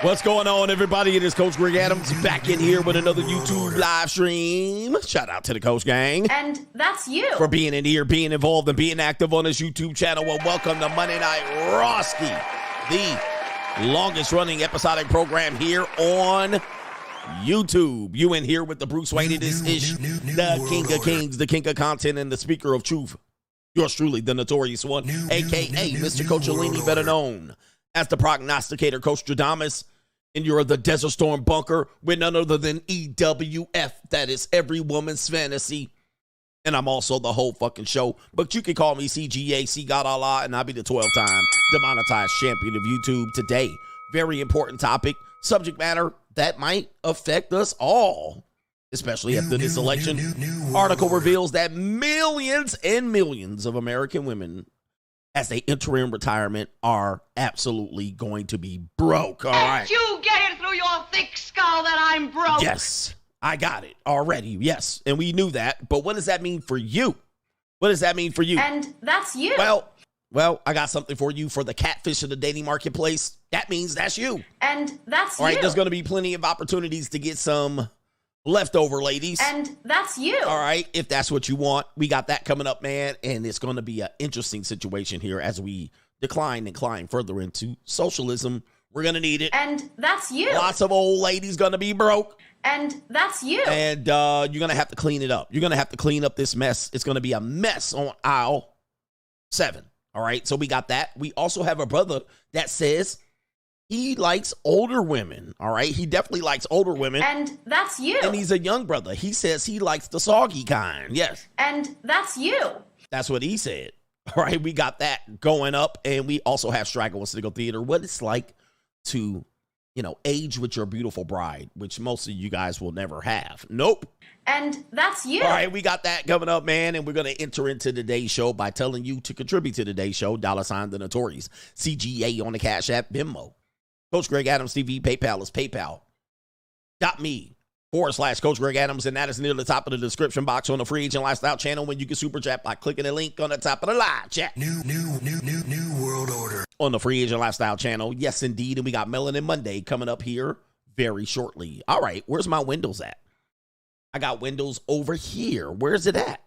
What's going on, everybody? It is Coach Greg Adams back in here with another YouTube live stream. Shout out to the Coach Gang. And that's you. For being in here, being involved, and being active on this YouTube channel. Well, welcome to Monday Night Roski, the longest running episodic program here on YouTube. You in here with the Bruce Wayne, this is the King of Kings, the King of Content, and the Speaker of Truth. Yours truly, the Notorious One, a.k.a. Mr. Coach Alini, better known as the Prognosticator, Coach Stradamus. And you're the Desert Storm Bunker with none other than EWF. That is every woman's fantasy. And I'm also the whole fucking show. But you can call me CGA, C God Allah, and I'll be the 12-time demonetized champion of YouTube today. Very important topic, subject matter that might affect us all, especially after this election. Article reveals that millions and millions of American women, as they enter in retirement, are absolutely going to be broke. All right. You get it through your thick skull that I'm broke. Yes, I got it already. Yes, and we knew that. But what does that mean for you? What does that mean for you? And that's you. Well, I got something for you for the catfish of the dating marketplace. That means that's you. And that's all right, you. there's going to be plenty of opportunities to get some leftover ladies. And that's you. All right, if that's what you want, we got that coming up, man. And it's going to be an interesting situation here as we decline and climb further into socialism. We're going to need it. And that's you. Lots of old ladies going to be broke. And that's you. And you're going to have to clean it up. You're going to have to clean up this mess. It's going to be a mess on aisle 7. All right, so we got that. We also have a brother that says he likes older women. All right, he definitely likes older women. And that's you. And he's a young brother. He says he likes the soggy kind. Yes. And that's you. That's what he said. All right, we got that going up. And we also have Straggle and Sniggle Theater. What it's like to, age with your beautiful bride, which most of you guys will never have. Nope. And that's you. All right, we got that coming up, man. And we're going to enter into today's show by telling you to contribute to today's show. $ the Notorious CGA on the Cash App, Venmo. Coach Greg Adams TV, PayPal is PayPal.me/Coach Greg Adams. And that is near the top of the description box on the Free Agent Lifestyle channel when you can super chat by clicking the link on the top of the live chat. New world order. On the Free Agent Lifestyle channel. Yes, indeed. And we got Melanin Monday coming up here very shortly. All right, where's my Windows at? I got Windows over here. Where's it at?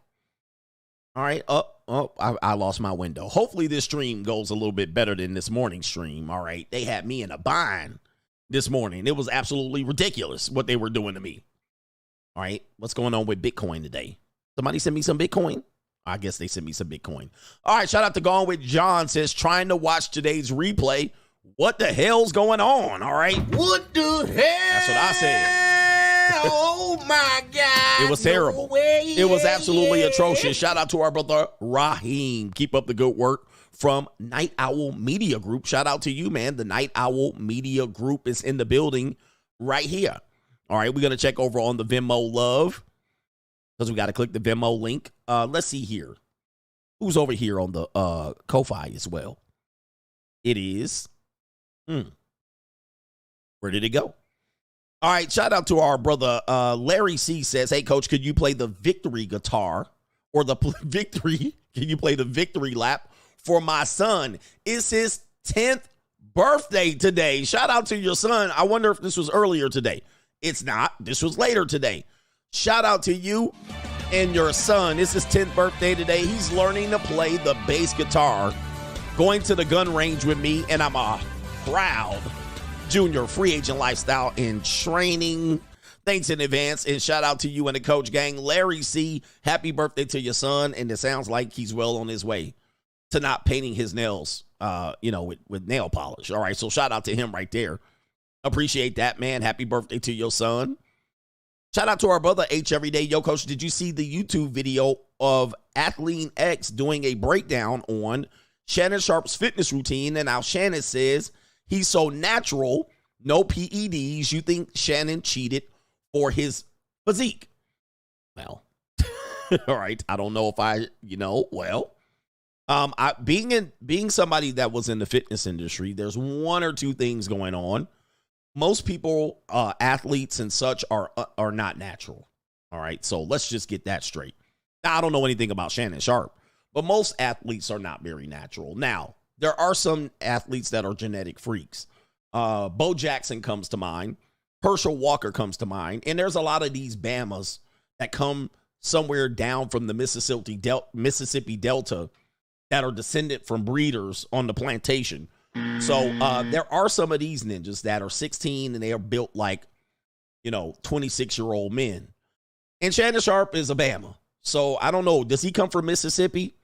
All right. I lost my window. Hopefully this stream goes a little bit better than this morning's stream. All right. They had me in a bind this morning. It was absolutely ridiculous what they were doing to me. All right. What's going on with Bitcoin today? Somebody sent me some Bitcoin. I guess they sent me some Bitcoin. All right. Shout out to Gone with John. Says trying to watch today's replay. What the hell's going on? All right. What the hell? That's what I said. Oh my God. It was terrible. It was absolutely atrocious. Shout out to our brother Raheem. Keep up the good work from Night Owl Media Group. Shout out to you, man. The Night Owl Media Group is in the building right here. All right, we're going to check over on the Venmo love because we got to click the Venmo link. Let's see here. Who's over here on the Ko-Fi as well? It is. Where did it go? All right, shout out to our brother Larry C. says, hey, Coach, could you play the victory guitar or the victory? Can you play the victory lap for my son? It's his 10th birthday today. Shout out to your son. I wonder if this was earlier today. It's not. This was later today. Shout out to you and your son. It's his 10th birthday today. He's learning to play the bass guitar, going to the gun range with me, and I'm a proud junior free agent lifestyle in training. Thanks in advance, and shout out to you and the Coach Gang. Larry C., happy birthday to your son, and it sounds like he's well on his way to not painting his nails, with nail polish. All right, so shout out to him right there. Appreciate that, man. Happy birthday to your son. Shout out to our brother H Everyday. Yo, Coach, did you see the YouTube video of Athlete X doing a breakdown on Shannon Sharp's fitness routine, and how Shannon says he's so natural, no PEDs. You think Shannon cheated for his physique? Well, all right. I don't know if being somebody that was in the fitness industry, there's one or two things going on. Most people, athletes and such, are not natural. All right. So let's just get that straight. Now, I don't know anything about Shannon Sharp, but most athletes are not very natural. Now, there are some athletes that are genetic freaks. Bo Jackson comes to mind. Herschel Walker comes to mind. And there's a lot of these Bamas that come somewhere down from the Mississippi Delta that are descended from breeders on the plantation. So there are some of these ninjas that are 16 and they are built like, 26-year-old men. And Shannon Sharp is a Bama. So I don't know. Does he come from Mississippi?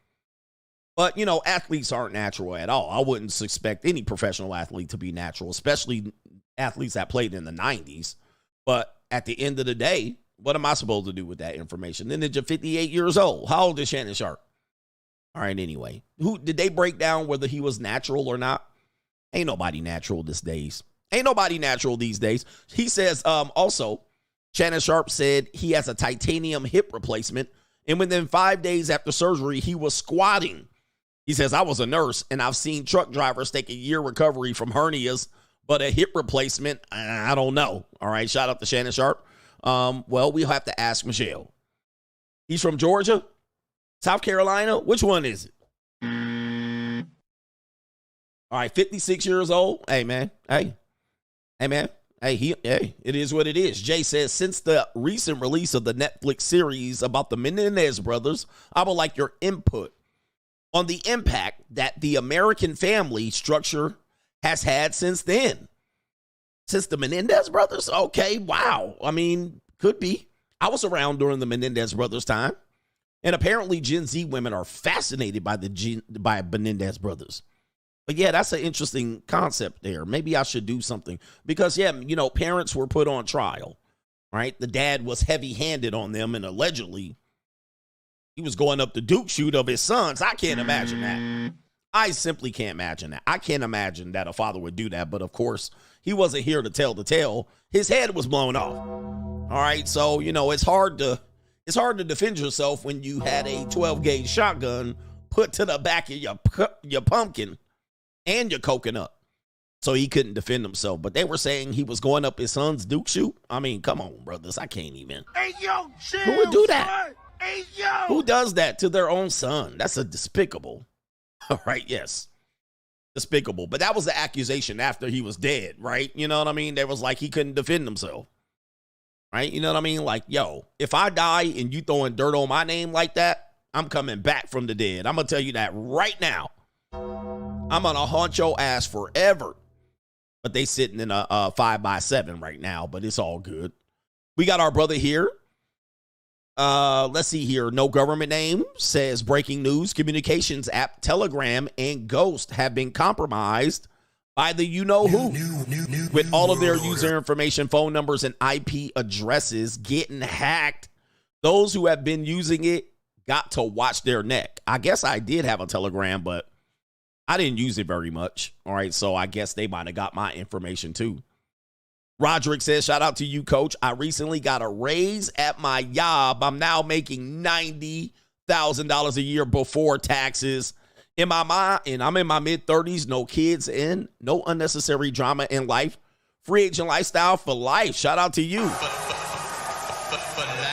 But, athletes aren't natural at all. I wouldn't suspect any professional athlete to be natural, especially athletes that played in the 90s. But at the end of the day, what am I supposed to do with that information? The ninja 58 years old. How old is Shannon Sharp? All right, anyway. Did they break down whether he was natural or not? Ain't nobody natural these days. Ain't nobody natural these days. He says, also, Shannon Sharp said he has a titanium hip replacement, and within 5 days after surgery, he was squatting. He says, I was a nurse, and I've seen truck drivers take a year recovery from hernias, but a hip replacement, I don't know. All right, shout out to Shannon Sharp. Well, we'll have to ask Michelle. He's from Georgia? South Carolina? Which one is it? All right, 56 years old. Hey, man. Hey, man. Hey, it is what it is. Jay says, since the recent release of the Netflix series about the Menendez brothers, I would like your input on the impact that the American family structure has had since then. Since the Menendez brothers? Okay, wow. I mean, could be. I was around during the Menendez brothers' time. And apparently Gen Z women are fascinated by by Menendez brothers. But yeah, that's an interesting concept there. Maybe I should do something because, parents were put on trial, right? The dad was heavy-handed on them, and allegedly he was going up the Duke shoot of his sons. I can't imagine that. I simply can't imagine that. I can't imagine that a father would do that. But of course, he wasn't here to tell the tale. His head was blown off. All right, so it's hard to defend yourself when you had a 12-gauge shotgun put to the back of your pumpkin and your coconut. So he couldn't defend himself. But they were saying he was going up his son's Duke shoot. I mean, come on, brothers. I can't even. Hey, yo, chill, who would do that? son. Hey, yo. Who does that to their own son? That's a despicable. All right, yes. Despicable. But that was the accusation after he was dead, right? You know what I mean? There was like he couldn't defend himself. Right? You know what I mean? Like, yo, if I die and you throwing dirt on my name like that, I'm coming back from the dead. I'm going to tell you that right now. I'm going to haunt your ass forever. But they sitting in a 5x7 right now, but it's all good. We got our brother here. Let's see here. No government name says breaking news. Communications app Telegram and Ghost have been compromised by the you-know-who. With all of their user information, phone numbers, and IP addresses getting hacked. Those who have been using it got to watch their neck. I guess I did have a Telegram, but I didn't use it very much. All right, so I guess they might have got my information too. Roderick says, shout out to you, coach. I recently got a raise at my job. I'm now making $90,000 a year before taxes. In my mind, and I'm in my mid-30s, no kids and no unnecessary drama in life. Free agent lifestyle for life. Shout out to you.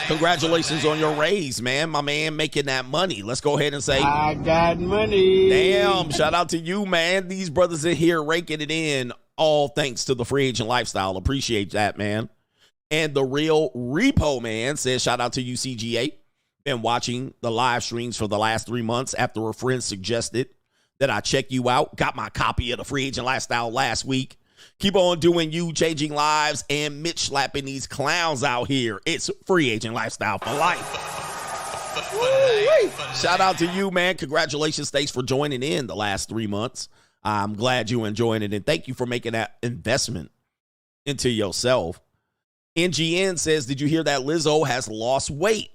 Congratulations on your raise, man. My man making that money. Let's go ahead and say, I got money. Damn, shout out to you, man. These brothers in here raking it in, all thanks to the free agent lifestyle. Appreciate that, man. And the real repo man says, shout out to you, CGA. Been watching the live streams for the last 3 months after a friend suggested that I check you out. Got my copy of the free agent lifestyle last week. Keep on doing you, changing lives, and Mitch slapping these clowns out here. It's free agent lifestyle for life. Shout out to you, man. Congratulations. Thanks for joining in the last 3 months. I'm glad you're enjoying it, and thank you for making that investment into yourself. NGN says, did you hear that Lizzo has lost weight?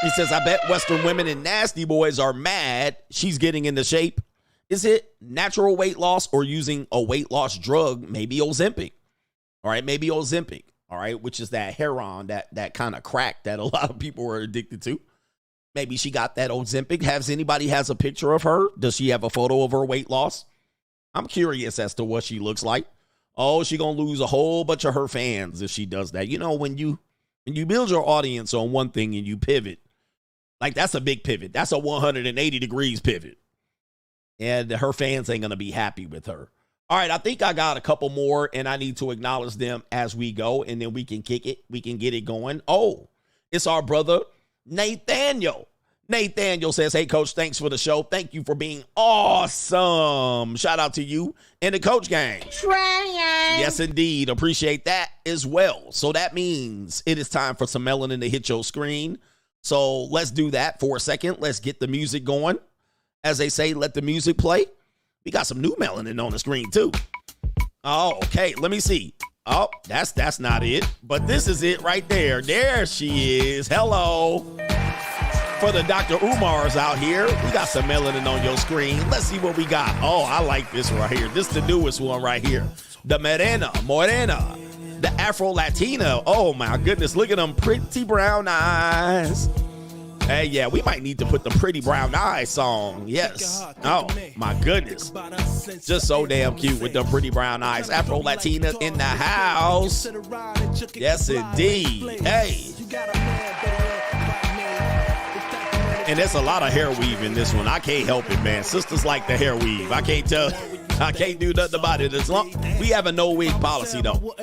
He says, I bet Western women and nasty boys are mad she's getting into shape. Is it natural weight loss or using a weight loss drug? Maybe Ozempic. All right, maybe Ozempic. All right, which is that heroin, that kind of crack that a lot of people are addicted to. Maybe she got that Ozempic. Has anybody has a picture of her? Does she have a photo of her weight loss? I'm curious as to what she looks like. Oh, she gonna lose a whole bunch of her fans if she does that. You know, when you build your audience on one thing and you pivot, like that's a big pivot. That's a 180 degrees pivot. And her fans ain't going to be happy with her. All right, I think I got a couple more, and I need to acknowledge them as we go, and then we can kick it. We can get it going. Oh, it's our brother, Nathaniel. Nathaniel says, hey, Coach, thanks for the show. Thank you for being awesome. Shout out to you and the Coach Gang. Trying. Yes, indeed. Appreciate that as well. So that means it is time for some melanin to hit your screen. So let's do that for a second. Let's get the music going. As they say, let the music play. We got some new melanin on the screen, too. Oh, okay. Let me see. Oh, that's not it. But this is it right there. There she is. Hello. For the Dr. Umars out here, we got some melanin on your screen. Let's see what we got. Oh, I like this right here. This is the newest one right here. The Morena, the Afro-Latina. Oh, my goodness. Look at them pretty brown eyes. Hey, yeah, we might need to put the Pretty Brown Eyes song. Yes. Oh, my goodness. Just so damn cute with them pretty brown eyes. Afro-Latina in the house. Yes, indeed. Hey. And there's a lot of hair weave in this one. I can't help it, man. Sisters like the hair weave. I can't tell. I can't do nothing about it. As long we have a no wig policy though.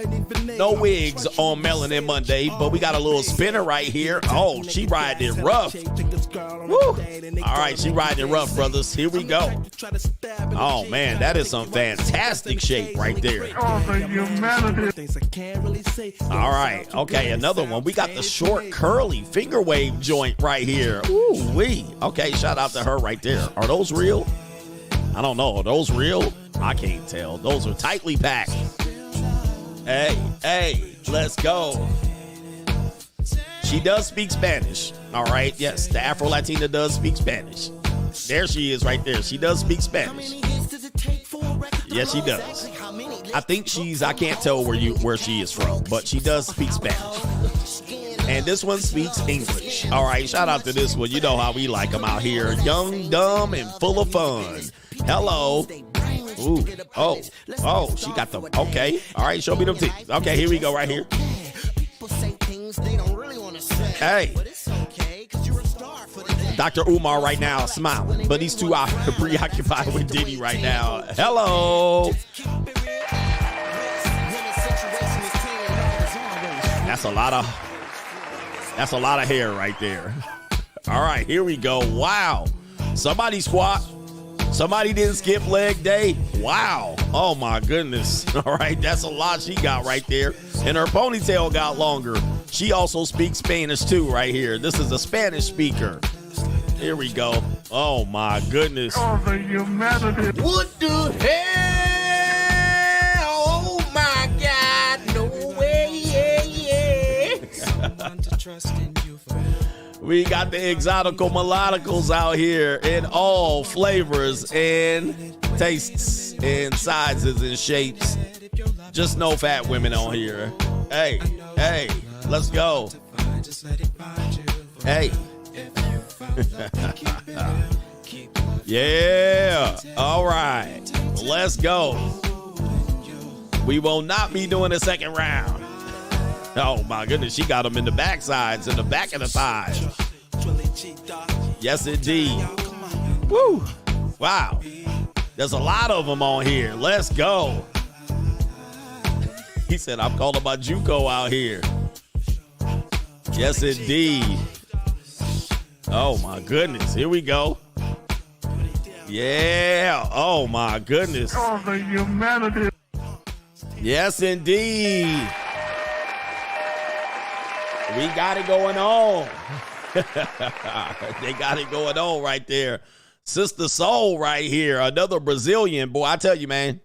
No wigs on Melanin Monday, but we got a little spinner right here. Oh, she riding it rough. Woo. All right, she riding it rough, brothers. Here we go. Oh man, that is some fantastic shape right there. All right, okay, another one. We got the short curly finger wave joint right here. Ooh wee. Okay, shout out to her right there. Are those real? I don't know. Are those real? I can't tell. Those are tightly packed. Hey, let's go. She does speak Spanish. All right. Yes, the Afro-Latina does speak Spanish. There she is right there. She does speak Spanish. Yes, she does. I think I can't tell where she is from, but she does speak Spanish. And this one speaks English. All right. Shout out to this one. You know how we like them out here. Young, dumb, and full of fun. Hello. Ooh. Oh, she got them. Okay. All right, show me them titties. Okay, here we go right here. Hey. Dr. Umar right now smiling, but he's too preoccupied with Diddy right now. Hello. That's a lot of hair right there. All right, here we go. Wow. Somebody squat. Somebody didn't skip leg day. Wow. Oh, my goodness. All right. That's a lot she got right there. And her ponytail got longer. She also speaks Spanish, too, right here. This is a Spanish speaker. Here we go. Oh, my goodness. Oh, the humanity. What the hell? Oh, my God. No way. We got the exotical melodicals out here in all flavors and tastes and sizes and shapes. Just no fat women on here. Hey, let's go. Hey. Yeah. All right. Let's go. We will not be doing a second round. Oh, my goodness. She got them in the backsides and the back of the thighs. Yes, indeed. Woo. Wow. There's a lot of them on here. Let's go. He said, I'm calling my JUCO out here. Yes, indeed. Oh, my goodness. Here we go. Yeah. Oh, my goodness. Oh, the humanity. Yes, indeed. We got it going on. They got it going on right there. Sister Soul right here. Another Brazilian. Boy, I tell you, man,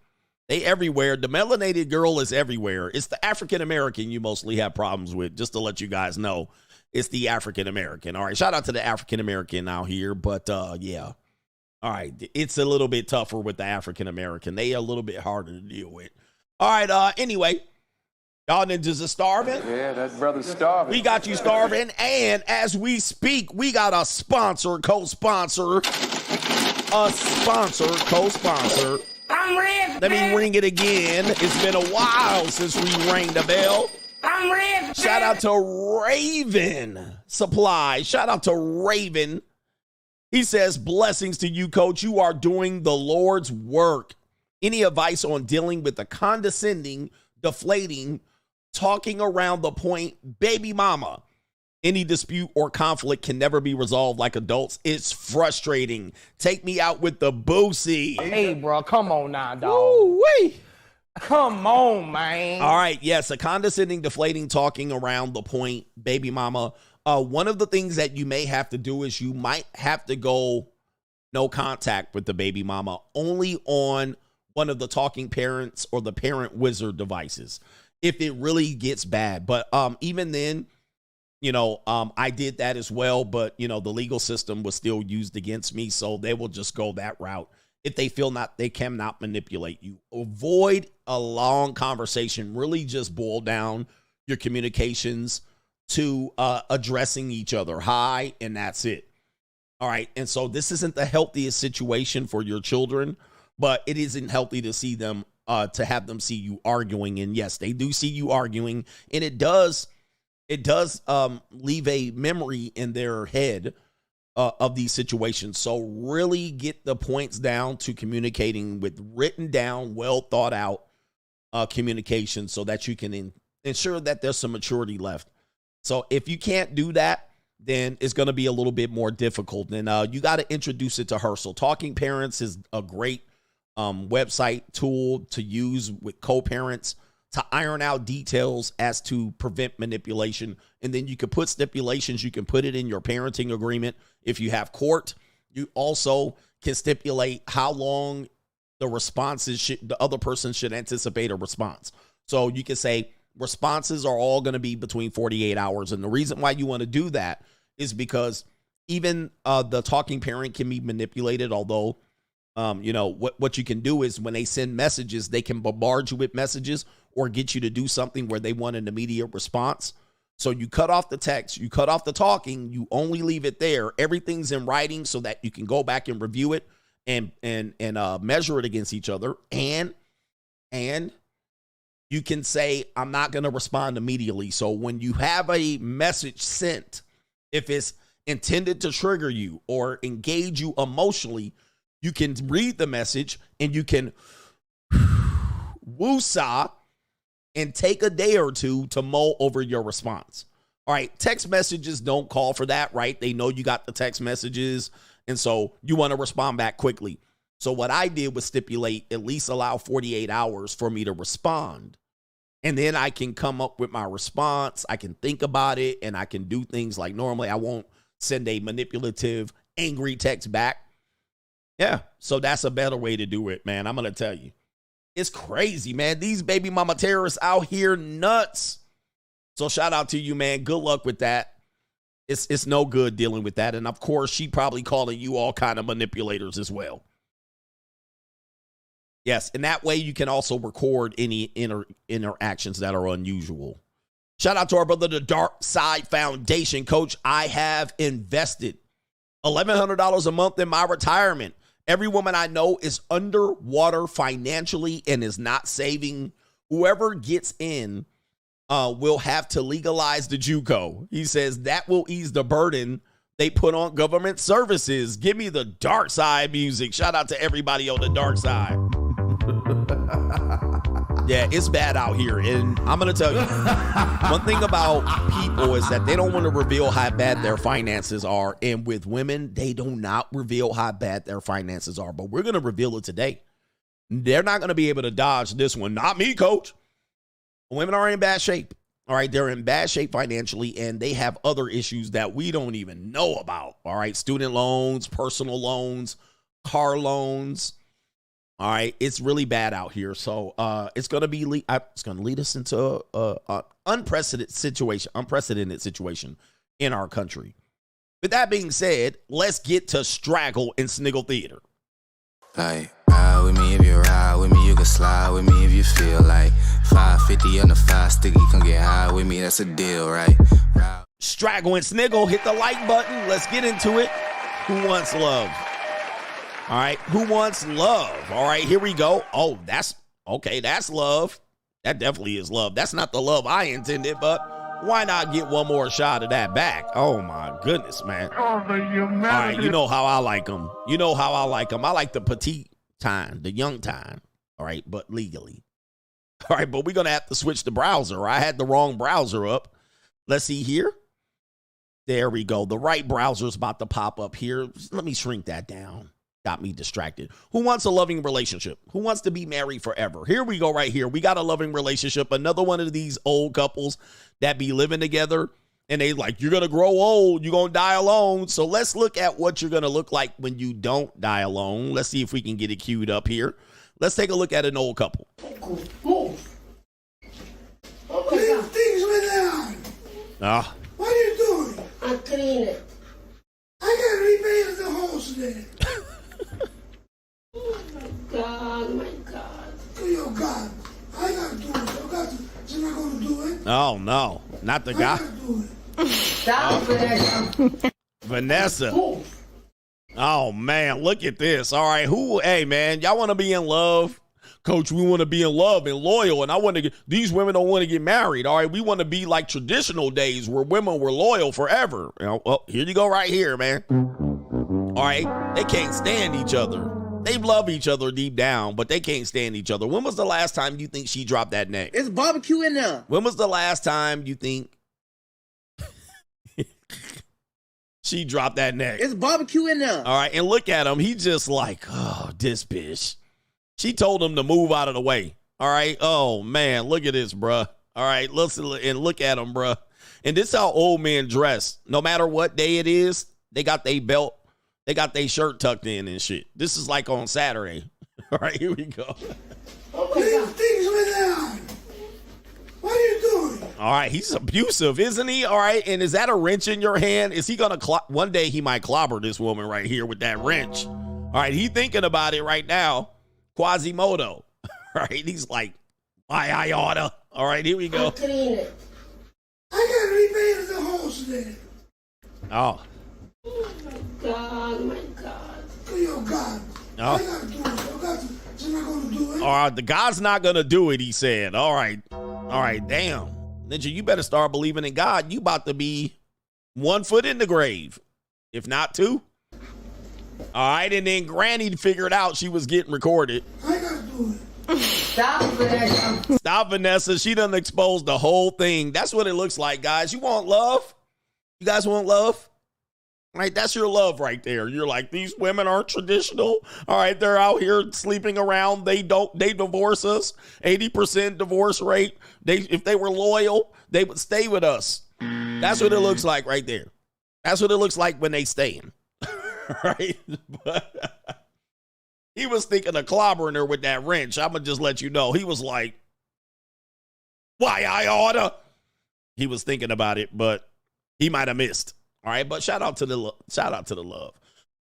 they everywhere. The melanated girl is everywhere. It's the African-American you mostly have problems with, just to let you guys know. It's the African-American. All right, shout out to the African-American out here. But, yeah. All right, it's a little bit tougher with the African-American. They are a little bit harder to deal with. All right, anyway. Y'all ninjas are starving. Yeah, that brother's starving. We got you starving. And as we speak, we got a sponsor, co-sponsor. A sponsor, co-sponsor. I'm Red. Let me ring it again. It's been a while since we rang the bell. I'm Red. Shout out to Raven Supply. Shout out to Raven. He says, blessings to you, Coach. You are doing the Lord's work. Any advice on dealing with the condescending, deflating, talking around the point baby mama? Any dispute or conflict can never be resolved like adults. It's frustrating. Take me out with the boosie. Hey, bro, come on now, dog. Ooh-wee. Come on, man. All right, yes, a condescending, deflating, talking around the point baby mama. One of the things that you may have to do is you might have to go no contact with the baby mama, only on one of the talking parents or the parent wizard devices if it really gets bad. But even then, I did that as well, but the legal system was still used against me, so they will just go that route if they feel they cannot manipulate you. Avoid a long conversation. Really just boil down your communications to addressing each other. Hi, and that's it. All right, and so this isn't the healthiest situation for your children, but it isn't healthy to see them, to have them see you arguing. And yes, they do see you arguing, and it does leave a memory in their head of these situations. So really get the points down to communicating with written down, well thought out communication so that you can ensure that there's some maturity left. So if you can't do that, then it's going to be a little bit more difficult. And you got to introduce it to her. So Talking Parents is a great website tool to use with co-parents to iron out details as to prevent manipulation. And then you can put stipulations. You can put it in your parenting agreement. If you have court, you also can stipulate how long the other person should anticipate a response. So you can say responses are all going to be between 48 hours. And the reason why you want to do that is because even the talking parent can be manipulated, although what you can do is when they send messages, they can bombard you with messages or get you to do something where they want an immediate response. So you cut off the text, you cut off the talking, you only leave it there. Everything's in writing so that you can go back and review it and measure it against each other. And you can say, I'm not going to respond immediately. So when you have a message sent, if it's intended to trigger you or engage you emotionally, you can read the message and you can woosah and take a day or two to mull over your response. All right, text messages don't call for that, right? They know you got the text messages, and so you want to respond back quickly. So what I did was stipulate at least allow 48 hours for me to respond. And then I can come up with my response. I can think about it, and I can do things like normally I won't send a manipulative, angry text back. Yeah, so that's a better way to do it, man. I'm going to tell you. It's crazy, man. These baby mama terrorists out here nuts. So shout out to you, man. Good luck with that. It's no good dealing with that. And, of course, she probably calling you all kind of manipulators as well. Yes, and that way you can also record any interactions that are unusual. Shout out to our brother, the Dark Side Foundation. Coach, I have invested $1,100 a month in my retirement. Every woman I know is underwater financially and is not saving. Whoever gets in will have to legalize the JUCO. He says that will ease the burden they put on government services. Give me the dark side music. Shout out to everybody on the dark side. Yeah, it's bad out here. And I'm going to tell you, one thing about people is that they don't want to reveal how bad their finances are. And with women, they do not reveal how bad their finances are. But we're going to reveal it today. They're not going to be able to dodge this one. Not me, coach. Women are in bad shape. All right, they're in bad shape financially, and they have other issues that we don't even know about. All right, student loans, personal loans, car loans. All right, it's really bad out here. So it's going to lead us into an unprecedented situation in our country. With that being said, let's get to Straggle and Sniggle Theater. Like, ride with me if you ride with me, you can slide with me if you feel like 550 on the 5 sticky, come get high with me, that's a deal, right? Straggle and Sniggle, hit the like button. Let's get into it. Who wants love? All right, who wants love? All right, here we go. Oh, that's love. That definitely is love. That's not the love I intended, but why not get one more shot of that back? Oh, my goodness, man. Oh, the humanity. All right, you know how I like them. I like the petite time, the young time. All right, but legally. All right, but we're going to have to switch the browser. I had the wrong browser up. Let's see here. There we go. The right browser is about to pop up here. Let me shrink that down. Got me distracted. Who wants a loving relationship? Who wants to be married forever? Here we go right here. We got a loving relationship. Another one of these old couples that be living together. And they like, you're going to grow old. You're going to die alone. So let's look at what you're going to look like when you don't die alone. Let's see if we can get it queued up here. Let's take a look at an old couple. Move. Clean things with that. Ah. What are you doing? I clean it. I got to repaint the holes today. Oh my God. Oh God. I got to do it. I got to. She's not going to do it. Oh, no. Not the guy. I got to do it. Stop, Vanessa. Vanessa. Move. Oh, man. Look at this. All right. Hey, man. Y'all want to be in love? Coach, we want to be in love and loyal. And I want to get, these women don't want to get married. All right. We want to be like traditional days where women were loyal forever. You know, well, here you go right here, man. All right. They can't stand each other. They love each other deep down, but they can't stand each other. When was the last time you think she dropped that neck? It's barbecue in there. When was the last time you think she dropped that neck? It's barbecue in there. All right. And look at him. He just like, oh, this bitch. She told him to move out of the way. All right. Oh, man. Look at this, bruh. All right. Listen and look at him, bruh. And this is how old men dress. No matter what day it is, they got their belt. They got their shirt tucked in and shit. This is like on Saturday. All right. Here we go. Leave things with that. What are you doing? All right. He's abusive, isn't he? All right. And is that a wrench in your hand? Is he going to one day he might clobber this woman right here with that wrench. All right. He thinking about it right now. Quasimodo, right? He's like, why I oughta. All right, here we go. I clean it. I got to repaint the holes today. Oh. Oh my God. Oh God. Oh. I got to do it. I got to. She's not going to do it. All right, the God's not going to do it, he said. All right. All right, damn. Ninja, you better start believing in God. You about to be 1 foot in the grave, if not 2. All right, and then Granny figured out she was getting recorded. I gotta do it. Stop, Vanessa. Stop, Vanessa. She done exposed the whole thing. That's what it looks like, guys. You want love? You guys want love? All right, that's your love right there. You're like, these women aren't traditional. All right, they're out here sleeping around. They divorce us. 80% divorce rate. If they were loyal, they would stay with us. That's what it looks like right there. That's what it looks like when they staying. Right, but he was thinking of clobbering her with that wrench. I'm gonna just let you know. He was like, "Why I oughta." He was thinking about it, but he might have missed. All right, but shout out to the love.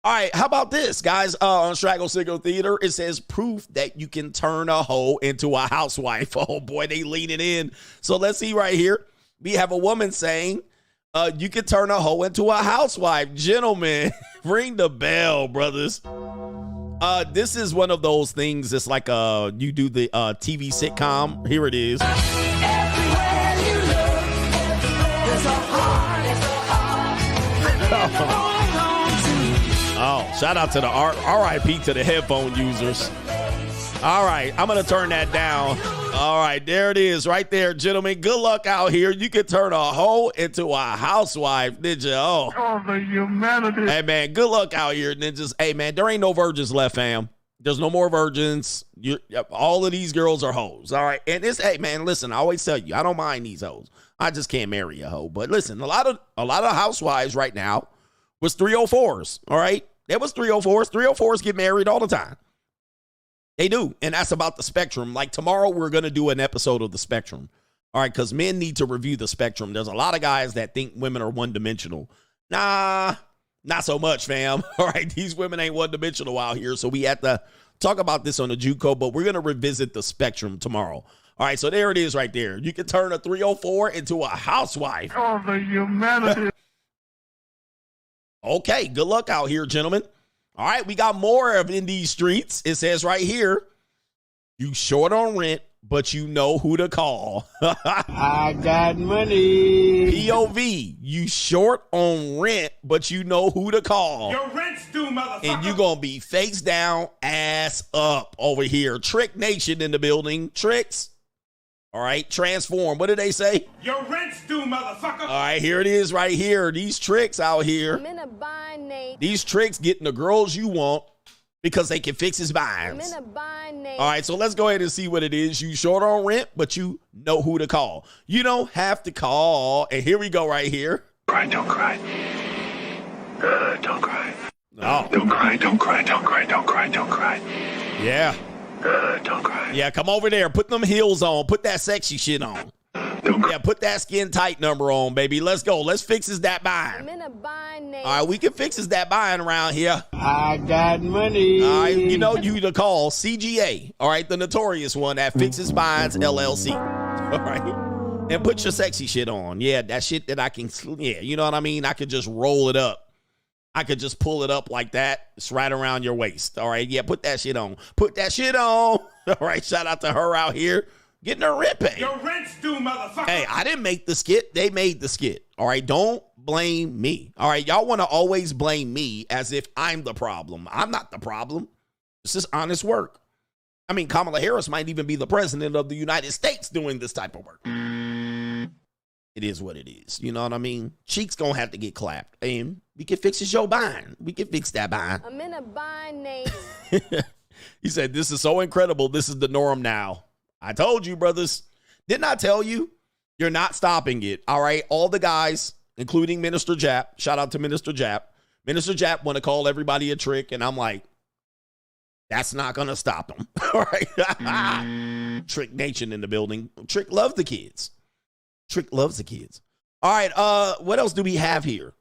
All right, how about this, guys? On Straggle Single Theater, it says proof that you can turn a hoe into a housewife. Oh boy, they leaning in. So let's see right here. We have a woman saying, you can turn a hoe into a housewife. Gentlemen, ring the bell, brothers. This is one of those things. It's like you do the TV sitcom. Here it is. Everywhere you look, there's a heart. Oh, shout out to the RIP to the headphone users. All right, I'm going to turn that down. All right, there it is right there, gentlemen. Good luck out here. You can turn a hoe into a housewife, ninja. Oh, the humanity. Hey, man, good luck out here, ninjas. Hey, man, there ain't no virgins left, fam. There's no more virgins. All of these girls are hoes, all right? And this, hey, man, listen, I always tell you, I don't mind these hoes. I just can't marry a hoe. But listen, a lot of housewives right now was 304s, all right? There was 304s. 304s get married all the time. They do, and that's about the spectrum. Like tomorrow, we're going to do an episode of the spectrum, all right, because men need to review the spectrum. There's a lot of guys that think women are one-dimensional. Nah, not so much, fam. All right, these women ain't one-dimensional out here, so we have to talk about this on the JUCO, but we're going to revisit the spectrum tomorrow. All right, so there it is right there. You can turn a 304 into a housewife. Oh, the humanity. Okay, good luck out here, gentlemen. All right, we got more of in these streets. It says right here, you short on rent, but you know who to call. I got money. POV, you short on rent, but you know who to call. Your rent's due, motherfucker. And you gonna be face down, ass up over here. Trick Nation in the building. Tricks. All right, transform. What did they say? Your rent's due, motherfucker. All right, here it is right here. These tricks out here. I'm in a bind, Nate. These tricks getting the girls you want because they can fix his I'm binds. in a bind, Nate. All right, so let's go ahead and see what it is. You short on rent, but you know who to call. You don't have to call. And here we go right here. Cry, don't cry. Don't cry. No. Don't cry, don't cry, don't cry, don't cry, don't cry. Yeah. Don't cry. Yeah, come over there. Put them heels on. Put that sexy shit on. Don't cry. Yeah, put that skin tight number on, baby. Let's go. Let's fix his that bind. I'm in a bind, Nate. All right, we can fix his that bind around here. I got money. All right, you know you to call CGA. All right, the notorious one that fixes binds LLC. All right, and put your sexy shit on. Yeah, that shit that I can. Yeah, you know what I mean. I could just roll it up. I could just pull it up like that. It's right around your waist. All right, yeah, put that shit on. Put that shit on. All right, shout out to her out here getting her rent paid. Your rent's due, motherfucker. Hey, I didn't make the skit. They made the skit. All right, don't blame me. All right, y'all want to always blame me as if I'm the problem. I'm not the problem. This is honest work. I mean, Kamala Harris might even be the president of the United States doing this type of work. It is what it is. You know what I mean? Cheeks gonna have to get clapped. And we can fix your bind. We can fix that bind. I'm in a bind, Nate. He said, this is so incredible. This is the norm now. I told you, brothers. Didn't I tell you? You're not stopping it. All right. All the guys, including Minister Jap. Shout out to Minister Jap. Minister Jap want to call everybody a trick. And I'm like, that's not going to stop them. All right. Trick Nation in the building. Trick loves the kids. Trick loves the kids. All right. What else do we have here?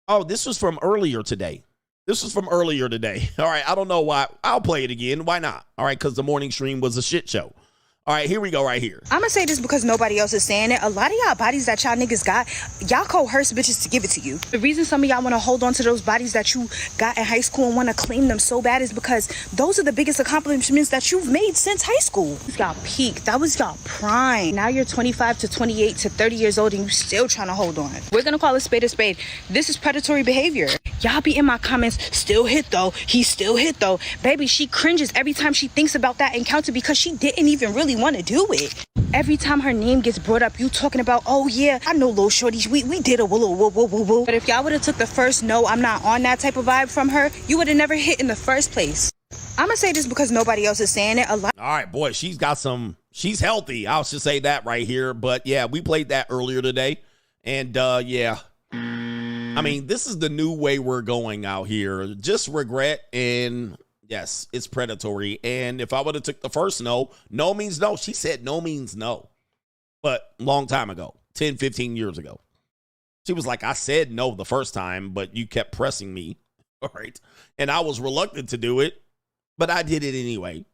Oh, this was from earlier today. All right. I don't know why. I'll play it again. Why not? All right. Because the morning stream was a shit show. All right, here we go right here. I'm going to say this because nobody else is saying it. A lot of y'all bodies that y'all niggas got, y'all coerce bitches to give it to you. The reason some of y'all want to hold on to those bodies that you got in high school and want to claim them so bad is because those are the biggest accomplishments that you've made since high school. Y'all peaked. That was y'all prime. Now you're 25 to 28 to 30 years old and you still trying to hold on. We're going to call a spade a spade. This is predatory behavior. Y'all be in my comments, still hit though. He still hit though. Baby, she cringes every time she thinks about that encounter because she didn't even really want to do it. Every time her name gets brought up, you talking about, oh yeah, I know Lil Shorty, we did a woo woo woo woo woo. But if y'all would have took the first no, I'm not on that type of vibe from her, you would have never hit in the first place. I'm gonna say this because nobody else is saying it. A lot. All right, boy, she's healthy. I'll just say that right here. But yeah, we played that earlier today. And yeah. I mean, this is the new way we're going out here. Just regret and yes, it's predatory. And if I would have took the first no, no means no. She said no means no. But long time ago, 10, 15 years ago. She was like, I said no the first time, but you kept pressing me. All right. And I was reluctant to do it, but I did it anyway.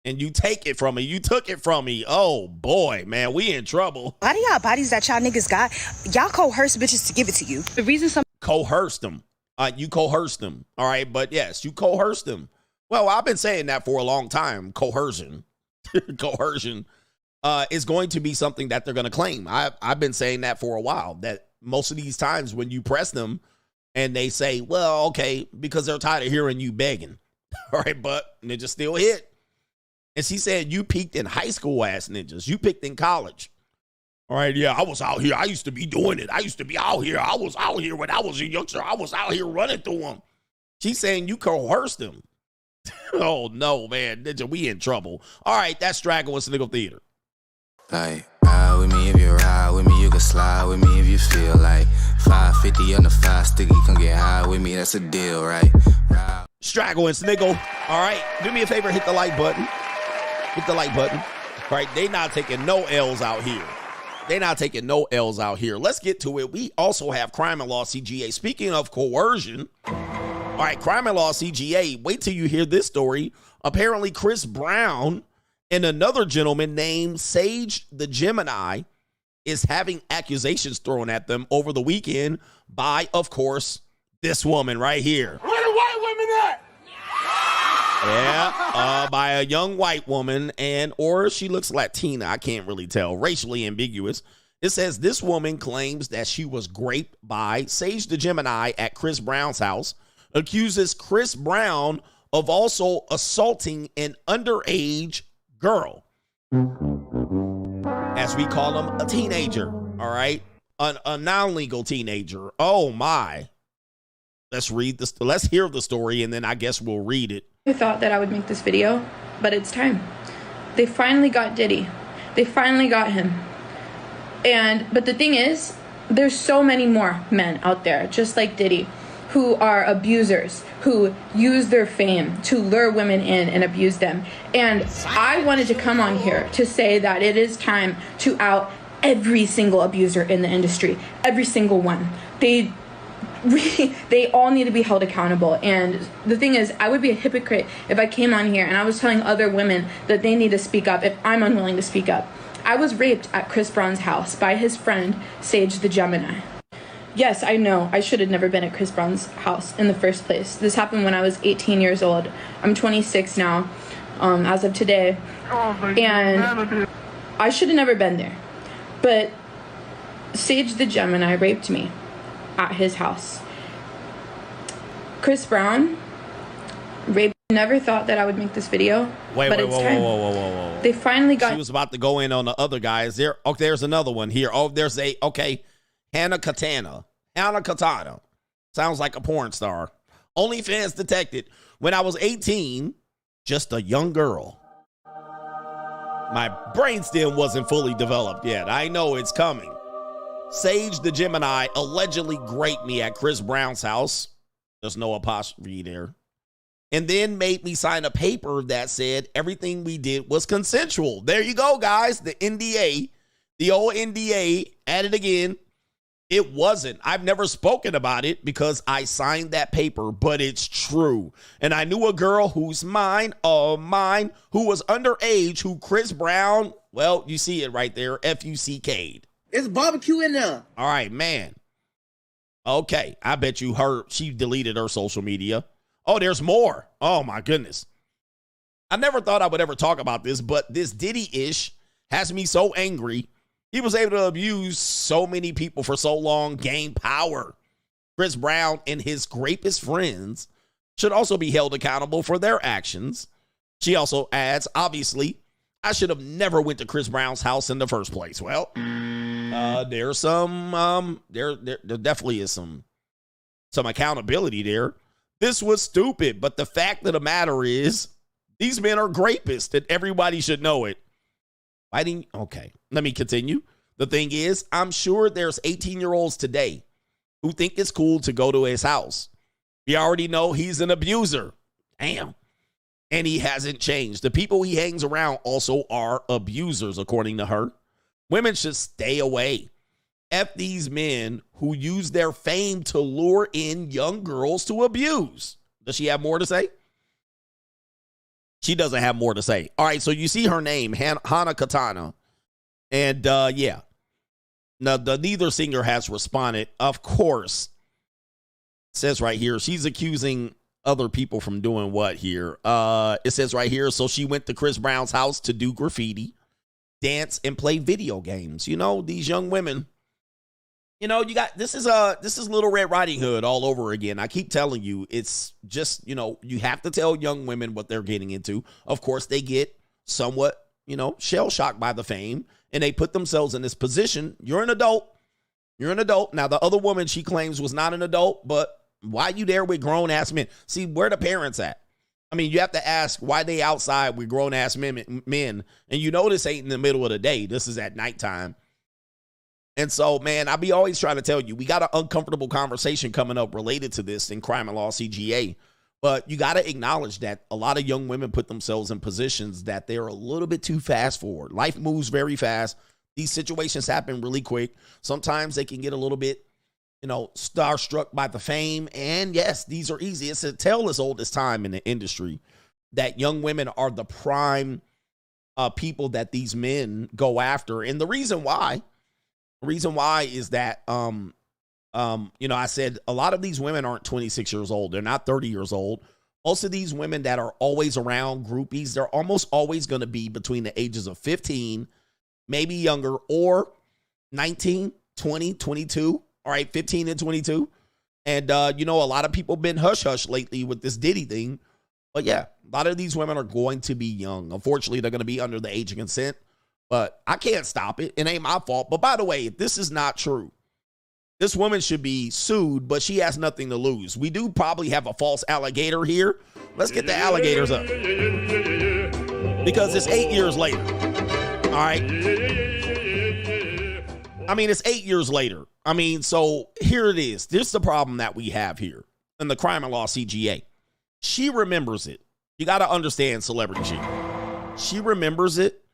And you take it from me. You took it from me. Oh, boy, man, we in trouble. A lot of y'all bodies that y'all niggas got, y'all coerce bitches to give it to you. The reason some coerced them. You coerced them. All right. But yes, you coerced them. Well, I've been saying that for a long time. Coercion. Coercion is going to be something that they're going to claim. I've been saying that for a while, that most of these times when you press them and they say, well, okay, because they're tired of hearing you begging. All right. But ninjas still hit. And she said, you peaked in high school, ass ninjas. You picked in college. All right, yeah, I was out here. I used to be doing it. I used to be out here. I was out here when I was a youngster. I was out here running through them. She's saying you coerced them. Oh, no, man. Ninja, we in trouble. All right, that's Straggle and Sniggle Theater. Like, ride with me if you ride with me. You can slide with me if you feel like 550 on the 5 sticky. Come get high with me. That's a deal, right? Ride. Straggle and Sniggle. All right, do me a favor. Hit the like button. Hit the like button. All right, they not taking no L's out here. They're not taking no L's out here. Let's get to it. We also have Crime and Law CGA. Speaking of coercion, all right, Crime and Law CGA, wait till you hear this story. Apparently, Chris Brown and another gentleman named Sage the Gemini is having accusations thrown at them over the weekend by, of course, this woman right here. Where the white women at? Yeah, by a young white woman, or she looks Latina. I can't really tell. Racially ambiguous. It says this woman claims that she was raped by Sage the Gemini at Chris Brown's house, accuses Chris Brown of also assaulting an underage girl. As we call him, a teenager, all right? A non-legal teenager. Oh, my. Let's read this. Let's hear the story, and then I guess we'll read it. I thought that I would make this video, but it's time. They finally got Diddy. They finally got him. But the thing is, there's so many more men out there, just like Diddy, who are abusers, who use their fame to lure women in and abuse them. And I wanted to come on here to say that it is time to out every single abuser in the industry, every single one. They all need to be held accountable. And the thing is, I would be a hypocrite if I came on here and I was telling other women that they need to speak up if I'm unwilling to speak up. I was raped at Chris Brown's house by his friend, Sage the Gemini. Yes, I know, I should have never been at Chris Brown's house in the first place. This happened when I was 18 years old. I'm 26 now, as of today. And I should have never been there. But Sage the Gemini raped me at his house. Chris Brown raped. Never thought that I would make this video. Wait, whoa. They finally got. She was about to go in on the other guys. There's another one here. Hannah Katana. Sounds like a porn star. OnlyFans detected. When I was 18, just a young girl. My brainstem wasn't fully developed yet. I know it's coming. Sage the Gemini allegedly raped me at Chris Brown's house. There's no apostrophe there. And then made me sign a paper that said everything we did was consensual. There you go, guys. The NDA, the old NDA, at it again. It wasn't. I've never spoken about it because I signed that paper, but it's true. And I knew a girl who's mine, who was underage, who Chris Brown, well, you see it right there, F-U-C-K'd. It's barbecue in there. All right, man. Okay, I bet you she deleted her social media. Oh, there's more. Oh, my goodness. I never thought I would ever talk about this, but this Diddy-ish has me so angry. He was able to abuse so many people for so long, gain power. Chris Brown and his rapist friends should also be held accountable for their actions. She also adds, obviously, I should have never went to Chris Brown's house in the first place. Well, there's some, there definitely is some accountability there. This was stupid, but the fact of the matter is, these men are rapists, and everybody should know it. Okay, let me continue. The thing is, I'm sure there's 18-year-olds today who think it's cool to go to his house. We already know he's an abuser. Damn. And he hasn't changed. The people he hangs around also are abusers, according to her. Women should stay away. F these men who use their fame to lure in young girls to abuse. Does she have more to say? She doesn't have more to say. All right, so you see her name, Hannah Katana. And, yeah. Now, neither singer has responded. Of course, it says right here, she's accusing other people from doing what here? It says right here, so she went to Chris Brown's house to do graffiti, dance, and play video games. You know, these young women, you know, this is Little Red Riding Hood all over again. I keep telling you, it's just, you know, you have to tell young women what they're getting into. Of course, they get somewhat, you know, shell-shocked by the fame, and they put themselves in this position. You're an adult. You're an adult. Now, the other woman she claims was not an adult, but why you there with grown-ass men? See, where the parents at? I mean, you have to ask why they outside with grown-ass men, and you know this ain't in the middle of the day. This is at nighttime. And so, man, I be always trying to tell you, we got an uncomfortable conversation coming up related to this in Crime and Law CGA. But you got to acknowledge that a lot of young women put themselves in positions that they're a little bit too fast for. Life moves very fast. These situations happen really quick. Sometimes they can get a little bit, you know, starstruck by the fame. And yes, these are easy. It's a tale as old as time in the industry that young women are the prime people that these men go after. And the reason why is that, you know, I said a lot of these women aren't 26 years old. They're not 30 years old. Most of these women that are always around groupies, they're almost always going to be between the ages of 15, maybe younger, or 19, 20, 22. All right, 15 and 22. And, a lot of people been hush-hush lately with this Diddy thing. But, yeah, a lot of these women are going to be young. Unfortunately, they're going to be under the age of consent. But I can't stop it. It ain't my fault. But, by the way, if this is not true, this woman should be sued, but she has nothing to lose. We do probably have a false alligator here. Let's get the alligators up. Because it's 8 years later. All right? I mean, it's 8 years later. I mean, so here it is. This is the problem that we have here in the crime and law CGA. She remembers it. You got to understand celebrity shit. She remembers it.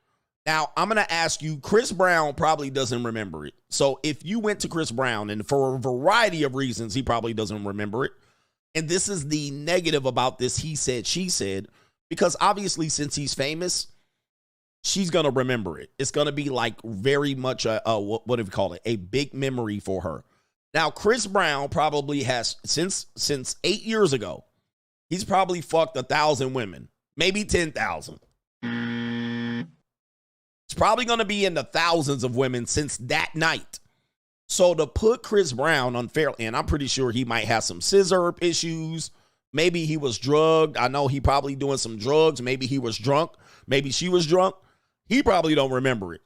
Now, I'm going to ask you, Chris Brown probably doesn't remember it. So if you went to Chris Brown, and for a variety of reasons, he probably doesn't remember it. And this is the negative about this he said, she said, because obviously since he's famous, she's going to remember it. It's going to be like very much what do we call it? A big memory for her. Now, Chris Brown probably has, since 8 years ago, he's probably fucked 1,000 women, maybe 10,000. It's probably going to be in the thousands of women since that night. So to put Chris Brown unfairly, and I'm pretty sure he might have some scissor issues. Maybe he was drugged. I know he probably doing some drugs. Maybe he was drunk. Maybe she was drunk. He probably don't remember it.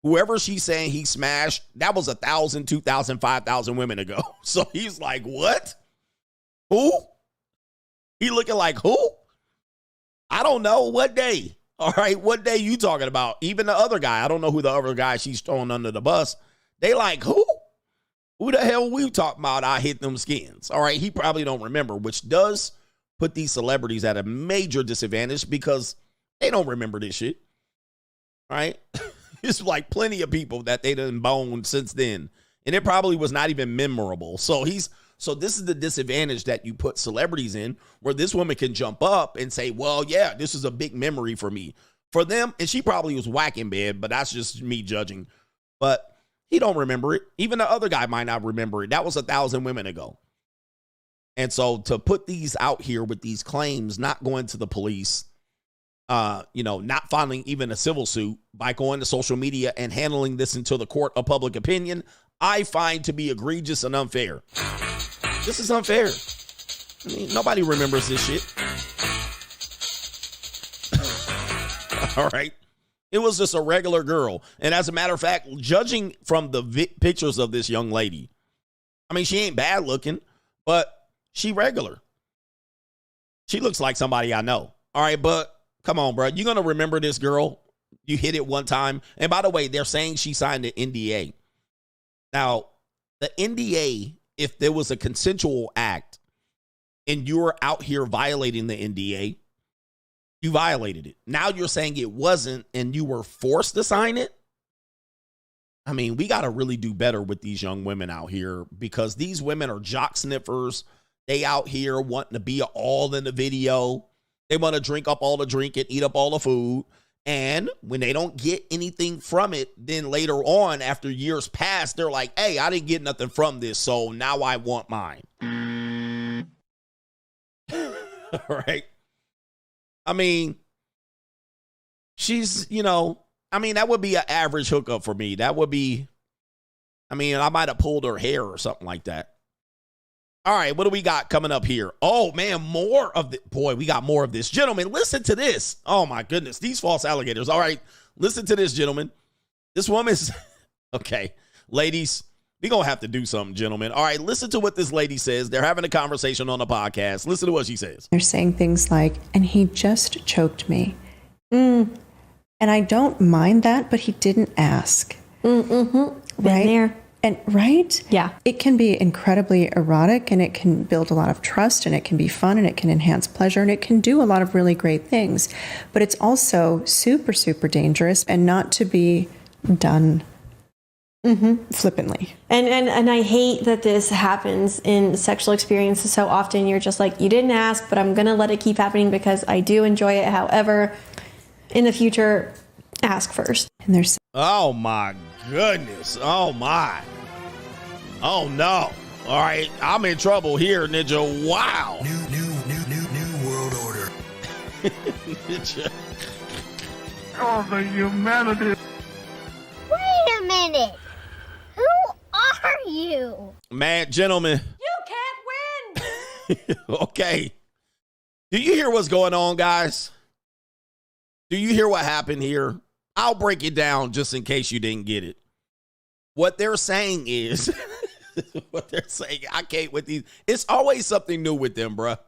Whoever she's saying he smashed, that was 1,000, 2,000, 5,000 women ago. So he's like, what? Who? He looking like who? I don't know. What day? All right, what day you talking about? Even the other guy, I don't know who the other guy she's throwing under the bus. They like, who? Who the hell we talking about? I hit them skins. All right, he probably don't remember, which does put these celebrities at a major disadvantage because they don't remember this shit. All right? It's like plenty of people that they done boned since then. And it probably was not even memorable. So this is the disadvantage that you put celebrities in, where this woman can jump up and say, well, yeah, this is a big memory for me. For them, and she probably was whack in bed, but that's just me judging. But he don't remember it. Even the other guy might not remember it. That was 1,000 women ago. And so to put these out here with these claims, not going to the police, not filing even a civil suit, by going to social media and handling this into the court of public opinion, I find to be egregious and unfair. This is unfair. I mean, nobody remembers this shit. All right. It was just a regular girl. And as a matter of fact, judging from the pictures of this young lady, I mean, she ain't bad looking, but she regular. She looks like somebody I know. All right, but come on, bro. You're going to remember this girl. You hit it one time. And by the way, they're saying she signed an NDA. Now, the NDA, if there was a consensual act and you were out here violating the NDA, you violated it. Now you're saying it wasn't and you were forced to sign it? I mean, we got to really do better with these young women out here, because these women are jock sniffers. They out here wanting to be all in the video. They want to drink up all the drink and eat up all the food. And when they don't get anything from it, then later on, after years pass, they're like, hey, I didn't get nothing from this, so now I want mine. All right. I mean, she's, that would be an average hookup for me. That would be, I might have pulled her hair or something like that. All right, what do we got coming up here? Oh, man, we got more of this. Gentlemen, listen to this. Oh, my goodness, these false alligators. All right, listen to this, gentlemen. This woman's, okay, ladies, we're going to have to do something, gentlemen. All right, listen to what this lady says. They're having a conversation on the podcast. Listen to what she says. They're saying things like, and he just choked me. And I don't mind that, but he didn't ask. Been there. And right? Yeah. It can be incredibly erotic, and it can build a lot of trust, and it can be fun, and it can enhance pleasure, and it can do a lot of really great things. But it's also super, super dangerous, and not to be done flippantly. And I hate that this happens in sexual experiences so often. You're just like, you didn't ask, but I'm going to let it keep happening because I do enjoy it. However, in the future, ask first. And there's oh my goodness. Oh my. Oh no. All right. I'm in trouble here, Ninja. Wow. New Oh, the humanity. Wait a minute. Who are you? Man, gentlemen. You can't win. Okay. Do you hear what's going on, guys? Do you hear what happened here? I'll break it down just in case you didn't get it. What they're saying is, I can't with these. It's always something new with them, bruh.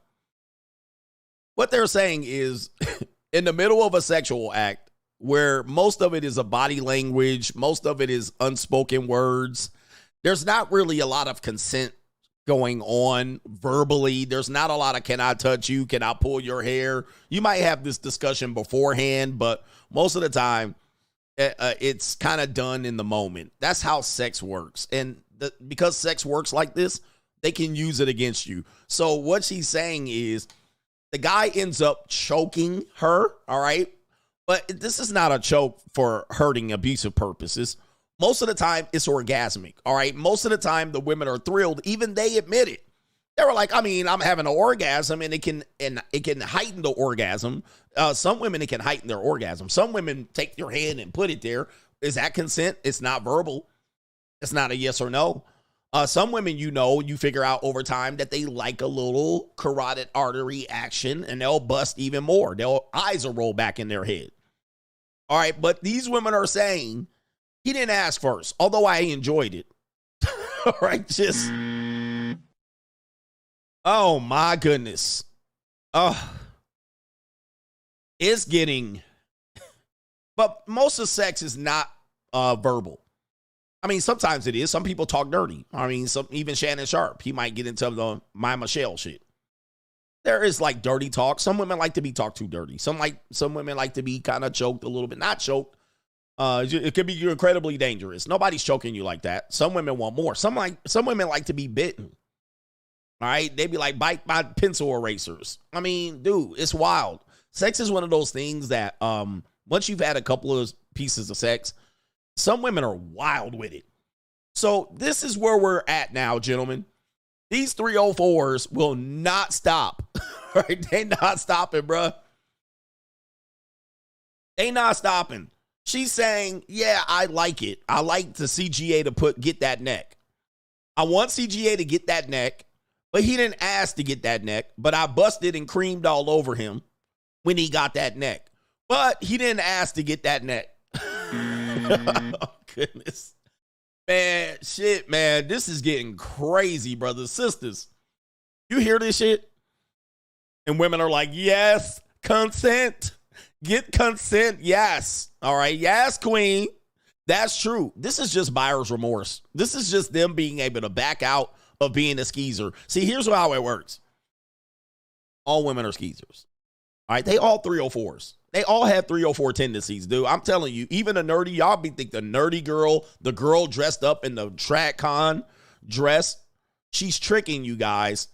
What they're saying is, in the middle of a sexual act, where most of it is a body language, most of it is unspoken words, there's not really a lot of consent going on verbally. There's not a lot of, can I touch you? Can I pull your hair? You might have this discussion beforehand, but most of the time, it's kind of done in the moment. That's how sex works. And because sex works like this, they can use it against you. So what she's saying is the guy ends up choking her, all right? But this is not a choke for hurting abusive purposes. Most of the time, it's orgasmic, all right? Most of the time, the women are thrilled. Even they admit it. They were like, I mean, I'm having an orgasm, and it can heighten the orgasm. Some women, it can heighten their orgasm. Some women take your hand and put it there. Is that consent? It's not verbal. It's not a yes or no. Some women, you figure out over time that they like a little carotid artery action, and they'll bust even more. Their eyes will roll back in their head. All right, but these women are saying, he didn't ask first, although I enjoyed it. All right, just, oh my goodness. It's getting, but most of sex is not verbal. I mean, sometimes it is. Some people talk dirty. I mean, even Shannon Sharp, he might get into the my Michelle shit. There is like dirty talk. Some women like to be talked to dirty. Some women like to be kind of choked a little bit, not choked. It could be incredibly dangerous. Nobody's choking you like that. Some women want more. Some women like to be bitten. All right, they be like, bite my pencil erasers. I mean, dude, it's wild. Sex is one of those things that once you've had a couple of pieces of sex, some women are wild with it. So this is where we're at now, gentlemen. These 304s will not stop. Right? They not stopping, bruh. They not stopping. She's saying, yeah, I like it. I like the CGA to get that neck. I want CGA to get that neck, but he didn't ask to get that neck, but I busted and creamed all over him when he got that neck. But he didn't ask to get that neck. Oh, goodness. Man, shit, man. This is getting crazy, brothers, sisters. You hear this shit? And women are like, yes, consent. Get consent, yes. All right, yes, queen. That's true. This is just buyer's remorse. This is just them being able to back out of being a skeezer. See, here's how it works. All women are skeezers. All right, they all 304s. They all have 304 tendencies, dude. I'm telling you, even a nerdy, y'all think the nerdy girl, the girl dressed up in the track con dress, she's tricking you guys.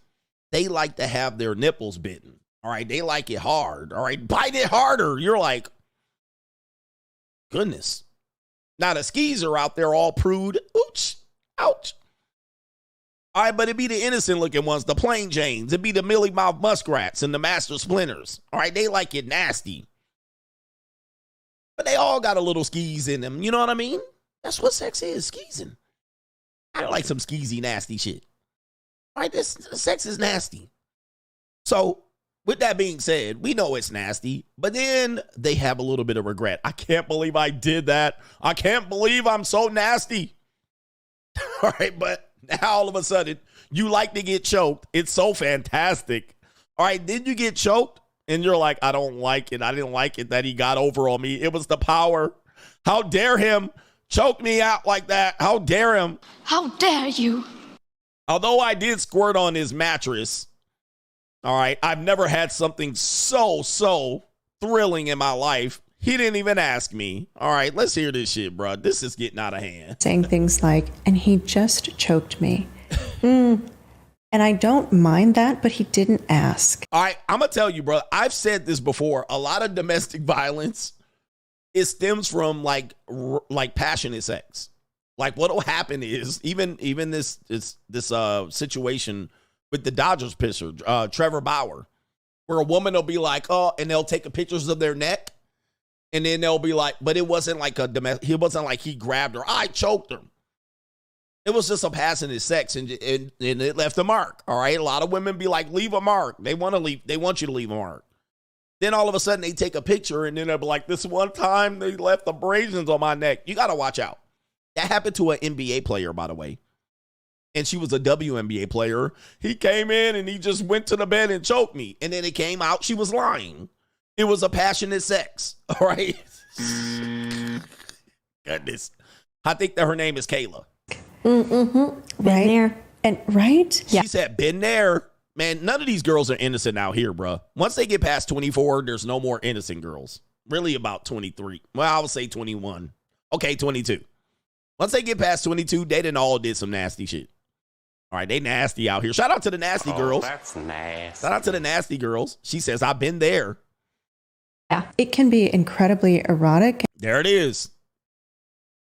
They like to have their nipples bitten. All right, they like it hard. All right, bite it harder. You're like, goodness. Now the skeezer out there all prude. Ouch, ouch. All right, but it'd be the innocent looking ones, the plain Janes. It'd be the Millie Mouth Muskrats and the Master Splinters. All right, they like it nasty. But they all got a little skis in them. You know what I mean? That's what sex is, skeezing. I like some skeezy, nasty shit. All right, this sex is nasty. So, with that being said, we know it's nasty, but then they have a little bit of regret. I can't believe I did that. I can't believe I'm so nasty. All right, but now all of a sudden, you like to get choked. It's so fantastic. All right, then you get choked. And you're like, I don't like it. I didn't like it that he got over on me. It was the power. How dare him choke me out like that? How dare him? How dare you? Although I did squirt on his mattress. All right. I've never had something so thrilling in my life. He didn't even ask me. All right. Let's hear this shit, bro. This is getting out of hand. Saying things like, and he just choked me. And I don't mind that, but he didn't ask. All right, I'm going to tell you, bro. I've said this before. A lot of domestic violence, it stems from like passionate sex. Like what will happen is even this situation with the Dodgers pitcher, Trevor Bauer. where a woman will be like, oh, and they'll take pictures of their neck. And then they'll be like, but it wasn't like he wasn't like he grabbed her. I choked her. It was just a passionate sex, and it left a mark. All right. A lot of women be like, leave a mark. They want to leave. They want you to leave a mark. Then all of a sudden they take a picture, and then they'll be like, this one time they left abrasions on my neck. You got to watch out. That happened to an NBA player, by the way. And she was a WNBA player. He came in and he just went to the bed and choked me. And then it came out she was lying. It was a passionate sex. All right. Goodness. I think that her name is Kayla. Mm-hmm. Right there. And right? Yeah. She said, been there. Man, none of these girls are innocent out here, bro. Once they get past 24, there's no more innocent girls. Really about 23. Well, I would say 21. Okay, 22. Once they get past 22, they done all did some nasty shit. All right, they nasty out here. Shout out to the nasty girls. That's nasty. Shout out to the nasty girls. She says, I've been there. Yeah, it can be incredibly erotic. There it is.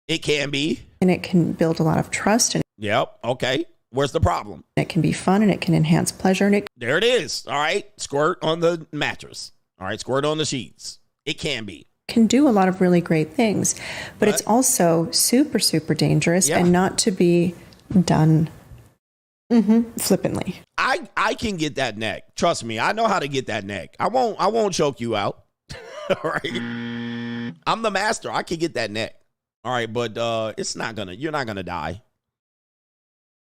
It can be. And it can build a lot of trust. And yep. Okay. Where's the problem? It can be fun and it can enhance pleasure. And there it is. All right. Squirt on the mattress. All right. Squirt on the sheets. It can be. Can do a lot of really great things, but it's also super, super dangerous and not to be done flippantly. I can get that neck. Trust me. I know how to get that neck. I won't choke you out. All right. I'm the master. I can get that neck. All right. But you're not going to die.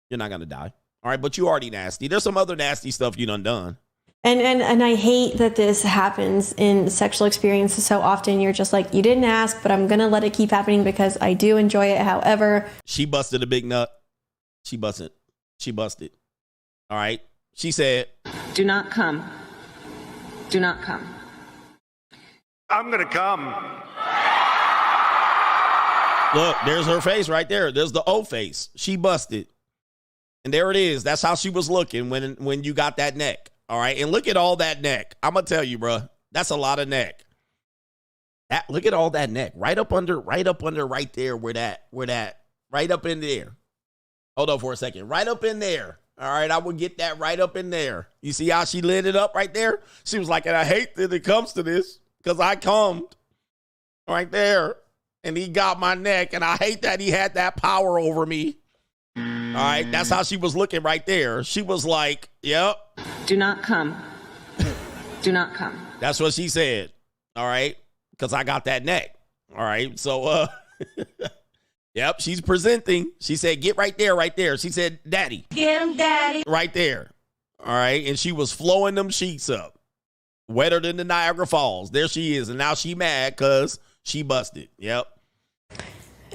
You're not going to die. All right. But you already nasty. There's some other nasty stuff you done. And I hate that this happens in sexual experiences so often. You're just like, you didn't ask, but I'm going to let it keep happening because I do enjoy it. However, she busted a big nut. She busted. All right. She said, do not come. Do not come. I'm going to come. Look, there's her face right there. There's the O face. She busted. And there it is. That's how she was looking when you got that neck. All right. And look at all that neck. I'm going to tell you, bro, that's a lot of neck. Look at all that neck right up under right there. Where that, right up in there. Hold on for a second. Right up in there. All right. I would get that right up in there. You see how she lit it up right there? She was like, and I hate that it comes to this because I cummed right there and he got my neck and I hate that he had that power over me. All right. That's how she was looking right there. She was like, yep. Do not come. Do not come. That's what she said. All right. Because I got that neck. All right. So, yep. She's presenting. She said, get right there, right there. She said, daddy. Get him, daddy. Right there. All right. And she was flowing them sheets up. Wetter than the Niagara Falls. There she is. And now she mad because she busted. Yep.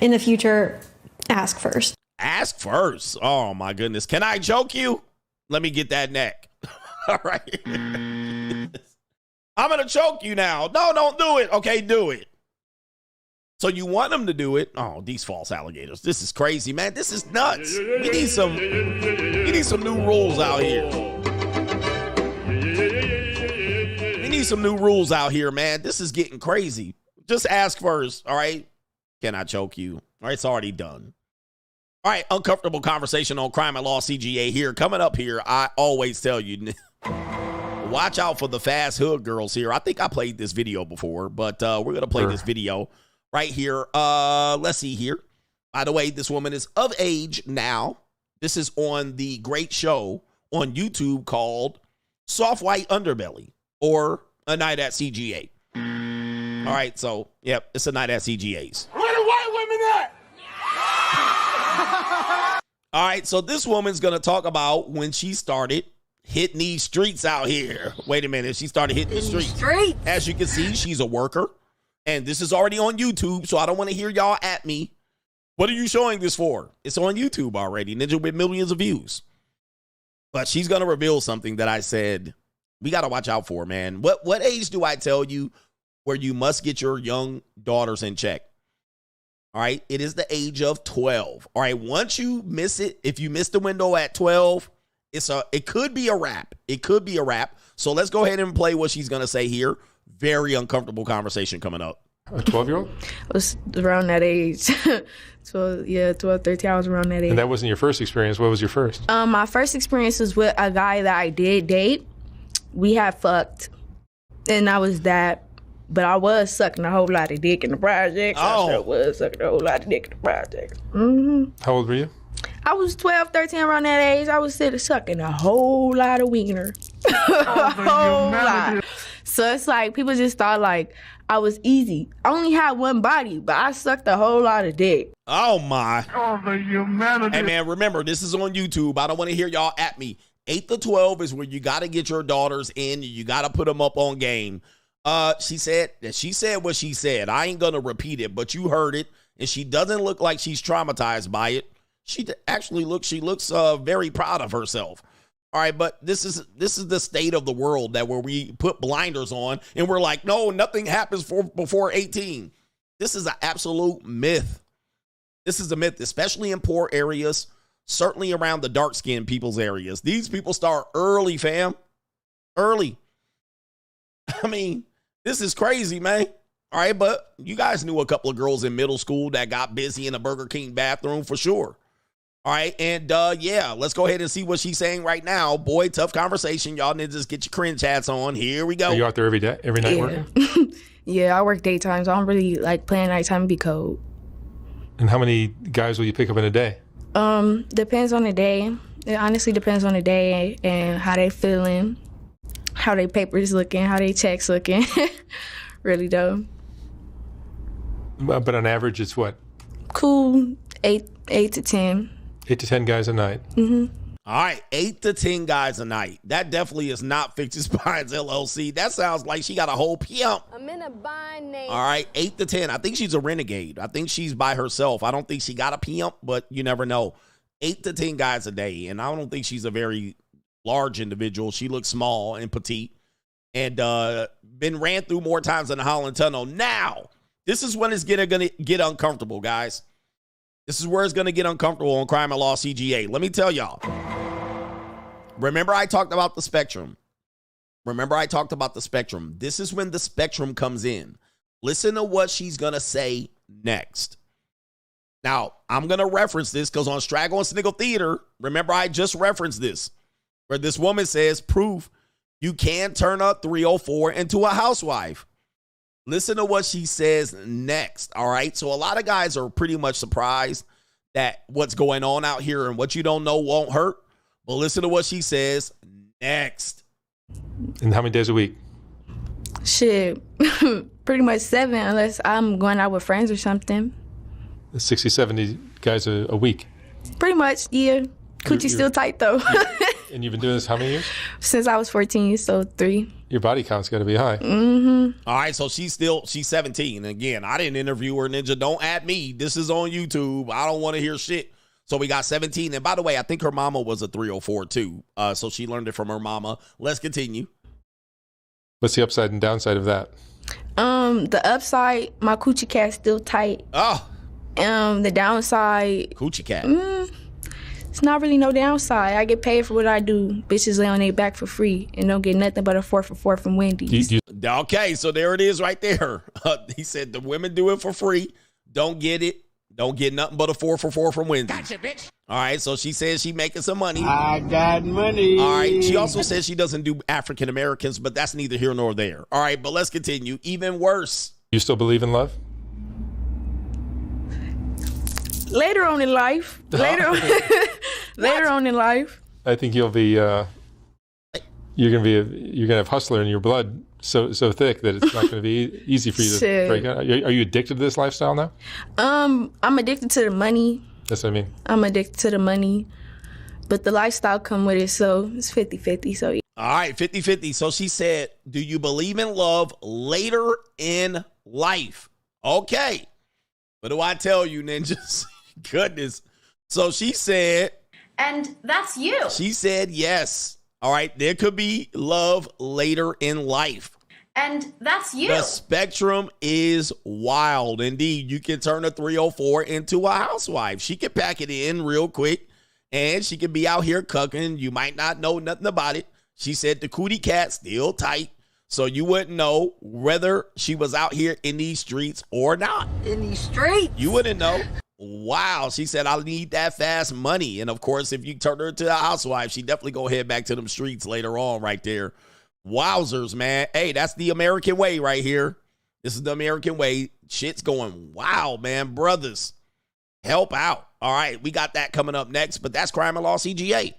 in the future, ask first. Ask first. Oh, my goodness. Can I choke you? Let me get that neck. All right. I'm going to choke you now. No, don't do it. Okay, do it. So you want them to do it. Oh, these false alligators. This is crazy, man. This is nuts. We need some new rules out here. We need some new rules out here, man. This is getting crazy. Just ask first, all right? Can I choke you? All right, it's already done. All right, uncomfortable conversation on Crime and Law CGA here. Coming up here, I always tell you, watch out for the fast hood girls here. I think I played this video before, but we're going to play this video right here. Let's see here. By the way, this woman is of age now. This is on the great show on YouTube called Soft White Underbelly or A Night at CGA. All right, so, yep, it's A Night at CGA's. Where the white women at? All right, so this woman's going to talk about when she started hitting these streets out here. Wait a minute, she started hitting the streets. As you can see, she's a worker. And this is already on YouTube, so I don't want to hear y'all at me. What are you showing this for? It's on YouTube already, Ninja, with millions of views. But she's going to reveal something that I said we got to watch out for, man. What age do I tell you where you must get your young daughters in check? All right, it is the age of 12. All right, once you miss it, if you miss the window at 12, it could be a wrap. It could be a wrap. So let's go ahead and play what she's going to say here. Very uncomfortable conversation coming up. A 12-year-old? I was around that age. 12, 13, I was around that age. And that wasn't your first experience. What was your first? My first experience was with a guy that I did date. we had fucked, and I was that. But I was sucking a whole lot of dick in the project. Oh. I sure was sucking a whole lot of dick in the project. How old were you? I was 12, 13, around that age. I was sitting sucking a whole lot of wiener. A whole lot. So it's like, people just thought like I was easy. I only had one body, but I sucked a whole lot of dick. Oh, my. Oh, the humanity. Hey, man, remember, this is on YouTube. I don't want to hear y'all at me. 8 to 12 is where you got to get your daughters in. You got to put them up on game. She said what she said. I ain't going to repeat it, but you heard it. And she doesn't look like she's traumatized by it. She looks very proud of herself. All right, but this is the state of the world where we put blinders on and we're like, no, nothing happens before 18. This is an absolute myth. This is a myth, especially in poor areas, certainly around the dark-skinned people's areas. These people start early, fam. Early. I mean, this is crazy, man. All right, but you guys knew a couple of girls in middle school that got busy in a Burger King bathroom for sure. All right, and yeah, let's go ahead and see what she's saying right now. Boy, tough conversation. Y'all need to just get your cringe hats on. Here we go. Are you out there every night working? Yeah, I work daytime, so I don't really like playing nighttime. Be cold. And how many guys will you pick up in a day? Depends on the day. It honestly depends on the day and how they feeling, how they papers looking, how they checks looking. Really though. But on average, it's what? Cool, 8 to 10. 8 to 10 guys a night. Mm-hmm. All right, 8 to 10 guys a night. That definitely is not Fictitious Spines LLC. That sounds like she got a whole pimp. I'm in a bind, Nate. All right, 8 to 10. I think she's a renegade. I think she's by herself. I don't think she got a pimp, but you never know. 8 to 10 guys a day, and I don't think she's a very large individual. She looks small and petite and been ran through more times in the Holland Tunnel. Now, this is when it's going to get uncomfortable, guys. This is where it's going to get uncomfortable on Crime and Law CGA. Let me tell y'all. Remember I talked about the spectrum. This is when the spectrum comes in. Listen to what she's going to say next. Now, I'm going to reference this because on Straggle and Sniggle Theater, remember I just referenced this, where this woman says, proof you can turn a 304 into a housewife. Listen to what she says next, all right? So a lot of guys are pretty much surprised that what's going on out here and what you don't know won't hurt. But listen to what she says next. And how many days a week? Shit, pretty much 7 unless I'm going out with friends or something. 60, 70 guys a week? Pretty much, yeah. Coochie's still tight, though. And you've been doing this how many years? Since I was 14, so 3. Your body count's got to be high. Mm-hmm. All right, so she's 17. Again, I didn't interview her, Ninja. Don't add me. This is on YouTube. I don't want to hear shit. So we got 17. And by the way, I think her mama was a 304 too. So she learned it from her mama. Let's continue. What's the upside and downside of that? The upside, my coochie cat's still tight. Oh. The downside, coochie cat. It's not really no downside. I get paid for what I do. Bitches lay on their back for free and don't get nothing but a 4 for 4 from Wendy's. Okay, so there it is right there. He said the women do it for free. Don't get it. Don't get nothing but a 4 for 4 from Wendy's. Gotcha, bitch. All right, so she says she making some money. I got money. All right, she also says she doesn't do African Americans, but that's neither here nor there. All right, but let's continue. Even worse. You still believe in love? Later on in life. Later on in life. I think you'll be. You're gonna have hustler in your blood so thick that it's not gonna be easy for you to break out. Are you addicted to this lifestyle now? I'm addicted to the money. That's what I mean. I'm addicted to the money, but the lifestyle come with it, so it's 50-50. So yeah. All right, 50-50. So she said, do you believe in love later in life? Okay. What do I tell you, ninjas? Goodness. So she said. And that's you. She said yes. All right, there could be love later in life. And that's you. The spectrum is wild. Indeed, you can turn a 304 into a housewife. She can pack it in real quick, and she can be out here cucking. You might not know nothing about it. She said the cootie cat still tight, so you wouldn't know whether she was out here in these streets or not. In these streets? You wouldn't know. Wow. She said, I need that fast money. And, of course, if you turn her into a housewife, she definitely go head back to them streets later on right there. Wowzers, man. Hey, that's the American way right here. This is the American way. Shit's going wow, man. Brothers, help out. All right, we got that coming up next, but that's Crime and Law CGA.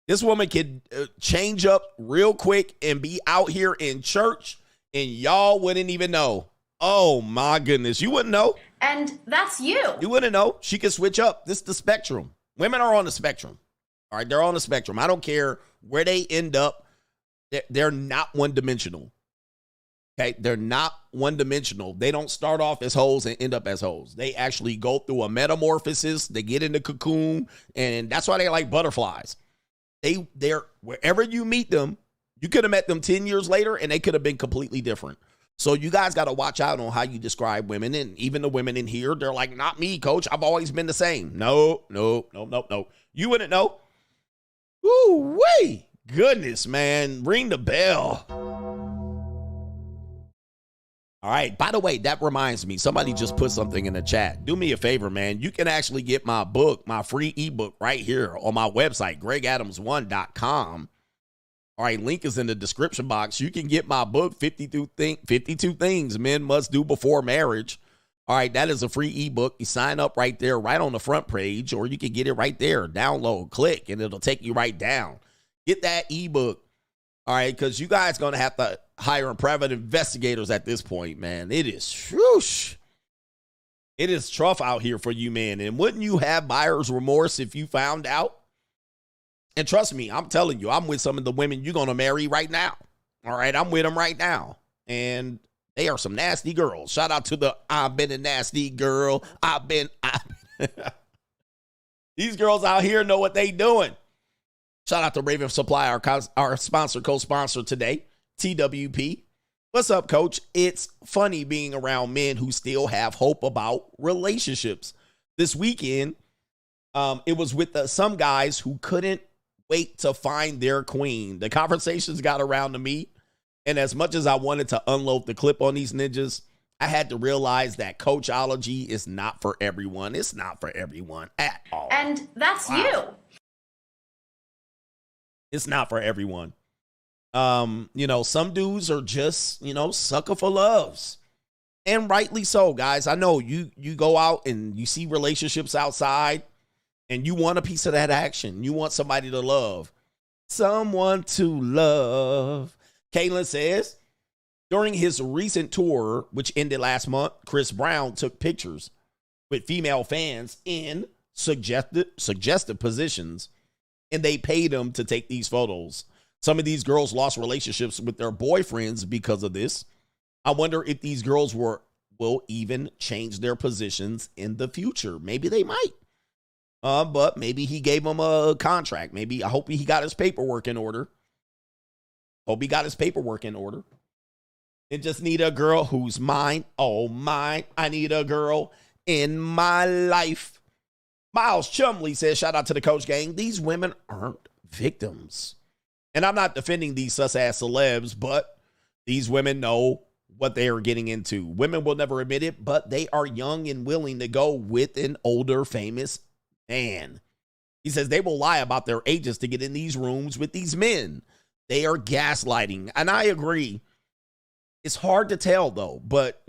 This woman can change up real quick and be out here in church, and y'all wouldn't even know. Oh, my goodness. You wouldn't know. And that's you. You wouldn't know. She can switch up. This is the spectrum. Women are on the spectrum. All right, they're on the spectrum. I don't care where they end up. They're not one-dimensional. Okay, they're not one-dimensional. They don't start off as hoes and end up as hoes. They actually go through a metamorphosis. They get in the cocoon, and that's why they like butterflies. They're wherever you meet them, you could have met them 10 years later, and they could have been completely different. So you guys got to watch out on how you describe women, and even the women in here, they're like, not me, coach. I've always been the same. No. You wouldn't know. Woo-wee. Goodness, man. Ring the bell. All right. By the way, that reminds me. Somebody just put something in the chat. Do me a favor, man. You can actually get my book, my free ebook right here on my website, gregadams1.com. All right. Link is in the description box. You can get my book, 52 Things Men Must Do Before Marriage. All right. That is a free ebook. You sign up right there, right on the front page, or you can get it right there. Download, click, and it'll take you right down. Get that ebook. All right, because you guys going to have to hire private investigators at this point, man. It is, whoosh. It is tough out here for you, man. And wouldn't you have buyer's remorse if you found out? And trust me, I'm telling you, I'm with some of the women you're going to marry right now. All right, I'm with them right now. And they are some nasty girls. Shout out to the I've been a nasty girl. These girls out here know what they doing. Shout out to Raven Supply, our sponsor, co-sponsor today, TWP. What's up, coach? It's funny being around men who still have hope about relationships. This weekend, it was with some guys who couldn't wait to find their queen. The conversations got around to me, and as much as I wanted to unload the clip on these ninjas, I had to realize that coachology is not for everyone. It's not for everyone at all. And that's you. It's not for everyone. Some dudes are just, sucker for loves. And rightly so, guys. I know you go out and you see relationships outside and you want a piece of that action. You want somebody to love. Someone to love. Kaylin says, during his recent tour, which ended last month, Chris Brown took pictures with female fans in suggestive positions, and they paid him to take these photos. Some of these girls lost relationships with their boyfriends because of this. I wonder if these girls will even change their positions in the future. Maybe they might. But maybe he gave them a contract. Maybe I hope he got his paperwork in order. And just need a girl who's mine. Oh, mine. I need a girl in my life. Miles Chumley says, shout out to the Coach Gang. These women aren't victims. And I'm not defending these sus-ass celebs, but these women know what they are getting into. Women will never admit it, but they are young and willing to go with an older, famous man. He says they will lie about their ages to get in these rooms with these men. They are gaslighting. And I agree. It's hard to tell, though. But,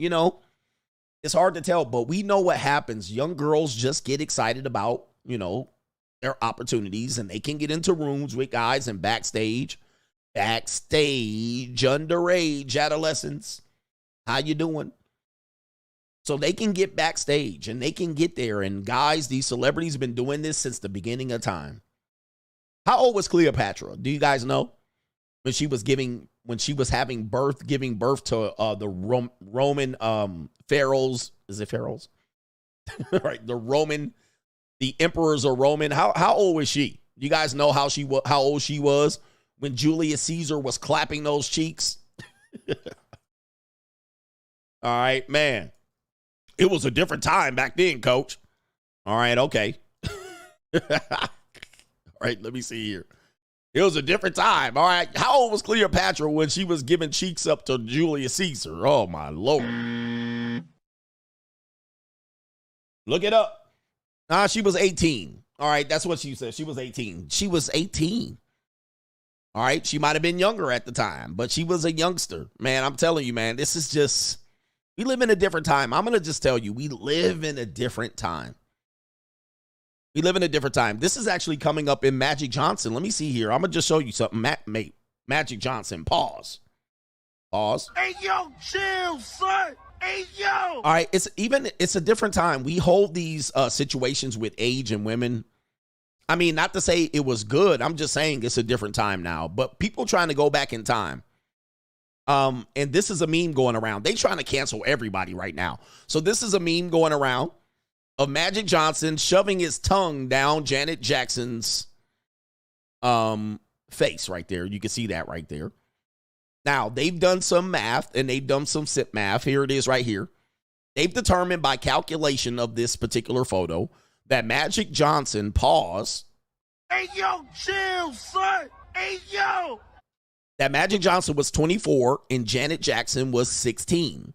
it's hard to tell, but we know what happens. Young girls just get excited about, their opportunities, and they can get into rooms with guys and backstage, underage adolescents. How you doing? So they can get backstage and they can get there. And guys, these celebrities have been doing this since the beginning of time. How old was Cleopatra? Do you guys know? When she was giving birth to the Roman pharaohs. Is it pharaohs? Right, the emperors are Roman. How old was she? You guys know how old she was when Julius Caesar was clapping those cheeks? All right, man. It was a different time back then, coach. All right, okay. All right, let me see here. It was a different time. All right. How old was Cleopatra when she was giving cheeks up to Julius Caesar? Oh, my Lord. Look it up. She was 18. All right, that's what she said. She was 18. She was 18. All right, she might have been younger at the time, but she was a youngster. Man, I'm telling you, man, this is just, we live in a different time. I'm going to just tell you, we live in a different time. We live in a different time. This is actually coming up in Magic Johnson. Let me see here. I'm going to just show you something. Magic Johnson, pause. Pause. Hey, yo, chill, son. Hey, yo. All right, it's a different time. We hold these situations with age and women. I mean, not to say it was good. I'm just saying it's a different time now. But people trying to go back in time. And this is a meme going around. They trying to cancel everybody right now. So this is a meme going around of Magic Johnson shoving his tongue down Janet Jackson's face right there. You can see that right there. Now, they've done some math, and they've done some SIP math. Here it is right here. They've determined by calculation of this particular photo that Magic Johnson, pause. Hey, yo, chill, son. Hey, yo. That Magic Johnson was 24 and Janet Jackson was 16.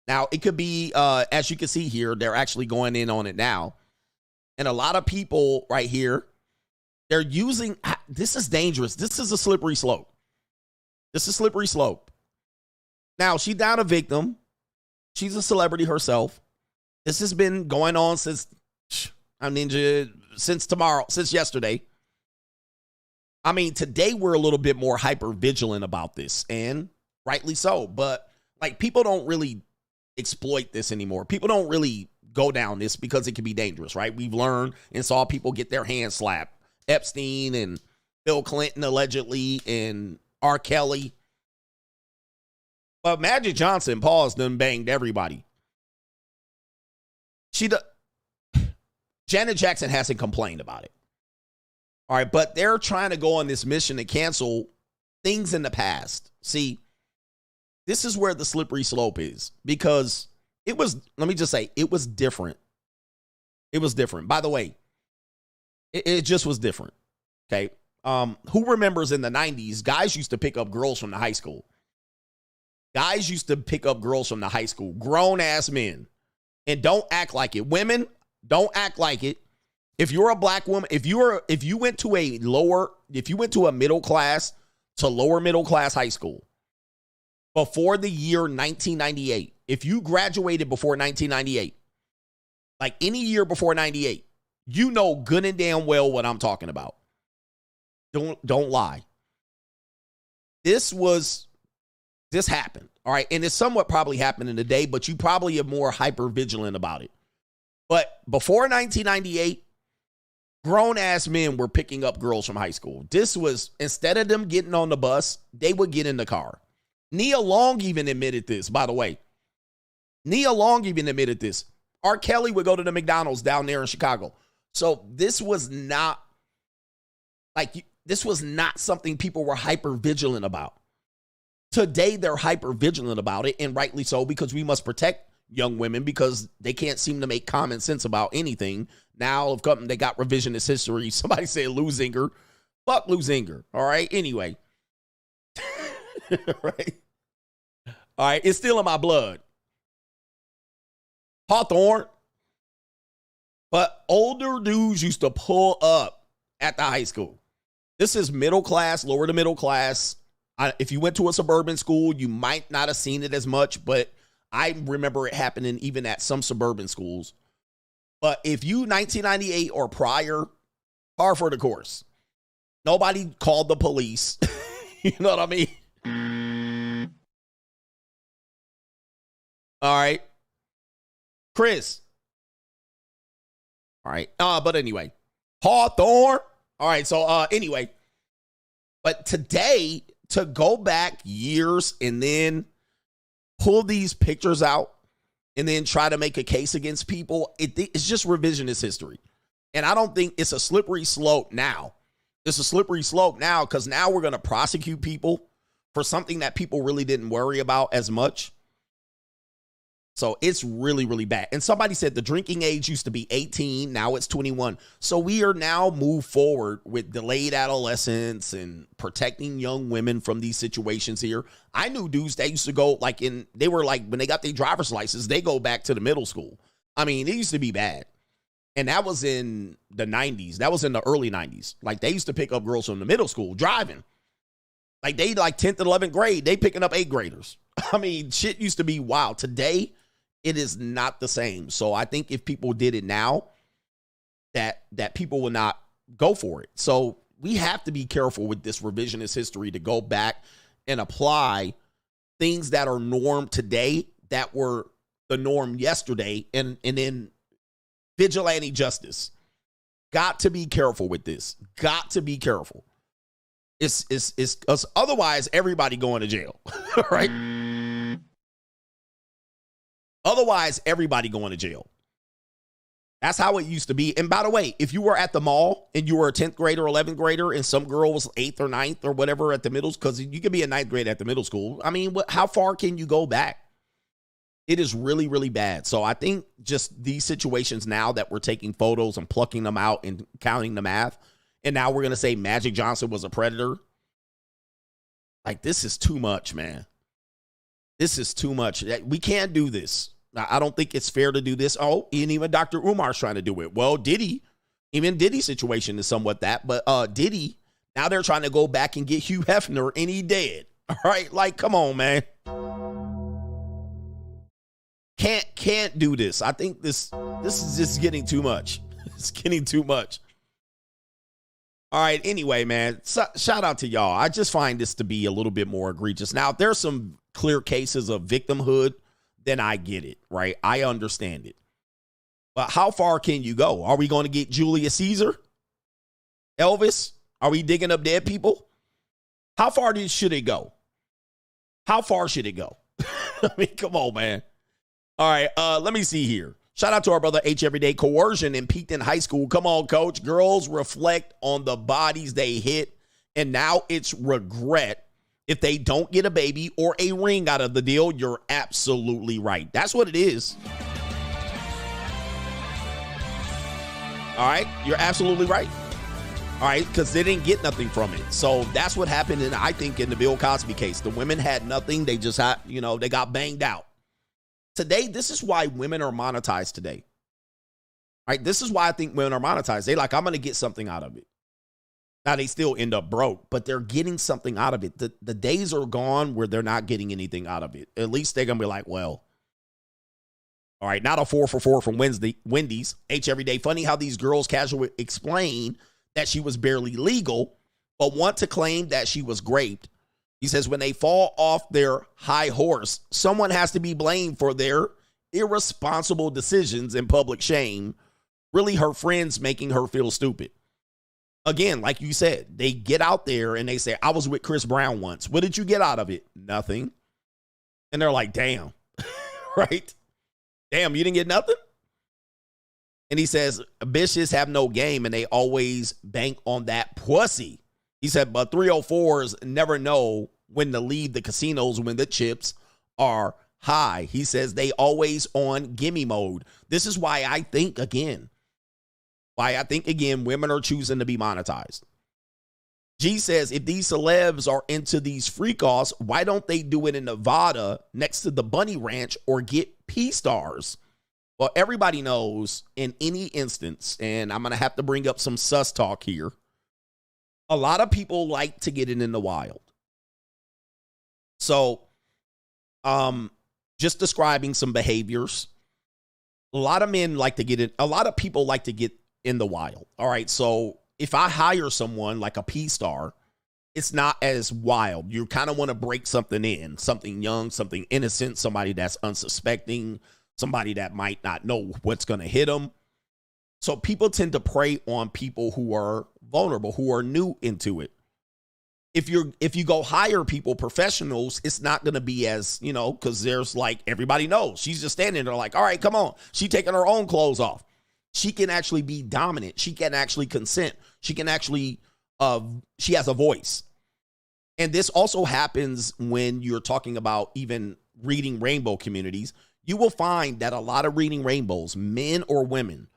Now, it could be, as you can see here, they're actually going in on it now. And a lot of people right here, they're using, this is dangerous. This is a slippery slope. This is a slippery slope. Now, she's not a victim. She's a celebrity herself. This has been going on since yesterday. I mean, today we're a little bit more hyper vigilant about this, and rightly so. But like, people don't really exploit this anymore. People don't really go down this because it can be dangerous, right? We've learned and saw people get their hands slapped. Epstein and Bill Clinton allegedly, and R. Kelly. But Magic Johnson, pause, done banged everybody. Janet Jackson hasn't complained about it. All right, but they're trying to go on this mission to cancel things in the past. See, this is where the slippery slope is, because it was, let me just say, it was different. It was different. By the way, it just was different. Okay. Who remembers in the 90s, guys used to pick up girls from the high school. Guys used to pick up girls from the high school, grown ass men. And don't act like it. Women, don't act like it. If you're a black woman, if you went to a middle class to lower middle class high school before the year 1998, if you graduated before 1998, like any year before 98, you know good and damn well what I'm talking about. Don't lie. This happened. All right. And it's somewhat probably happening today, but you probably are more hyper vigilant about it. But before 1998, grown ass men were picking up girls from high school. This was, instead of them getting on the bus, they would get in the car. Nia Long even admitted this, by the way. Nia Long even admitted this. R. Kelly would go to the McDonald's down there in Chicago. So this was not something people were hyper vigilant about. Today, they're hyper vigilant about it, and rightly so, because we must protect young women because they can't seem to make common sense about anything. Now, they got revisionist history. Somebody said Lou Zinger. Fuck Lou Zinger. All right. Anyway. Right. All right. It's still in my blood. Hawthorne. But older dudes used to pull up at the high school. This is middle class, lower to middle class. If you went to a suburban school, you might not have seen it as much, but I remember it happening even at some suburban schools. But if you 1998 or prior, par for the course. Nobody called the police. You know what I mean? All right. Chris. All right. But anyway. Hawthorne. All right. So anyway. But today, to go back years and then pull these pictures out and then try to make a case against people, it's just revisionist history. And I don't think it's a slippery slope now. It's a slippery slope now because now we're going to prosecute people for something that people really didn't worry about as much. So it's really, really bad. And somebody said the drinking age used to be 18. Now it's 21. So we are now moved forward with delayed adolescence and protecting young women from these situations here. I knew dudes that used to go when they got their driver's license, they go back to the middle school. I mean, it used to be bad. And that was in the 90s. That was in the early 90s. Like, they used to pick up girls from the middle school driving. Like, they like 10th and 11th grade. They picking up 8th graders. I mean, shit used to be wild. Today, it is not the same. So I think if people did it now, that people will not go for it. So we have to be careful with this revisionist history to go back and apply things that are norm today that were the norm yesterday, and then vigilante justice. Got to be careful with this. Got to be careful. It's otherwise everybody going to jail, right? Otherwise everybody going to jail. That's how it used to be. And by the way, if you were at the mall and you were a 10th grader, 11th grader, and some girl was 8th or 9th or whatever at the middle, because you could be a 9th grade at the middle school. I mean, how far can you go back? It is really, really bad. So I think just these situations now that we're taking photos and plucking them out and counting the math, and now we're going to say Magic Johnson was a predator. Like, this is too much, man. This is too much. We can't do this. I don't think it's fair to do this. Oh, and even Dr. Umar's trying to do it. Well, even Diddy's situation is somewhat that. But Diddy, now they're trying to go back and get Hugh Hefner, and he dead. All right? Like, come on, man. Can't do this. I think this is just getting too much. It's getting too much. All right. Anyway, man, shout out to y'all. I just find this to be a little bit more egregious. Now, if there's some clear cases of victimhood, then I get it, right? I understand it. But how far can you go? Are we going to get Julius Caesar? Elvis? Are we digging up dead people? How far should it go? How far should it go? I mean, come on, man. All right, let me see here. Shout out to our brother H Everyday. Coercion and peaked in high school. Come on, coach. Girls reflect on the bodies they hit, and now it's regret if they don't get a baby or a ring out of the deal. You're absolutely right. That's what it is. All right, you're absolutely right. All right, because they didn't get nothing from it. So that's what happened, I think, in the Bill Cosby case. The women had nothing. They just had, they got banged out. Today, this is why women are monetized today. All right, this is why I think women are monetized. They like, I'm going to get something out of it. Now, they still end up broke, but they're getting something out of it. The days are gone where they're not getting anything out of it. At least they're going to be like, well, all right, not a 4 for 4 from Wendy's. H Everyday. Funny how these girls casually explain that she was barely legal, but want to claim that she was raped. He says when they fall off their high horse, someone has to be blamed for their irresponsible decisions and public shame. Really, her friends making her feel stupid. Again, like you said, they get out there and they say, I was with Chris Brown once. What did you get out of it? Nothing. And they're like, damn, right? Damn, you didn't get nothing? And he says, bitches have no game and they always bank on that pussy. He said, but 304s never know when to leave the casinos when the chips are high. He says they always on gimme mode. This is why I think, again, women are choosing to be monetized. G says, if these celebs are into these freak-offs, why don't they do it in Nevada next to the Bunny Ranch or get P-stars? Well, everybody knows in any instance, and I'm going to have to bring up some sus talk here, a lot of people like to get it in the wild. So, just describing some behaviors. A lot of men like to get it. A lot of people like to get in the wild. All right. So if I hire someone like a P-star, it's not as wild. You kind of want to break something in, something young, something innocent, somebody that's unsuspecting, somebody that might not know what's going to hit them. So people tend to prey on people who are vulnerable, who are new into it. If you go hire people, professionals, it's not going to be as, because there's like, everybody knows. She's just standing there like, all right, come on. She taking her own clothes off. She can actually be dominant. She can actually consent. She can actually, she has a voice. And this also happens when you're talking about even reading rainbow communities. You will find that a lot of reading rainbows, men or women,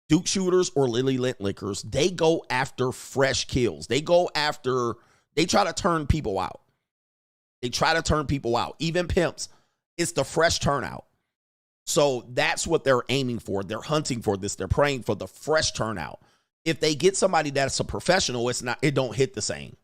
Duke shooters or Lily Lint lickers, they go after fresh kills. They try to turn people out. Even pimps. It's the fresh turnout. So that's what they're aiming for. They're hunting for this. They're praying for the fresh turnout. If they get somebody that's a professional, it don't hit the same.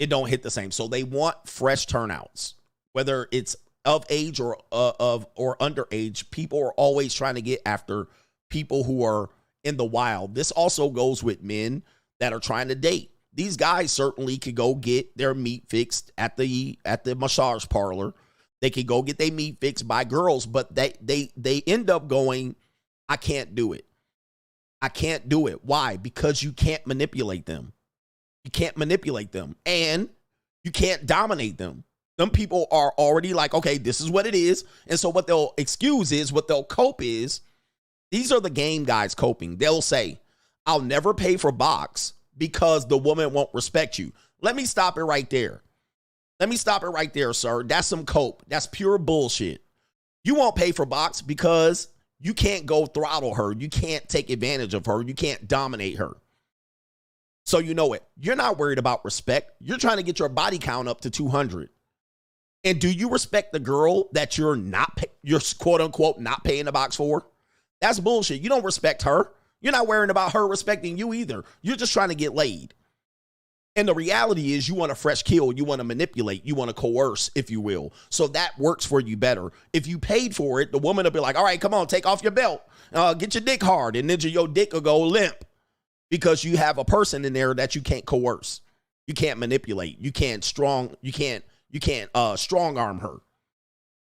It don't hit the same. So they want fresh turnouts, whether it's of age or underage. People are always trying to get after people who are in the wild. This also goes with men that are trying to date. These guys certainly could go get their meat fixed at the massage parlor. They could go get their meat fixed by girls, but they end up going, I can't do it. I can't do it. Why? Because you can't manipulate them. You can't manipulate them, and you can't dominate them. Some people are already like, okay, this is what it is. And so what they'll excuse is, what they'll cope is, these are the game guys coping. They'll say, I'll never pay for box because the woman won't respect you. Let me stop it right there. Let me stop it right there, sir. That's some cope. That's pure bullshit. You won't pay for box because you can't go throttle her. You can't take advantage of her. You can't dominate her. So you know it. You're not worried about respect. You're trying to get your body count up to 200. And do you respect the girl that you're quote unquote not paying the box for? That's bullshit. You don't respect her. You're not worrying about her respecting you either. You're just trying to get laid. And the reality is you want a fresh kill. You want to manipulate. You want to coerce, if you will. So that works for you better. If you paid for it, the woman will be like, all right, come on, take off your belt. Get your dick hard. And then your dick will go limp because you have a person in there that you can't coerce. You can't manipulate. You can't strong arm her.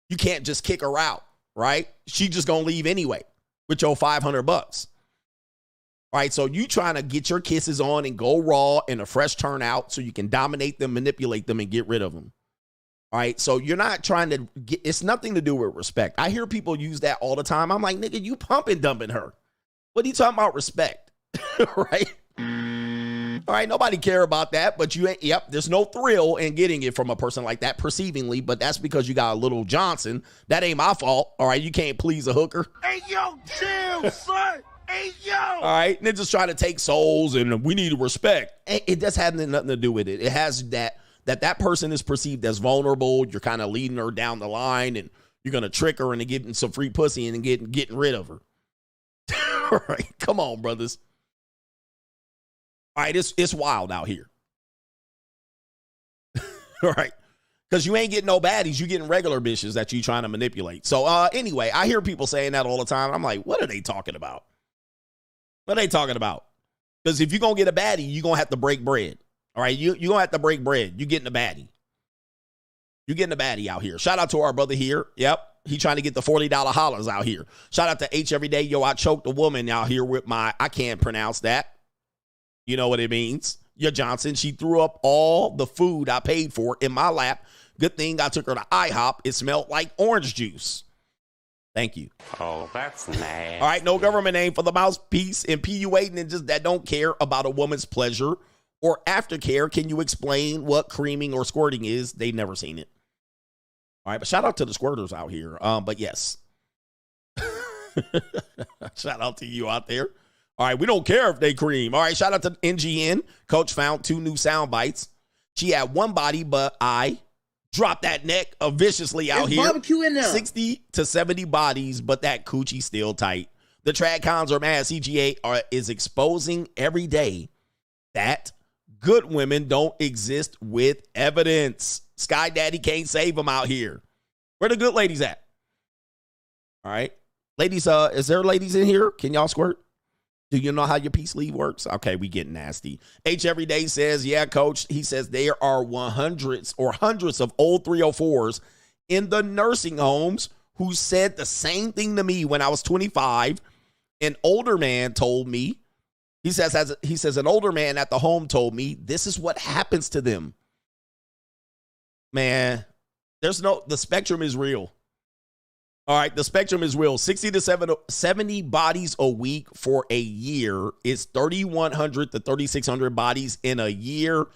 You can't just kick her out, right? She just going to leave anyway with your $500. All right, so you trying to get your kisses on and go raw in a fresh turnout so you can dominate them, manipulate them, and get rid of them. All right, so you're not trying to get, it's nothing to do with respect. I hear people use that all the time. I'm like, nigga, you pumping dumping her. What are you talking about respect? Right? All right, nobody care about that, but you ain't, there's no thrill in getting it from a person like that perceivingly, but that's because you got a little Johnson. That ain't my fault. All right, you can't please a hooker. Hey, yo, chill, son. Hey, yo. All right, and they're just trying to take souls, and we need respect. It does have nothing to do with it. It has that person is perceived as vulnerable. You're kind of leading her down the line, and you're going to trick her into getting some free pussy and getting rid of her. All right, come on, brothers. All right, it's wild out here. All right, because you ain't getting no baddies. You getting regular bitches that you trying to manipulate. So anyway, I hear people saying that all the time. I'm like, what are they talking about? What are they talking about? Because if you're going to get a baddie, you're going to have to break bread. All right, you're going to have to break bread. You're getting a baddie. You're getting a baddie out here. Shout out to our brother here. Yep, he trying to get the $40 hollers out here. Shout out to H every day. Yo, I choked a woman out here with my, I can't pronounce that. You know what it means. Your Johnson, she threw up all the food I paid for in my lap. Good thing I took her to IHOP. It smelled like orange juice. Thank you. Oh, that's nice. All right, no government name for the mouthpiece and PU8 and just that don't care about a woman's pleasure or aftercare. Can you explain what creaming or squirting is? They've never seen it. All right, but shout out to the squirters out here. But yes. Shout out to you out there. All right, we don't care if they cream. All right, shout out to NGN. Coach found 2 new sound bites. She had one body, but I dropped that neck viciously out here. Barbecue in there. 60 to 70 bodies, but that coochie still tight. The trad cons are mad. CGA is exposing every day that good women don't exist with evidence. Sky Daddy can't save them out here. Where the good ladies at? All right. Ladies, is there ladies in here? Can y'all squirt? Do you know how your peace leave works? Okay, we getting nasty. H Everyday says, yeah, coach. He says there are hundreds of old 304s in the nursing homes who said the same thing to me when I was 25. An older man told me, he says an older man at the home told me this is what happens to them. Man, the spectrum is real. All right, the spectrum is real. 60 to 70 bodies a week for a year is 3,100 to 3,600 bodies in a year.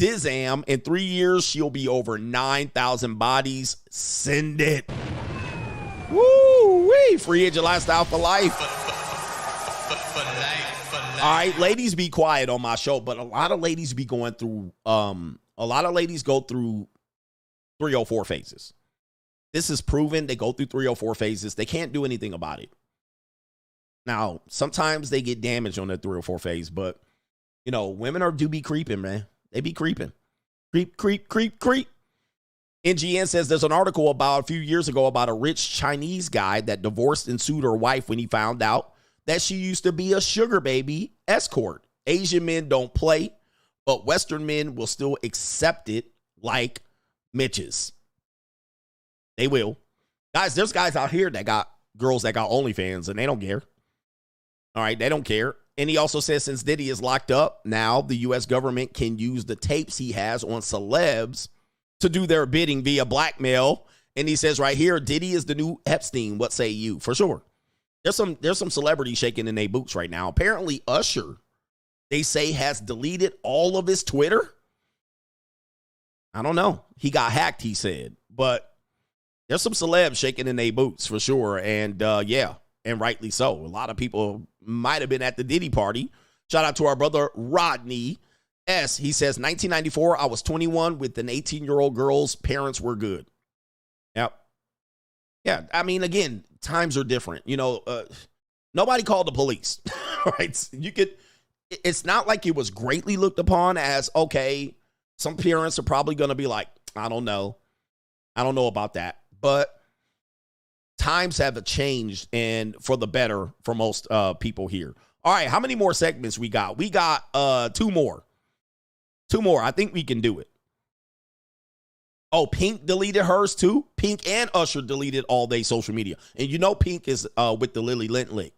Dizam, in 3 years, she'll be over 9,000 bodies. Send it. Woo-wee. Free agent lifestyle for life. All right, ladies, be quiet on my show, but a lot of ladies be going through, a lot of ladies go through 304 phases. This is proven. They go through 3 or 4 phases. They can't do anything about it. Now, sometimes they get damaged on that 3 or 4 phase, but, you know, women do be creeping, man. They be creeping. Creep, creep, creep, creep. NGN says there's an article about a few years ago about a rich Chinese guy that divorced and sued her wife when he found out that she used to be a sugar baby escort. Asian men don't play, but Western men will still accept it like Mitch's. They will. Guys, there's guys out here that got girls that got OnlyFans, and they don't care. All right, they don't care. And he also says since Diddy is locked up, now the U.S. government can use the tapes he has on celebs to do their bidding via blackmail. And he says right here, Diddy is the new Epstein. What say you? For sure. There's some celebrities shaking in their boots right now. Apparently, Usher, they say, has deleted all of his Twitter. I don't know. He got hacked, he said. But there's some celebs shaking in their boots for sure. And yeah, and rightly so. A lot of people might have been at the Diddy party. Shout out to our brother Rodney S. He says, 1994, I was 21 with an 18-year-old girl's parents were good. Yep. Yeah, I mean, again, times are different. You know, nobody called the police, right? It's not like it was greatly looked upon as, okay, some parents are probably going to be like, I don't know about that. But times have changed, and for the better for most people here. All right, how many more segments we got? We got 2 more. 2 more. I think we can do it. Oh, Pink deleted hers too. Pink and Usher deleted all their social media. And you know Pink is with the Lily Lentlick.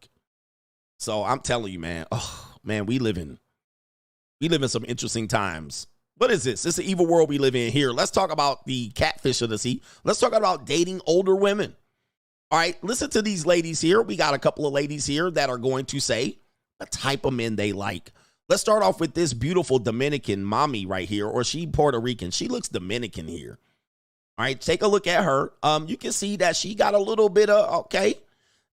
So I'm telling you, man. Oh, man, we live in some interesting times. What is this? It's an evil world we live in here. Let's talk about the catfish of the sea. Let's talk about dating older women. All right, listen to these ladies here. We got a couple of ladies here that are going to say the type of men they like. Let's start off with this beautiful Dominican mommy right here, or she Puerto Rican. She looks Dominican here. All right, take a look at her. You can see that she got a little bit of, okay,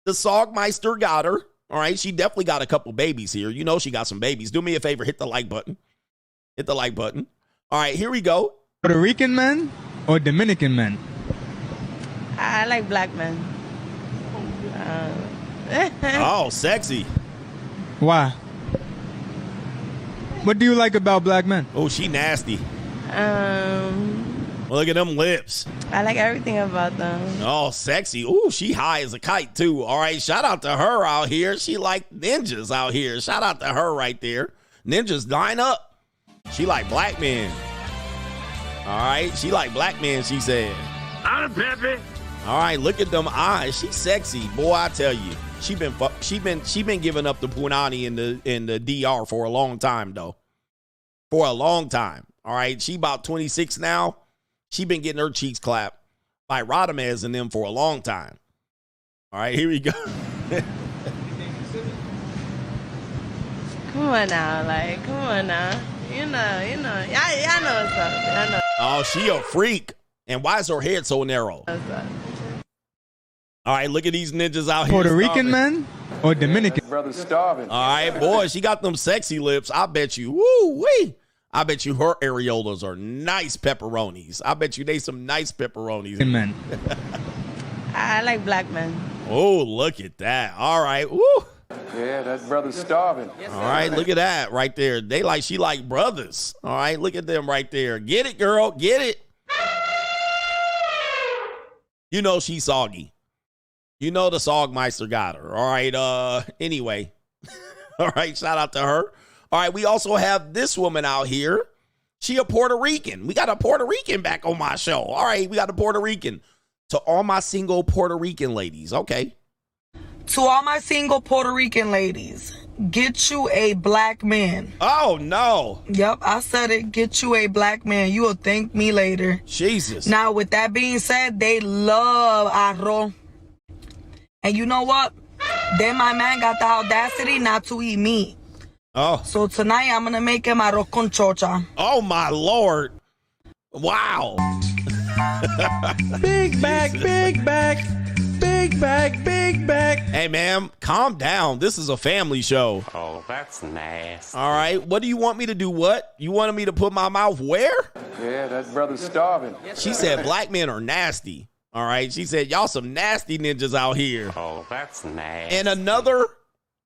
the Sogmeister got her. All right, she definitely got a couple babies here. You know she got some babies. Do me a favor, hit the like button. Hit the like button. All right, here we go. Puerto Rican men or Dominican men? I like black men. Oh, sexy. Why? What do you like about black men? Oh, she nasty. Look at them lips. I like everything about them. Oh, sexy. Ooh, she high as a kite, too. All right, shout out to her out here. She like ninjas out here. Shout out to her right there. Ninjas, line up. She like black men. All right, she like black men, she said. I'm Peppy. All right, look at them eyes. She's sexy. Boy, I tell you. She been giving up the punani in the DR for a long time, though. For a long time. All right, she about 26 now. She been getting her cheeks clapped by Rodamez and them for a long time. All right, here we go. Come on now, come on now. You know, I know something. I know. Oh, she a freak. And why is her head so narrow? All right, look at these ninjas out here. Puerto Rican men or Dominican? Brother starving. All right, boy, she got them sexy lips. I bet you, woo-wee. I bet you her areolas are nice pepperonis. I bet you they some nice pepperonis. Men. I like black men. Oh, look at that. All right, woo. Yeah, that brother's starving. All right, look at that right there. She like brothers. All right, look at them right there. Get it, girl, get it. You know she's soggy. You know the Sogmeister got her. All right, anyway. All right, shout out to her. All right, we also have this woman out here. She a Puerto Rican. We got a Puerto Rican back on my show. All right, we got a Puerto Rican. To all my single Puerto Rican ladies, okay. To all my single Puerto Rican ladies, get you a black man. Oh, no. Yep, I said it. Get you a black man. You will thank me later. Jesus. Now, with that being said, they love arroz. And you know what? Then my man got the audacity not to eat meat. Oh. So tonight, I'm going to make him arroz con chocha. Oh, my Lord. Wow. Big back, big back. Big back, big back. Hey, ma'am, calm down. This is a family show. Oh, that's nasty. All right, what do you want me to do? What? You wanted me to put my mouth where? Yeah, that brother's starving. She said black men are nasty. All right. She said, y'all some nasty ninjas out here. Oh, that's nasty. And another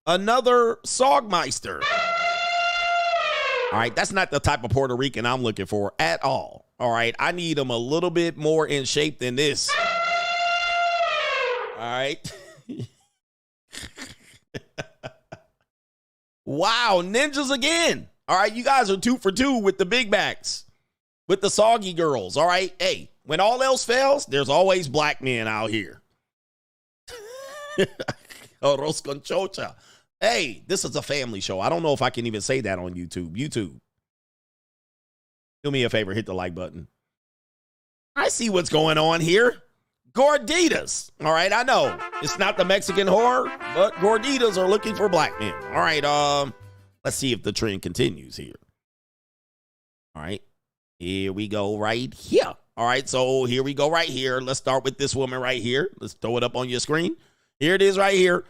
Sogmeister. All right. That's not the type of Puerto Rican I'm looking for at all. All right. I need them a little bit more in shape than this. All right. Wow. Ninjas again. All right. You guys are 2 for 2 with the big backs. With the soggy girls. All right. Hey, when all else fails, there's always black men out here. Arroz con chocha. Hey, this is a family show. I don't know if I can even say that on YouTube. YouTube. Do me a favor, hit the like button. I see what's going on here. Gorditas. All right, I know. It's not the Mexican horror, but gorditas are looking for black men. All right, let's see if the trend continues here. All right. Here we go right here. All right, so here we go right here. Let's start with this woman right here. Let's throw it up on your screen. Here it is right here.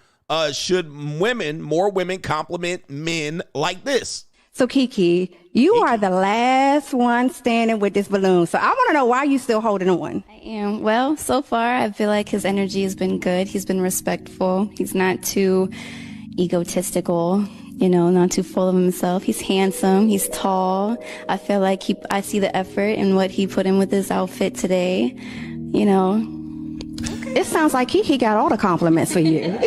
Should more women compliment men like this? So, Kiki, you are the last one standing with this balloon. So I want to know why you still holding on. I am. Well, so far, I feel like his energy has been good. He's been respectful. He's not too egotistical. You know, not too full of himself. He's handsome. He's tall. I feel like I see the effort in what he put in with his outfit today. You know. It sounds like Kiki got all the compliments for you.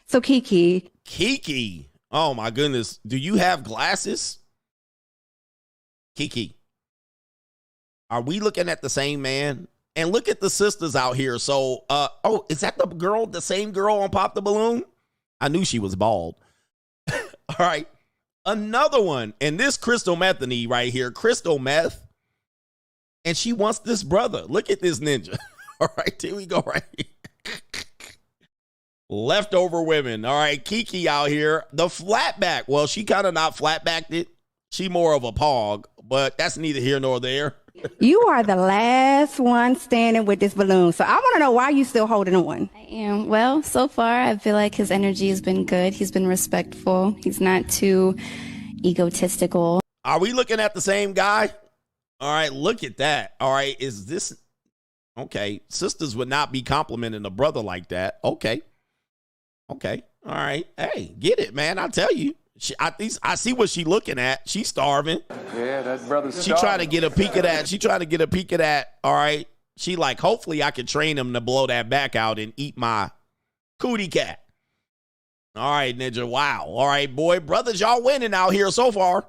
So, Kiki. Kiki. Oh, my goodness. Do you have glasses? Kiki. Are we looking at the same man? And look at the sisters out here. So, oh, is that the same girl on Pop the Balloon? I knew she was bald. All right. Another one. And this crystal methany right here. Crystal meth. And she wants this brother. Look at this ninja. All right. Here we go right here. Leftover women. All right. Kiki out here. The flatback. Well, she kind of not flatbacked it. She more of a pog. But that's neither here nor there. You are the last one standing with this balloon. So I want to know why you still holding on. I am. Well, so far, I feel like his energy has been good. He's been respectful. He's not too egotistical. Are we looking at the same guy? All right, look at that. All right, is this... Okay, sisters would not be complimenting a brother like that. Okay. All right. Hey, get it, man. I tell you. I see what she looking at. She's starving. Yeah, that brother's starving. She trying to get a peek of that. She trying to get a peek of that. All right. She like, hopefully I can train him to blow that back out and eat my cootie cat. All right, Ninja. Wow. All right, boy. Brothers, y'all winning out here so far.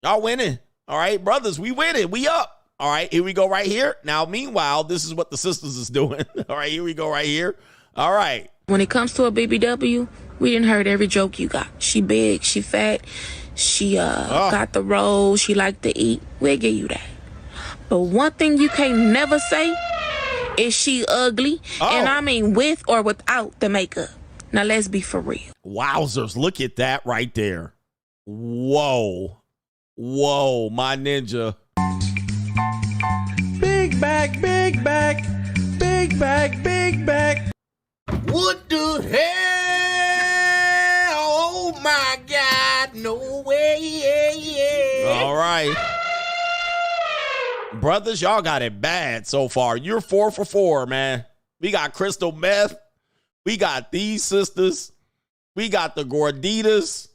Y'all winning. All right, brothers, we winning. We up. All right, here we go right here. Now, meanwhile, this is what the sisters is doing. All right, here we go right here. All right. When it comes to a BBW, we didn't heard every joke you got. She big, she fat, she got the roll, she like to eat. We'll give you that. But one thing you can't never say is she ugly, and I mean with or without the makeup. Now let's be for real. Wowzers, look at that right there. Whoa. Whoa, my ninja. Big back, big back, big back, big back. What the hell? Oh my God, no way. All right. Brothers, y'all got it bad so far. You're 4 for 4, man. We got crystal meth. We got these sisters. We got the gorditas.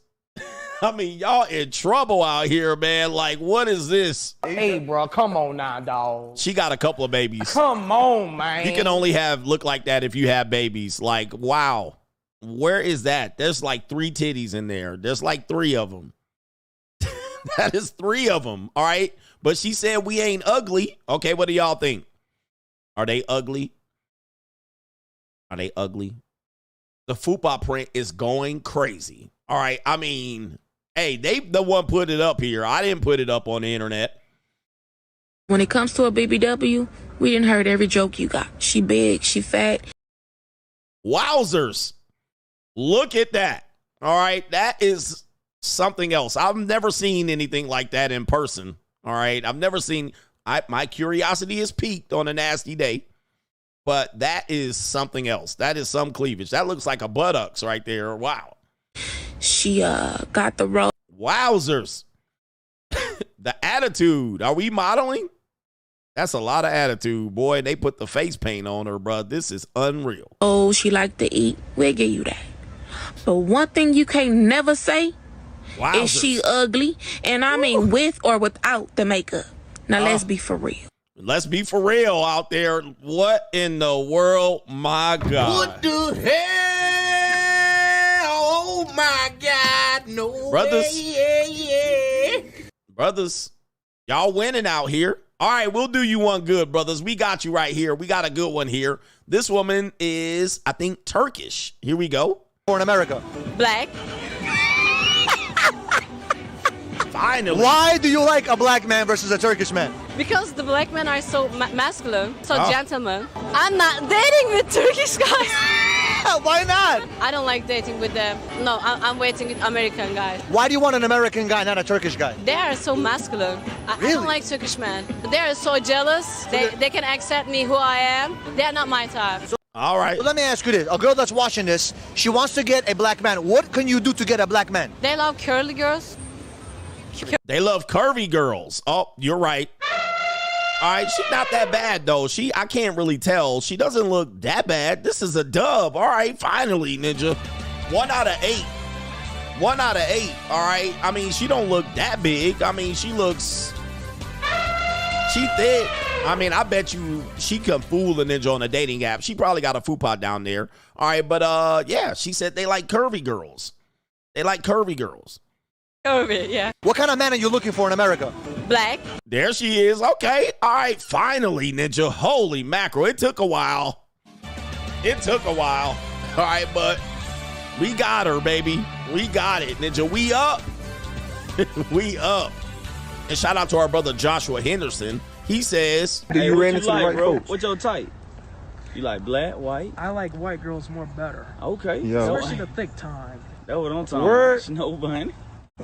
I mean, y'all in trouble out here, man. Like, what is this? Hey, bro, come on now, dog. She got a couple of babies. Come on, man. You can only look like that if you have babies. Like, wow. Where is that? There's like 3 titties in there. There's like 3 of them. That is 3 of them. All right. But she said we ain't ugly. Okay, what do y'all think? Are they ugly? Are they ugly? The fupa print is going crazy. All right. I mean, hey, they the one put it up here. I didn't put it up on the internet. When it comes to a BBW, we didn't heard every joke you got. She big, she fat. Wowzers. Look at that. All right. That is something else. I've never seen anything like that in person. All right. I've never seen. My curiosity is piqued on a nasty day. But that is something else. That is some cleavage. That looks like a buttocks right there. Wow. She got the roll. Wowzers. The attitude. Are we modeling? That's a lot of attitude, boy. They put the face paint on her, bro. This is unreal. Oh, she like to eat. We'll give you that. But one thing you can't never say is she ugly. And I mean with or without the makeup. Now, let's be for real. Let's be for real out there. What in the world? My God. What the hell? Oh, my God. No Brothers. way. Brothers, y'all winning out here. All right, we'll do you one good, brothers. We got you right here. We got a good one here. This woman is, I think, Turkish. Here we go. Born in America. Black. Finally. Why do you like a black man versus a Turkish man? Because the black men are so masculine, so gentlemen. I'm not dating with Turkish guys. Why not? I don't like dating with them. No, I'm waiting with American guys. Why do you want an American guy, not a Turkish guy? They are so masculine. I don't like Turkish men. They are so jealous. They can accept me who I am. They are not my type. All right. So let me ask you this. A girl that's watching this, she wants to get a black man. What can you do to get a black man? They love curly girls. They love curvy girls. Oh, you're right. All right, she's not that bad, though. I can't really tell. She doesn't look that bad. This is a dub. All right, finally, Ninja. 1 out of 8. 1 out of 8. All right. I mean, she don't look that big. I mean, she thick. I mean, I bet you she can fool a Ninja on a dating app. She probably got a fupa down there. All right, but yeah, she said they like curvy girls. They like curvy girls. Curvy, yeah. What kind of man are you looking for in America? Black. There she is. Okay. All right. Finally, Ninja. Holy mackerel. It took a while. All right, but we got her, baby. We got it, Ninja. We up. We up. And shout out to our brother Joshua Henderson. He says, Do you ran into the right bro? folks? What's your type? You like black, white? I like white girls more better. Okay. Yeah. Especially the thick time. That's what I'm talking Word. about. No, bunny.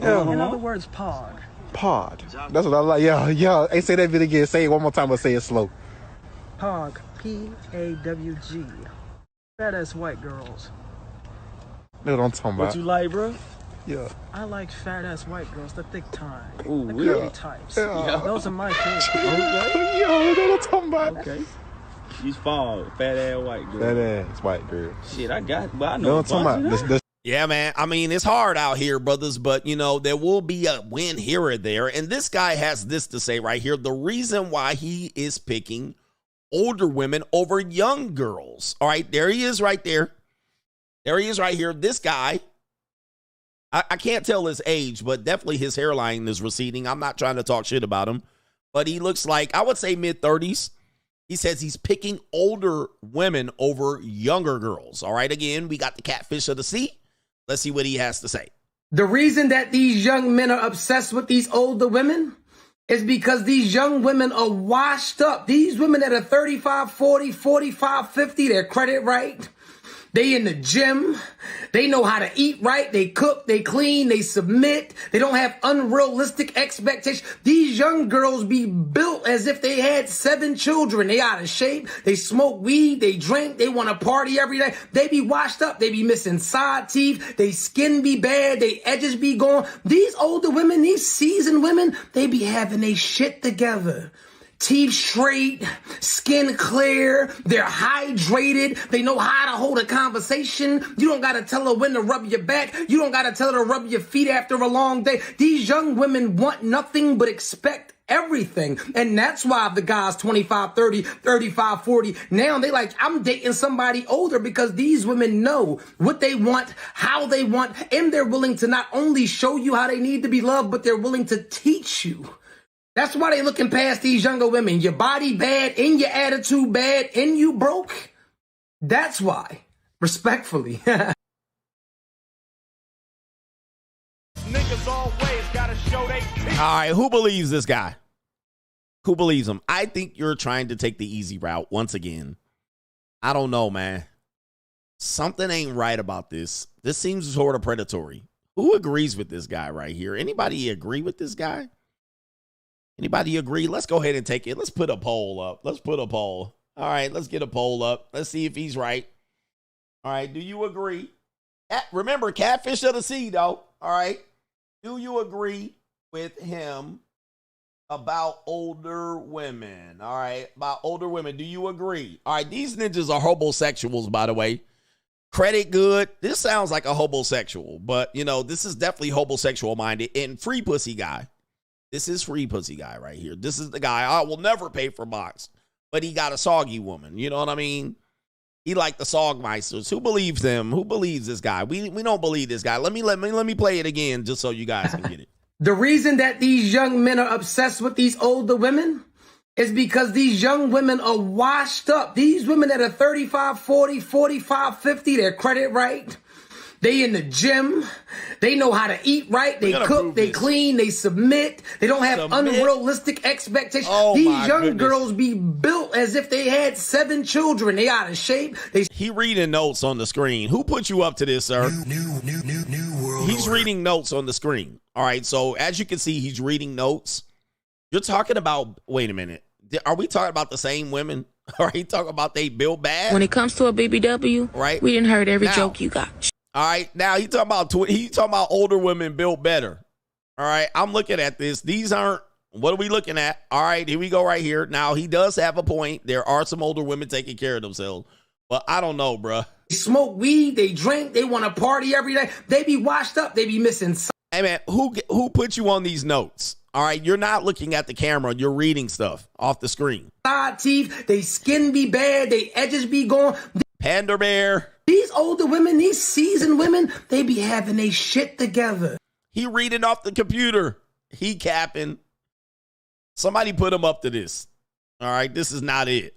Yeah. In other words, pod. Pod. That's what I like. Yeah. Hey, say that bit again. Say it one more time, but say it slow. Pog. P-A-W-G. Fat ass white girls. That's what I'm talking about. What you like, bro? Yeah. I like fat ass white girls, the thick time. Ooh, the curvy yeah. types. Yeah. Those are my favorite. Okay. Yo, that's what I'm talking about. Okay. You fall, fat ass white girl. Fat ass white girl. Shit, I got, but I No, know. I'm talking about. yeah, man. I mean, it's hard out here, brothers, but, you know, there will be a win here or there. And this guy has this to say right here. The reason why he is picking older women over young girls. All right, there he is right there. There he is right here. This guy, I can't tell his age, but definitely his hairline is receding. I'm not trying to talk shit about him, but he looks like, I would say mid-30s. He says he's picking older women over younger girls. All right, again, we got the catfish of the sea. Let's see what he has to say. The reason that these young men are obsessed with these older women is because these young women are washed up. These women that are 35, 40, 45, 50, their credit right. They in the gym. They know how to eat right. They cook, they clean, they submit. They don't have unrealistic expectations. These young girls be built as if they had 7 children. They out of shape. They smoke weed. They drink. They want to party every day. They be washed up. They be missing side teeth. They skin be bad. They edges be gone. These older women, these seasoned women, they be having they shit together. Teeth straight, skin clear, they're hydrated, they know how to hold a conversation. You don't gotta tell her when to rub your back. You don't gotta tell her to rub your feet after a long day. These young women want nothing but expect everything. And that's why the guys 25, 30, 35, 40, now they like, I'm dating somebody older because these women know what they want, how they want, and they're willing to not only show you how they need to be loved, but they're willing to teach you. That's why they looking past these younger women. Your body bad, and your attitude bad, and you broke. That's why. Respectfully. Niggas always gotta show they teeth. All right, who believes this guy? Who believes him? I think you're trying to take the easy route once again. I don't know, man. Something ain't right about this. This seems sort of predatory. Who agrees with this guy right here? Anybody agree with this guy? Anybody agree? Let's go ahead and take it. Let's put a poll up. Let's put a poll. All right, let's get a poll up. Let's see if he's right. All right, do you agree? Remember, catfish of the sea, though. All right. Do you agree with him about older women. All right, about older women. Do you agree? All right, these ninjas are homosexuals, by the way. Credit good. This sounds like a homosexual, but you know, this is definitely homosexual minded. And free pussy guy. This is free pussy guy right here. This is the guy I will never pay for box, but he got a soggy woman. You know what I mean? He like the Sogmeisters. Who believes him? Who believes this guy? We don't believe this guy. Let me play it again just so you guys can get it. The reason that these young men are obsessed with these older women is because these young women are washed up. These women that are 35, 40, 45, 50, their credit right. They in the gym. They know how to eat right. They cook, they clean, they submit. They don't have unrealistic expectations. These young girls be built as if they had 7 children. They out of shape. He reading notes on the screen. Who put you up to this, sir? New world. He's reading notes on the screen. All right, so as you can see, he's reading notes. You're talking about, wait a minute. Are we talking about the same women? Are you talking about they build bad? When it comes to a BBW, right? We didn't heard every joke you got. All right, now he talking about older women built better. All right, I'm looking at this. These aren't, what are we looking at? All right, here we go right here. Now, he does have a point. There are some older women taking care of themselves, but I don't know, bruh. They smoke weed, they drink, they want to party every day. They be washed up, they be missing. Hey, man, who put you on these notes? All right, you're not looking at the camera. You're reading stuff off the screen. Side teeth, they skin be bad, they edges be gone. Panda bear. These older women, these seasoned women, they be having they shit together. He reading off the computer. He capping. Somebody put him up to this. All right, this is not it.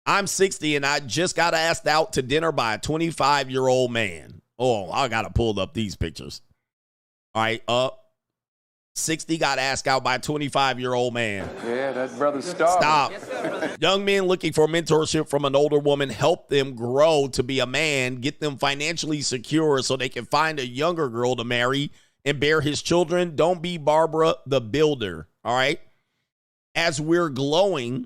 I'm 60 and I just got asked out to dinner by a 25-year-old man. Oh, I got to pull up these pictures. All right, 60 got asked out by a 25-year-old man. Yeah, that brother's starving. Stop. Young men looking for mentorship from an older woman, help them grow to be a man, get them financially secure so they can find a younger girl to marry and bear his children. Don't be Barbara the Builder, all right? As we're glowing,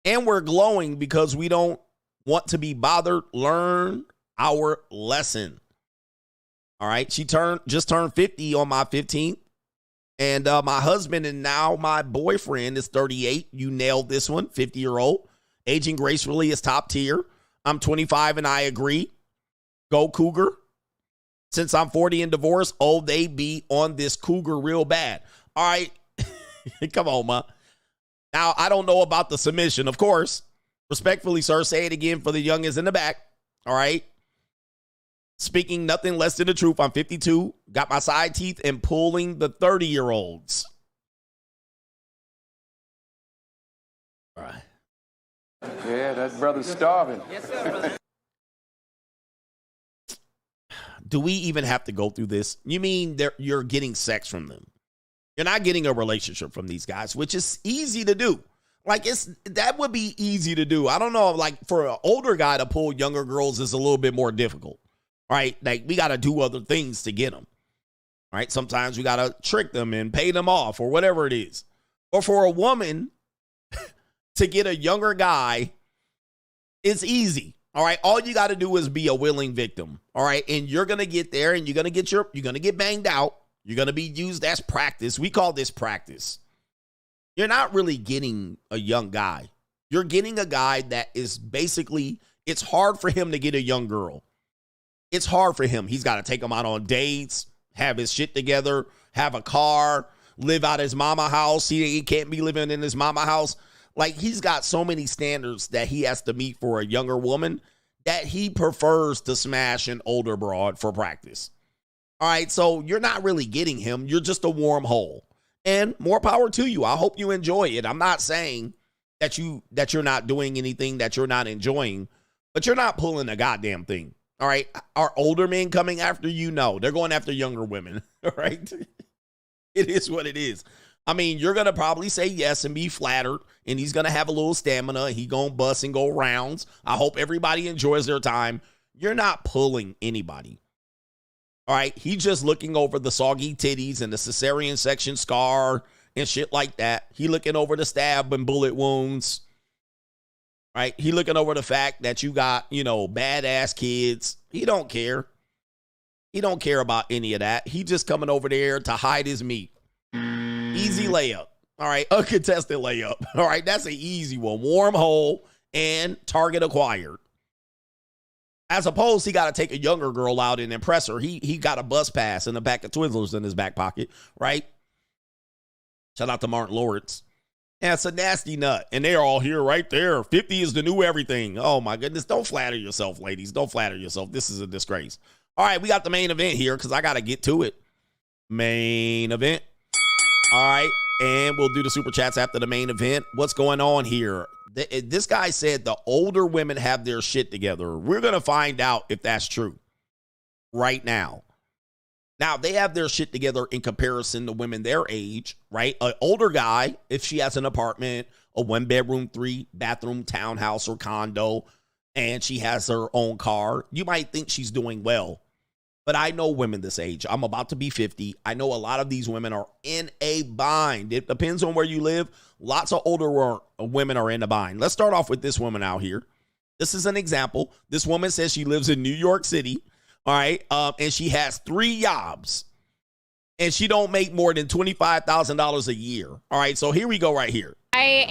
and we're glowing because we don't want to be bothered, learn our lesson. All right, she just turned 50 on my 15th. And my husband and now my boyfriend is 38. You nailed this one, 50-year-old. Aging gracefully is top tier. I'm 25 and I agree. Go Cougar. Since I'm 40 and divorced, they be on this Cougar real bad. All right. Come on, ma. Now, I don't know about the submission, of course. Respectfully, sir, say it again for the youngins in the back. All right. Speaking nothing less than the truth, I'm 52, got my side teeth, and pulling the 30-year-olds. All right. Yeah, that brother's starving. Yes, sir. Do we even have to go through this? You mean you're getting sex from them? You're not getting a relationship from these guys, which is easy to do. Like, that would be easy to do. I don't know, like, for an older guy to pull younger girls is a little bit more difficult. Right? Like, we got to do other things to get them. Right? Sometimes we got to trick them and pay them off or whatever it is. Or for a woman to get a younger guy, it's easy. All right? All you got to do is be a willing victim. All right? And you're going to get there and you're going to get banged out. You're going to be used as practice. We call this practice. You're not really getting a young guy. You're getting a guy that is basically, it's hard for him to get a young girl. It's hard for him. He's got to take them out on dates, have his shit together, have a car, live out his mama house. He can't be living in his mama house. Like, he's got so many standards that he has to meet for a younger woman that he prefers to smash an older broad for practice. All right, so you're not really getting him. You're just a warm hole. And more power to you. I hope you enjoy it. I'm not saying that you're not doing anything that you're not enjoying, but you're not pulling a goddamn thing. All right. Are older men coming after you? No, they're going after younger women. All right. It is what it is. I mean, you're going to probably say yes and be flattered, and he's going to have a little stamina. He going to bust and go rounds. I hope everybody enjoys their time. You're not pulling anybody. All right. He's just looking over the soggy titties and the cesarean section scar and shit like that. He looking over the stab and bullet wounds. Right? He looking over the fact that you got, badass kids. He don't care. He don't care about any of that. He just coming over there to hide his meat. Easy layup. All right, uncontested layup. All right, that's an easy one. Warm hole and target acquired. As opposed, he got to take a younger girl out and impress her. He got a bus pass and a pack of Twizzlers in his back pocket, right? Shout out to Martin Lawrence. And it's a nasty nut. And they're all here right there. 50 is the new everything. Oh, my goodness. Don't flatter yourself, ladies. Don't flatter yourself. This is a disgrace. All right, we got the main event here because I got to get to it. Main event. All right, and we'll do the super chats after the main event. What's going on here? This guy said the older women have their shit together. We're going to find out if that's true right now. Now, they have their shit together in comparison to women their age, right? An older guy, if she has an apartment, a 1-bedroom, 3-bathroom townhouse or condo, and she has her own car, you might think she's doing well. But I know women this age. I'm about to be 50. I know a lot of these women are in a bind. It depends on where you live. Lots of older women are in a bind. Let's start off with this woman out here. This is an example. This woman says she lives in New York City. All right. And she has 3 jobs. And she don't make more than $25,000 a year. All right. So here we go right here. I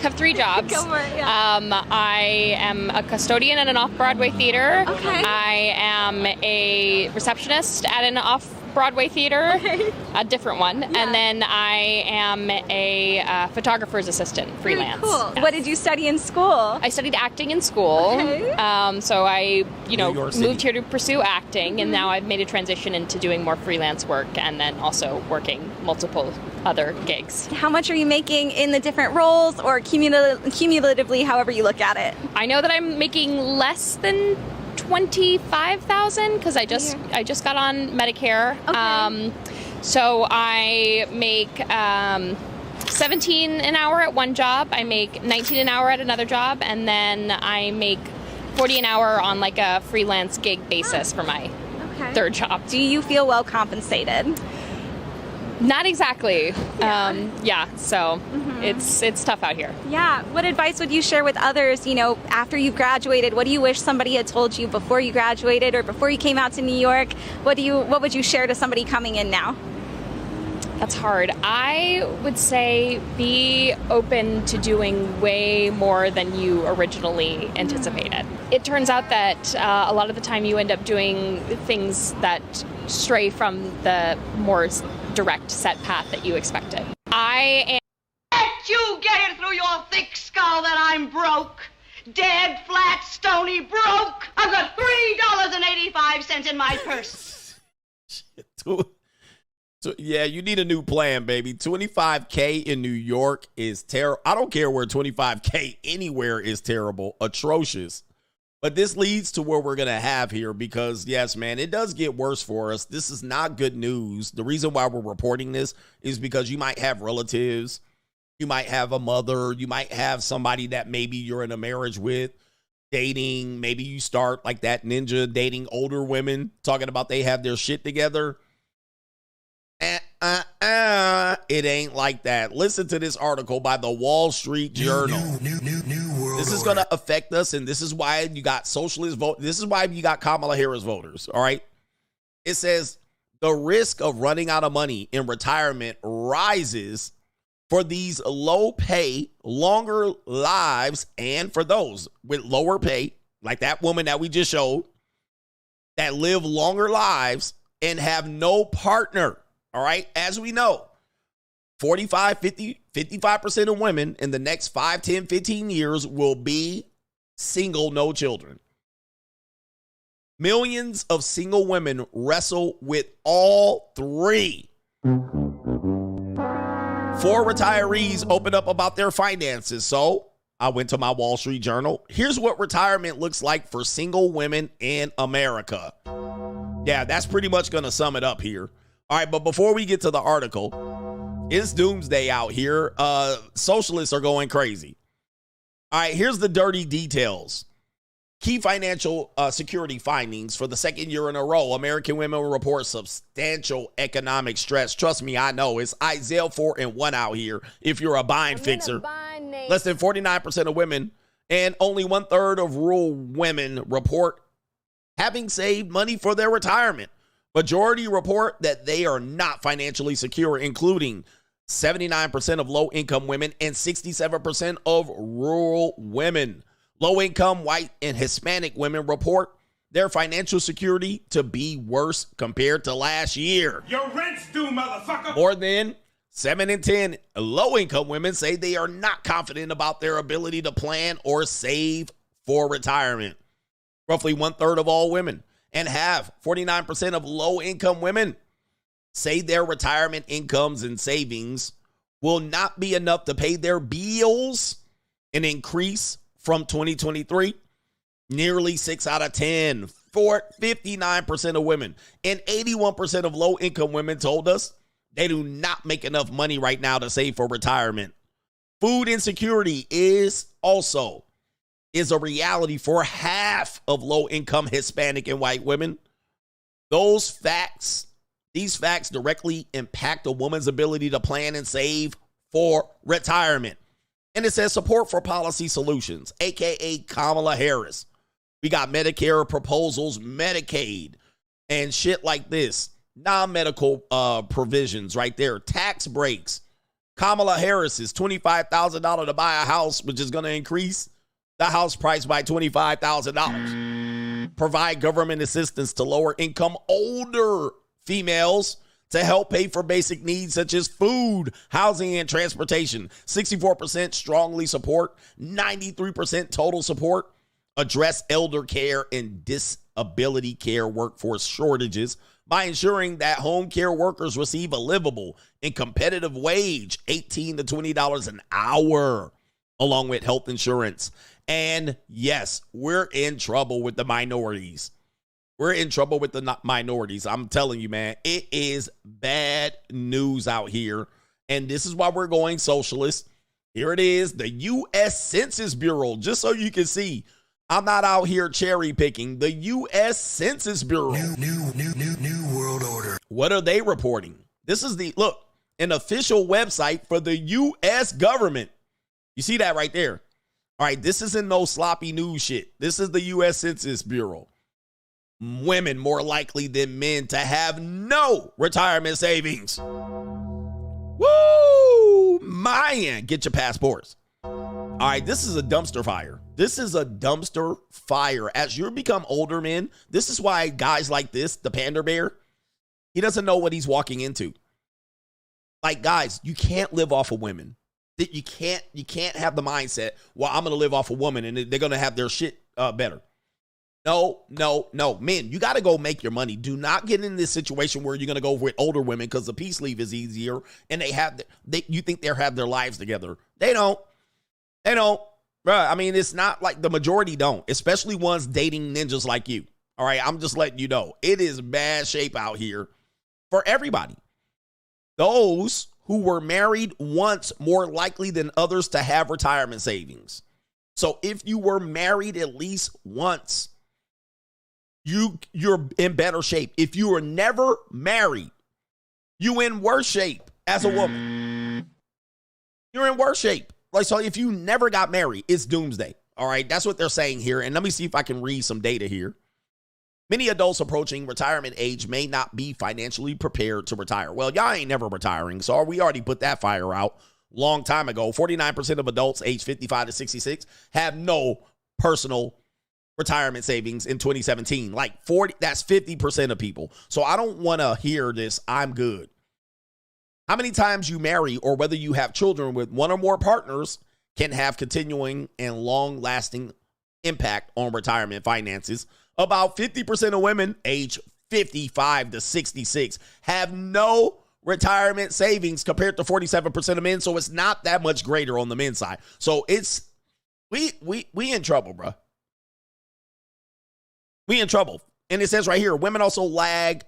have 3 jobs. Go for it, yeah. I am a custodian at an off-Broadway theater. Okay. I am a receptionist at an off-Broadway theater, Okay. a different one. Yeah. And then I am a photographer's assistant, freelance. Very cool. Yes. What did you study in school? I studied acting in school. Okay. So I, York moved here to pursue acting, and now I've made a transition into doing more freelance work and then also working multiple other gigs. How much are you making in the different roles or cumulatively, however you look at it? I know that I'm making less than $25,000 because I just got on Medicare. Okay. So I make $17 an hour at one job. I make $19 an hour at another job, and then I make $40 an hour on like a freelance gig basis for my third job. Do you feel well compensated? Not exactly. Yeah. So it's tough out here. Yeah. What advice would you share with others, after you've graduated? What do you wish somebody had told you before you graduated or before you came out to New York? What would you share to somebody coming in now? That's hard. I would say be open to doing way more than you originally anticipated. It turns out that a lot of the time you end up doing things that stray from the more direct set path that you expected. Let you get it through your thick skull that I'm broke. Dead, flat, stony broke. I've got $3.85 in my purse. So, yeah, you need a new plan, baby. $25K in New York is terrible. I don't care where $25K anywhere is terrible, atrocious. But this leads to where we're going to have here because, yes, man, it does get worse for us. This is not good news. The reason why we're reporting this is because you might have relatives. You might have a mother. You might have somebody that maybe you're in a marriage with, dating. Maybe you start like that ninja dating older women, talking about they have their shit together. It ain't like that. Listen to this article by the Wall Street Journal. New world this is going to affect us, and this is why you got socialist vote. This is why you got Kamala Harris voters, all right? It says the risk of running out of money in retirement rises for these low pay, longer lives, and for those with lower pay, like that woman that we just showed, that live longer lives and have no partner. All right, as we know, 45, 50, 55% of women in the next 5, 10, 15 years will be single, no children. Millions of single women wrestle with all 3. 4 retirees open up about their finances. So I went to my Wall Street Journal. Here's what retirement looks like for single women in America. Yeah, that's pretty much going to sum it up here. All right, but before we get to the article, it's doomsday out here. Socialists are going crazy. All right, here's the dirty details. Key financial security findings for the second year in a row. American women report substantial economic stress. Trust me, I know. It's Isaiah 4-1 out here if you're a bind fixer. Less than 49% of women and only 1/3 of rural women report having saved money for their retirement. Majority report that they are not financially secure, including 79% of low-income women, and 67% of rural women. Low-income white and Hispanic women report their financial security to be worse compared to last year. Your rent's due, motherfucker. More than 7 in 10 low-income women say they are not confident about their ability to plan or save for retirement. Roughly 1/3 of all women and 49% of low-income women say their retirement incomes and savings will not be enough to pay their bills, an increase from 2023. Nearly 6 out of 10, for 59% of women, and 81% of low-income women told us they do not make enough money right now to save for retirement. Food insecurity is a reality for half of low-income Hispanic and white women. These facts directly impact a woman's ability to plan and save for retirement. And it says support for policy solutions, aka Kamala Harris. We got Medicare proposals, Medicaid, and shit like this. Non-medical provisions right there. Tax breaks. Kamala Harris's $25,000 to buy a house, which is going to increase the house price by $25,000. Provide government assistance to lower income older females to help pay for basic needs such as food, housing, and transportation. 64% strongly support, 93% total support. Address elder care and disability care workforce shortages by ensuring that home care workers receive a livable and competitive wage, $18 to $20 an hour, along with health insurance. And yes, we're in trouble with the minorities. We're in trouble with the minorities. I'm telling you, man, it is bad news out here. And this is why we're going socialist. Here it is, the U.S. Census Bureau, just so you can see. I'm not out here cherry picking. The U.S. Census Bureau. New world order. What are they reporting? This is an official website for the U.S. government. You see that right there? All right, this isn't no sloppy news shit. This is the U.S. Census Bureau. Women more likely than men to have no retirement savings. Woo! Man, get your passports. All right, this is a dumpster fire. This is a dumpster fire. As you become older men, this is why guys like this, the Panda Bear, he doesn't know what he's walking into. Like, guys, you can't live off of women. You can't have the mindset, well, I'm going to live off a woman and they're going to have their shit better. No. Men, you got to go make your money. Do not get in this situation where you're going to go with older women because the peace leave is easier and you think they have their lives together. They don't. Bruh, I mean, it's not like the majority don't, especially ones dating ninjas like you. All right, I'm just letting you know. It is bad shape out here for everybody. Those who were married once more likely than others to have retirement savings. So if you were married at least once, you're in better shape. If you were never married, you in worse shape as a woman. You're in worse shape. Like, so if you never got married, it's doomsday. All right, that's what they're saying here. And let me see if I can read some data here. Many adults approaching retirement age may not be financially prepared to retire. Well, y'all ain't never retiring, so we already put that fire out long time ago. 49% of adults aged 55 to 66 have no personal retirement savings in 2017. Like 40, that's 50% of people. So I don't want to hear this, I'm good. How many times you marry or whether you have children with one or more partners can have continuing and long-lasting impact on retirement finances. About 50% of women aged 55 to 66 have no retirement savings compared to 47% of men. So it's not that much greater on the men's side. So it's we in trouble, bro. We in trouble. And it says right here, women also lag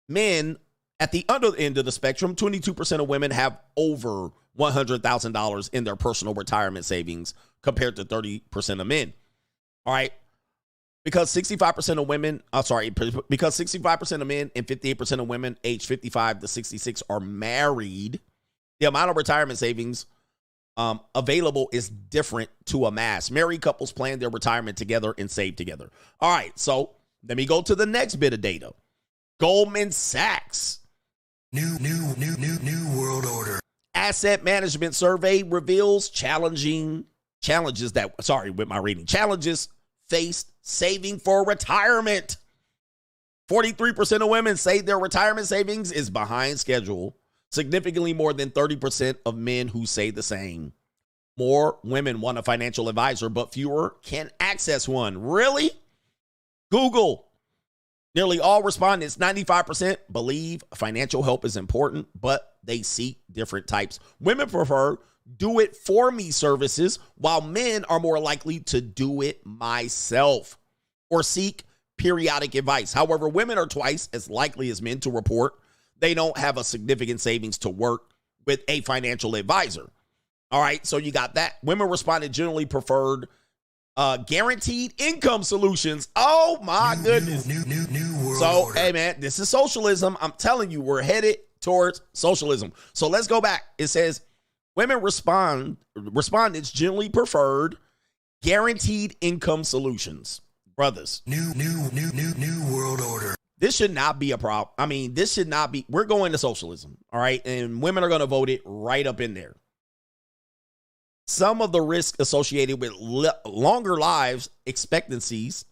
men at the other end of the spectrum. 22% of women have over $100,000 in their personal retirement savings compared to 30% of men. All right. Because 65% of women, because 65% of men and 58% of women aged 55 to 66 are married, the amount of retirement savings available is different to a mass. Married couples plan their retirement together and save together. All right, so let me go to the next bit of data. Goldman Sachs. New world order. Asset management survey reveals challenges faced saving for retirement. 43% of women say their retirement savings is behind schedule, significantly more than 30% of men who say the same. More women want a financial advisor, but fewer can access one. Really? Google. Nearly all respondents, 95%, believe financial help is important, but they seek different types. Women prefer do-it-for-me services, while men are more likely to do it myself or seek periodic advice. However, women are twice as likely as men to report they don't have a significant savings to work with a financial advisor. All right, so you got that. Women responded generally preferred guaranteed income solutions. Oh my goodness. New world So, order. hey man, this is socialism. I'm telling you, we're headed towards socialism. So let's go back. It says women respondents generally preferred guaranteed income solutions. Brothers. New world order. This should not be a problem. I mean, this should not be. We're going to socialism. All right. And women are going to vote it right up in there. Some of the risks associated with longer lives expectancies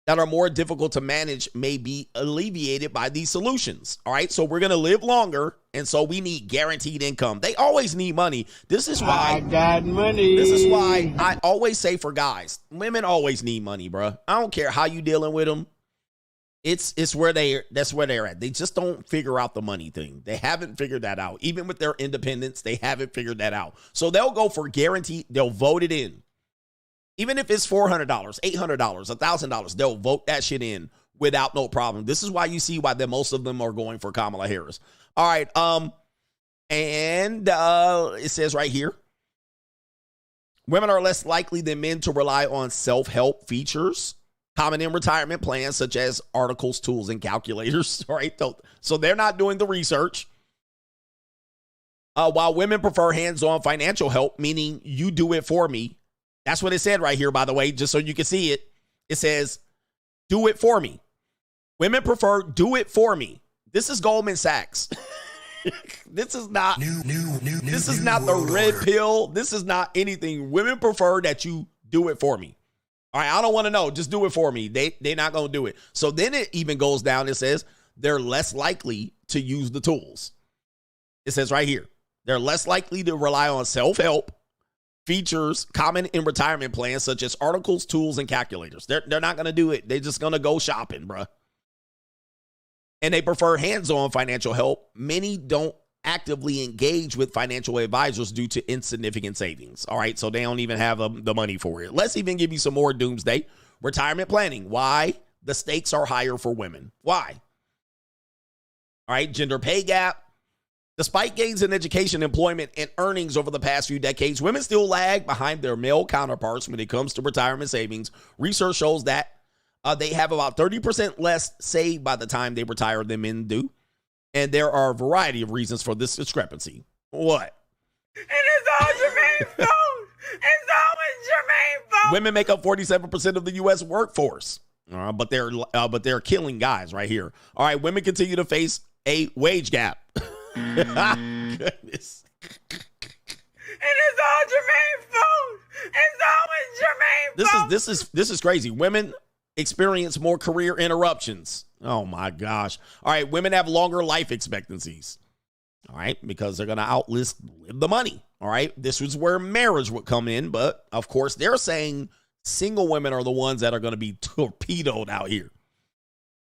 that are more difficult to manage may be alleviated by these solutions. All right. So we're going to live longer. And so we need guaranteed income. They always need money. This is why I got money. This is why I always say for guys, women always need money, bro. I don't care how you dealing with them. That's where they're at. They just don't figure out the money thing. They haven't figured that out. Even with their independence, they haven't figured that out. So they'll go for guaranteed. They'll vote it in. Even if it's $400, $800, $1,000, they'll vote that shit in without no problem. This is why you see why most of them are going for Kamala Harris. All right. It says right here, women are less likely than men to rely on self-help features common in retirement plans, such as articles, tools, and calculators. All right. So they're not doing the research. While women prefer hands-on financial help, meaning you do it for me. That's what it said right here, by the way, just so you can see it. It says, do it for me. Women prefer do it for me. This is Goldman Sachs. This is not this is not the red pill. This is not anything. Women prefer that you do it for me. All right, I don't want to know. Just do it for me. They're not going to do it. So then it even goes down. It says they're less likely to use the tools. It says right here, they're less likely to rely on self-help features common in retirement plans, such as articles, tools, and calculators. They're not going to do it. They're just going to go shopping, bruh. And they prefer hands-on financial help. Many don't actively engage with financial advisors due to insignificant savings. All right, so they don't even have the money for it. Let's even give you some more doomsday. Retirement planning. Why? The stakes are higher for women. Why? All right, gender pay gap. Despite gains in education, employment, and earnings over the past few decades, women still lag behind their male counterparts when it comes to retirement savings. Research shows that they have about 30% less saved by the time they retire than men do. And there are a variety of reasons for this discrepancy. What? And it's all Jermaine's fault. It's always Jermaine's fault. Women make up 47% of the U.S. workforce, but they're killing guys right here. All right, women continue to face a wage gap. Goodness. And it's all Jermaine's fault. It's always Jermaine's fault. This is crazy. Women experience more career interruptions. Oh my gosh. All right, women have longer life expectancies. All right, because they're going to outlive the money. All right, this was where marriage would come in, but of course they're saying single women are the ones that are going to be torpedoed out here.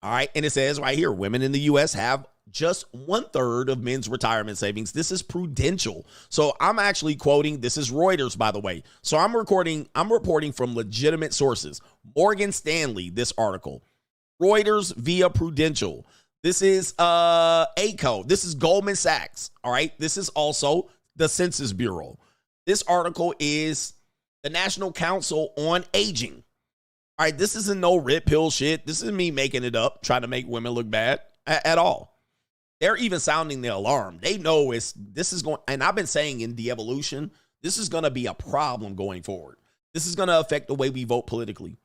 All right, and it says right here, women in the U.S. have just 1/3 of men's retirement savings. This is Prudential. So I'm actually quoting, this is Reuters, by the way. So I'm reporting from legitimate sources. Morgan Stanley, this article. Reuters via Prudential. This is ACO. This is Goldman Sachs. All right. This is also the Census Bureau. This article is the National Council on Aging. All right. This isn't no red pill shit. This is me making it up, trying to make women look bad at all. They're even sounding the alarm. They know this is going, and I've been saying in de-evolution, this is going to be a problem going forward. This is going to affect the way we vote politically.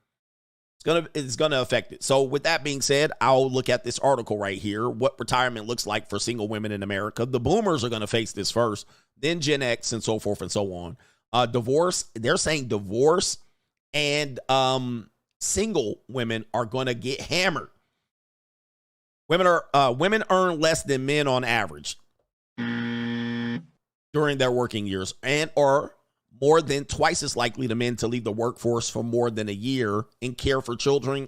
It's going to affect it. So with that being said, I'll look at this article right here, what retirement looks like for single women in America. The boomers are going to face this first. then Gen X, and so forth and so on. Divorce, they're saying divorce and single women are going to get hammered. Women earn less than men on average during their working years, and are more than twice as likely to men to leave the workforce for more than a year and care for children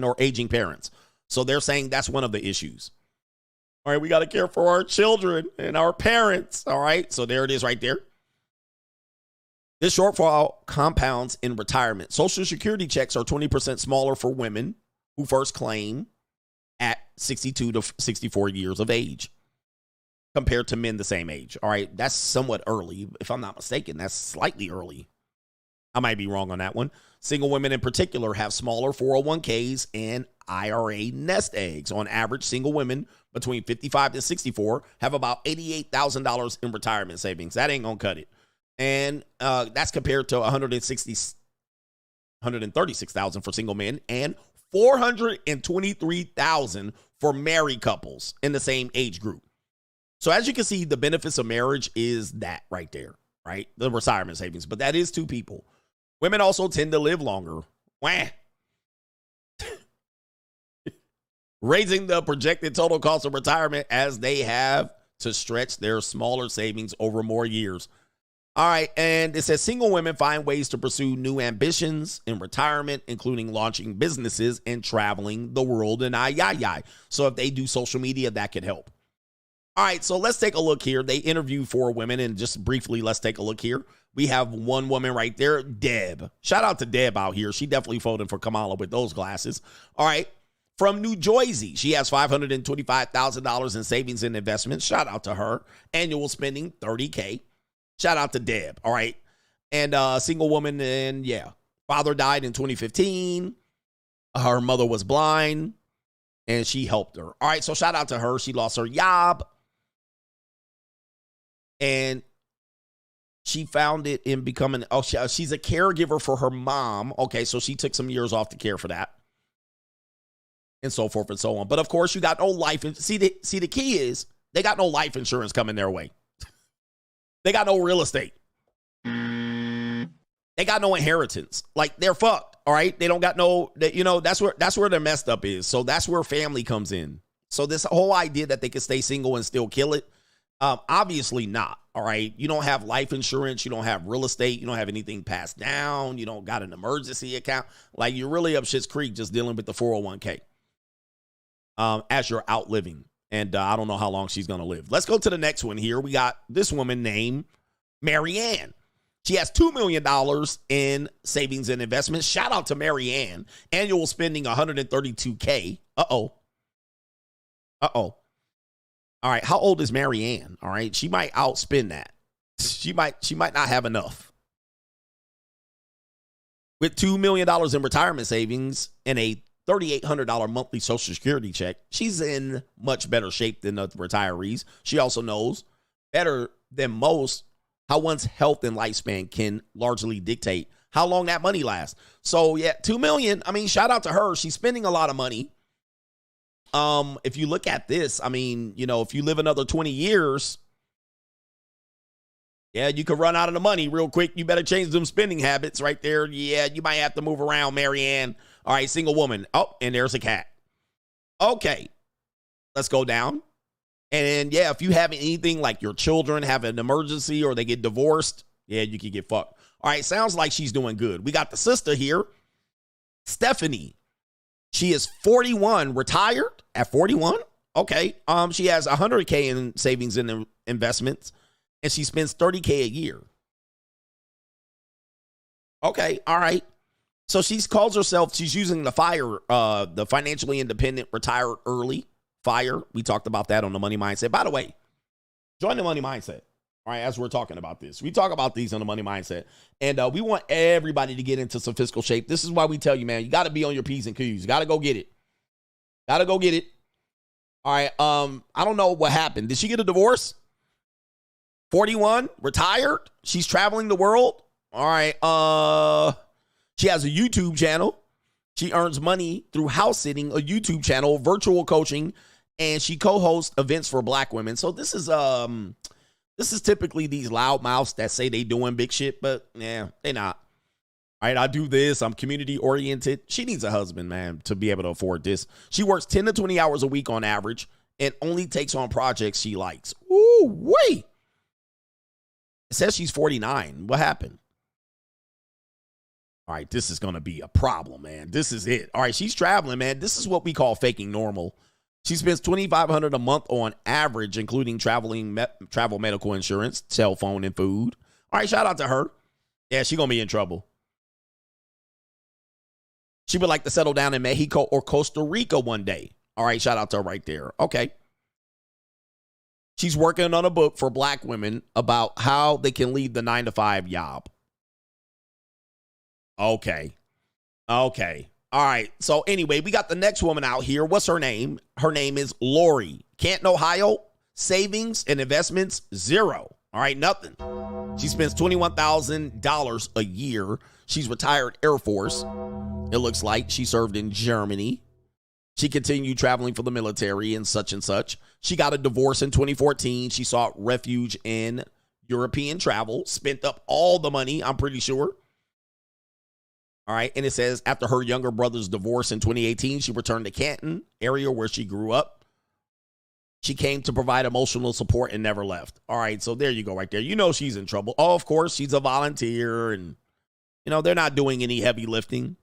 or aging parents. So they're saying that's one of the issues. All right, we got to care for our children and our parents. All right, so there it is right there. This shortfall compounds in retirement. Social Security checks are 20% smaller for women who first claim at 62 to 64 years of age compared to men the same age. All right, that's somewhat early. If I'm not mistaken, that's slightly early. I might be wrong on that one. Single women in particular have smaller 401ks and IRA nest eggs. On average, single women between 55 and 64 have about $88,000 in retirement savings. That ain't gonna cut it. And that's compared to $136,000 for single men and $423,000 for married couples in the same age group. So as you can see, the benefits of marriage is that right there, right? The retirement savings, but that is two people. Women also tend to live longer. Wah. Raising the projected total cost of retirement as they have to stretch their smaller savings over more years. All right, and it says single women find ways to pursue new ambitions in retirement, including launching businesses and traveling the world and So if they do social media, that could help. All right, so let's take a look here. They interviewed 4 women, and just briefly, let's take a look here. We have one woman right there, Deb. Shout out to Deb out here. She definitely voted for Kamala with those glasses. All right, from New Jersey, she has $525,000 in savings and investments. Shout out to her. Annual spending, $30K. Shout out to Deb, all right? And single woman, and yeah, father died in 2015. Her mother was blind, and she helped her. All right, so shout out to her. She lost her job, and she found it in becoming, she's a caregiver for her mom. Okay, so she took some years off to care for that, and so forth and so on. But, of course, you got no life. See, the key is they got no life insurance coming their way. They got no real estate. They got no inheritance. Like, they're fucked, all right? They don't got no, that's where their messed up is. So that's where family comes in. So this whole idea that they can stay single and still kill it, obviously not, all right? You don't have life insurance. You don't have real estate. You don't have anything passed down. You don't got an emergency account. Like, you're really up shit's creek just dealing with the 401k as you're outliving. And I don't know how long she's going to live. Let's go to the next one here. We got this woman named Marianne. She has $2 million in savings and investments. Shout out to Marianne. Annual spending $132K. Uh-oh. All right. How old is Marianne? All right. She might outspend that. She might not have enough. With $2 million in retirement savings and a $3,800 monthly Social Security check, she's in much better shape than the retirees. She also knows better than most how one's health and lifespan can largely dictate how long that money lasts. So yeah, $2 million. I mean, shout out to her. She's spending a lot of money. If you look at this, I mean, if you live another 20 years, yeah, you could run out of the money real quick. You better change them spending habits right there. Yeah, you might have to move around, Marianne. All right, single woman. Oh, and there's a cat. Okay, let's go down. And yeah, if you have anything like your children have an emergency or they get divorced, yeah, you can get fucked. All right, sounds like she's doing good. We got the sister here, Stephanie. She is 41, retired at 41. Okay, she has $100K in savings and investments, and she spends $30K a year. Okay, all right. So she calls herself, she's using the FIRE, the financially independent, retire early, FIRE. We talked about that on the Money Mindset. By the way, join the Money Mindset. All right, as we're talking about this. We talk about these on the Money Mindset. And we want everybody to get into some fiscal shape. This is why we tell you, man, you got to be on your P's and Q's. You got to go get it. Got to go get it. All right, I don't know what happened. Did she get a divorce? 41, retired. She's traveling the world. All right, she has a YouTube channel. She earns money through house sitting, a YouTube channel, virtual coaching, and she co-hosts events for Black women. So this is This is typically these loudmouths that say they doing big shit, but yeah, they not. All right, I do this. I'm community oriented. She needs a husband, man, to be able to afford this. She works 10 to 20 hours a week on average and only takes on projects she likes. Ooh, wait. It says she's 49. What happened? All right, this is going to be a problem, man. This is it. All right, she's traveling, man. This is what we call faking normal. She spends $2,500 a month on average, including travel medical insurance, cell phone, and food. All right, shout out to her. Yeah, she's going to be in trouble. She would like to settle down in Mexico or Costa Rica one day. All right, shout out to her right there. Okay. She's working on a book for black women about how they can leave the 9-to-5 job. Okay. All right. So anyway, we got the next woman out here. What's her name? Her name is Lori. Canton, Ohio. Savings and investments, 0. All right, nothing. She spends $21,000 a year. She's retired Air Force. It looks like she served in Germany. She continued traveling for the military and such and such. She got a divorce in 2014. She sought refuge in European travel, spent up all the money, I'm pretty sure. All right, and it says after her younger brother's divorce in 2018, she returned to Canton, area where she grew up. She came to provide emotional support and never left. All right, so there you go right there. You know she's in trouble. Oh, of course, she's a volunteer, and, you know, they're not doing any heavy lifting.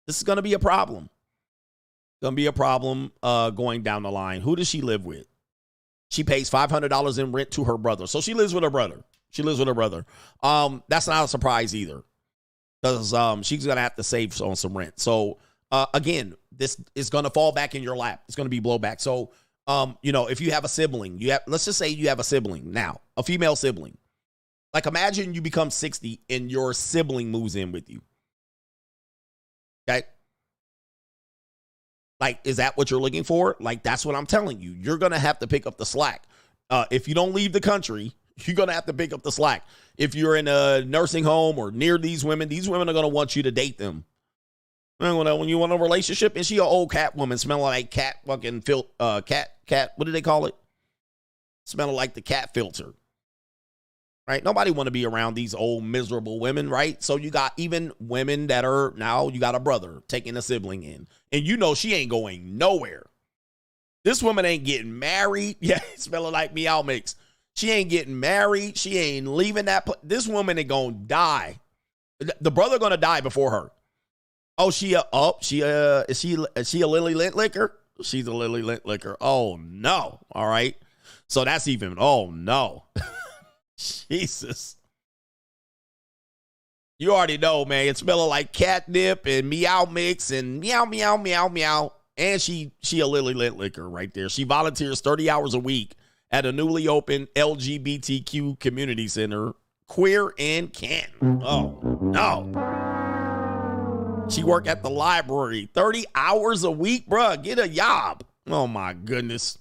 This is going to be a problem. Going to be a problem going down the line. Who does she live with? She pays $500 in rent to her brother. So she lives with her brother. That's not a surprise either, because she's going to have to save on some rent. So, again, this is going to fall back in your lap. It's going to be blowback. So, you know, if you have a sibling, let's just say you have a sibling now, a female sibling. Like, imagine you become 60 and your sibling moves in with you. Okay. Like, is that what you're looking for? Like, that's what I'm telling you. You're going to have to pick up the slack. If you don't leave the country, you're going to have to pick up the slack. If you're in a nursing home or near these women are going to want you to date them. When you want a relationship, is she an old cat woman smelling like cat fucking cat, what do they call it? Smelling like the cat filter. Right? Nobody want to be around these old miserable women, right? So you got even women that are now, you got a brother taking a sibling in. And you know she ain't going nowhere. This woman ain't getting married. Yeah, smelling like meow mix. She ain't getting married. She ain't leaving that. This woman is going to die. The brother going to die before her. Oh, is she a Lily Lint licker? She's a Lily Lint licker. Oh, no. All right. So that's even, oh, no. Jesus. You already know, man. It's smelling like catnip and meow mix and meow, meow, meow, meow. And she a Lily Lint licker right there. She volunteers 30 hours a week at a newly opened LGBTQ community center, queer in Canton. Oh, no. She work at the library 30 hours a week, bruh. Get a job. Oh, my goodness.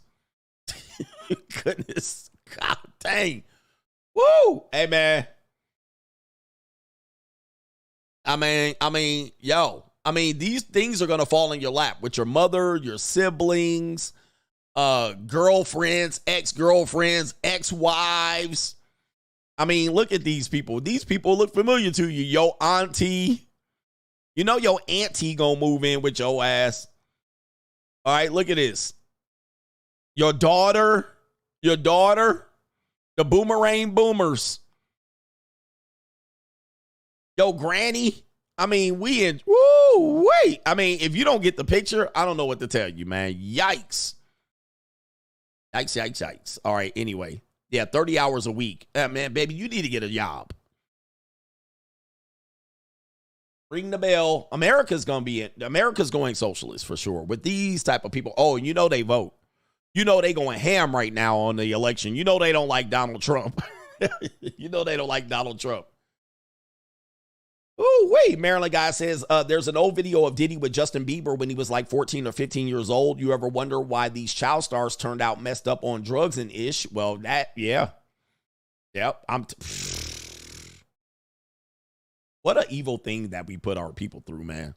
Goodness. God dang. Woo! Hey, man. I mean, these things are going to fall in your lap with your mother, your siblings, girlfriends, ex-girlfriends, ex-wives. I mean, look at these people. These people look familiar to you. Your auntie. You know your auntie going to move in with your ass. All right, look at this. Your daughter, the boomerang boomers. Yo, granny. I mean, wait. I mean, if you don't get the picture, I don't know what to tell you, man. Yikes. Yikes. All right, anyway. Yeah, 30 hours a week. Man, baby, you need to get a job. Ring the bell. America's going socialist for sure with these type of people. Oh, you know they vote. You know they going ham right now on the election. You know they don't like Donald Trump. Oh, wait. Maryland guy says there's an old video of Diddy with Justin Bieber when he was like 14 or 15 years old. You ever wonder why these child stars turned out messed up on drugs and ish? Well, yeah. Yep. What an evil thing that we put our people through, man.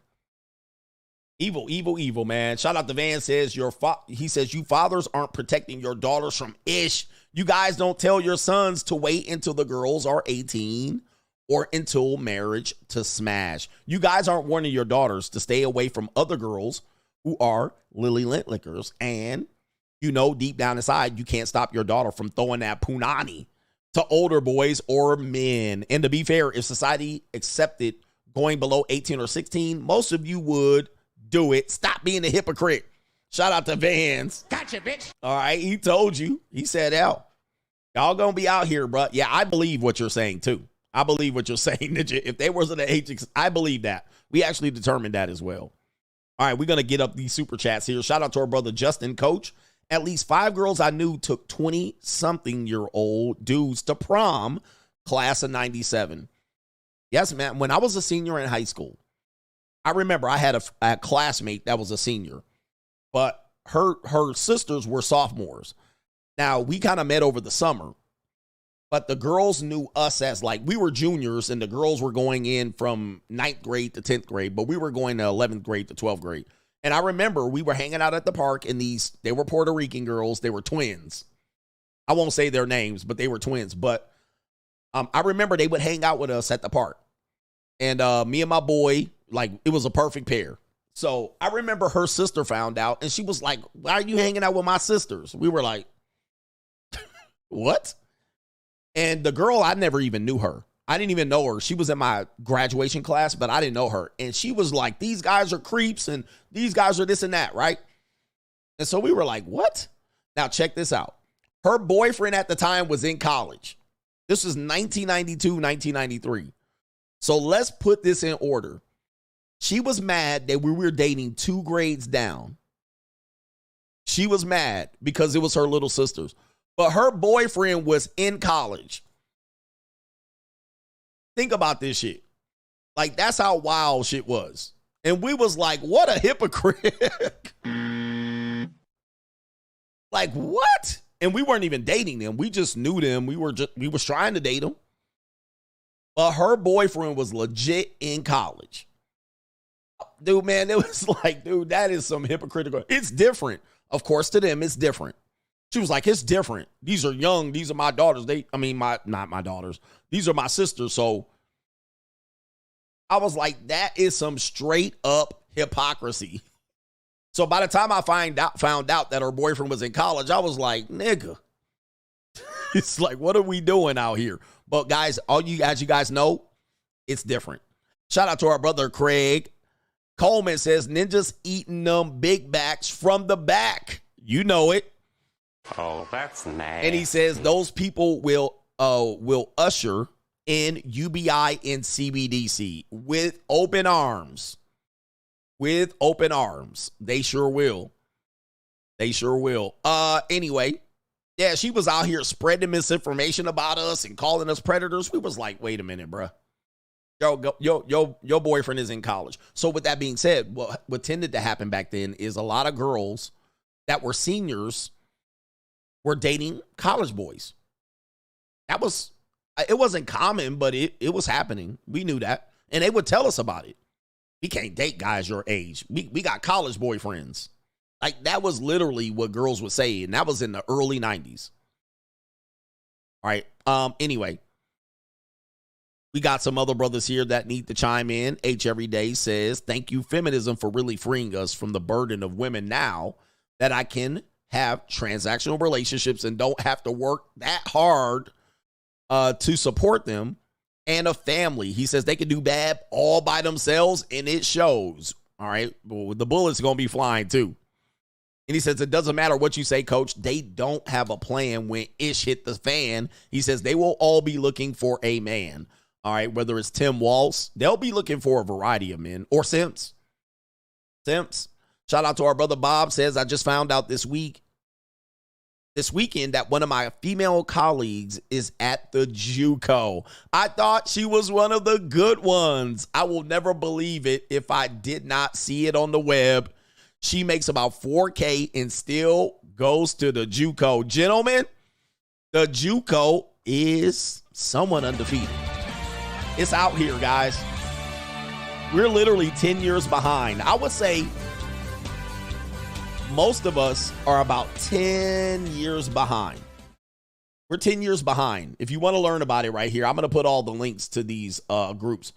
Evil, man. Shout out to Van says he says you fathers aren't protecting your daughters from ish. You guys don't tell your sons to wait until the girls are 18 or until marriage to smash. You guys aren't warning your daughters to stay away from other girls who are lily lintlickers. And you know deep down inside, you can't stop your daughter from throwing that punani to older boys or men. And to be fair, if society accepted going below 18 or 16, most of you would do it. Stop being a hypocrite. Shout out to Vans. Gotcha, bitch. All right, he told you. He said, hell, y'all gonna be out here, bro. Yeah, I believe what you're saying, too. I believe what you're saying. If they wasn't an age, I believe that. We actually determined that as well. All right, we're going to get up these super chats here. Shout out to our brother Justin, coach. At least 5 girls I knew took 20-something-year-old dudes to prom, class of 97. Yes, man. When I was a senior in high school, I remember I had a classmate that was a senior, but her sisters were sophomores. Now, we kind of met over the summer, but the girls knew us as, like, we were juniors, and the girls were going in from 9th grade to 10th grade, but we were going to 11th grade to 12th grade. And I remember we were hanging out at the park, and they were Puerto Rican girls. They were twins. I won't say their names, but they were twins. But I remember they would hang out with us at the park. And me and my boy, like, it was a perfect pair. So I remember her sister found out, and she was like, why are you hanging out with my sisters? We were like, what? And the girl, I never even knew her. I didn't even know her. She was in my graduation class, but I didn't know her. And she was like, these guys are creeps and these guys are this and that, right? And so we were like, what? Now check this out. Her boyfriend at the time was in college. This was 1992, 1993. So let's put this in order. She was mad that we were dating 2 grades down. She was mad because it was her little sisters. But her boyfriend was in college. Think about this shit. Like, that's how wild shit was. And we was like, what a hypocrite. Like, what? And we weren't even dating them. We just knew them. We was trying to date them. But her boyfriend was legit in college. Dude, man, it was like, dude, that is some hypocritical. It's different. Of course, to them, it's different. She was like, it's different. These are young. These are my daughters. Not my daughters. These are my sisters. So I was like, that is some straight up hypocrisy. So by the time I found out that her boyfriend was in college, I was like, nigga, it's like, what are we doing out here? But guys, as you guys know, it's different. Shout out to our brother Craig. Coleman says, ninjas eating them big backs from the back. You know it. Oh, that's nasty. And he says those people will usher in UBI and CBDC with open arms. With open arms. They sure will. They sure will. Anyway, yeah, she was out here spreading misinformation about us and calling us predators. We was like, wait a minute, bruh. Your boyfriend is in college. So with that being said, what tended to happen back then is a lot of girls that were seniors were dating college boys. It wasn't common, but it was happening. We knew that. And they would tell us about it. We can't date guys your age. We got college boyfriends. Like, that was literally what girls would say. And that was in the early 90s. All right. Anyway, we got some other brothers here that need to chime in. H Everyday says, thank you, feminism, for really freeing us from the burden of women now that I can have transactional relationships and don't have to work that hard to support them and a family. He says they can do bad all by themselves, and it shows. All right. Well, the bullets are going to be flying too. And he says, it doesn't matter what you say, coach. They don't have a plan when ish hit the fan. He says they will all be looking for a man. All right. Whether it's Tim Walz, they'll be looking for a variety of men, or Simps. Shout out to our brother Bob. Says, I just found out this weekend that one of my female colleagues is at the JUCO. I thought she was one of the good ones. I will never believe it if I did not see it on the web. She makes about $4,000 and still goes to the JUCO. Gentlemen, the JUCO is somewhat undefeated. It's out here, guys. We're literally 10 years behind. I would say most of us are about 10 years behind. We're 10 years behind. If you want to learn about it right here, I'm going to put all the links to these groups.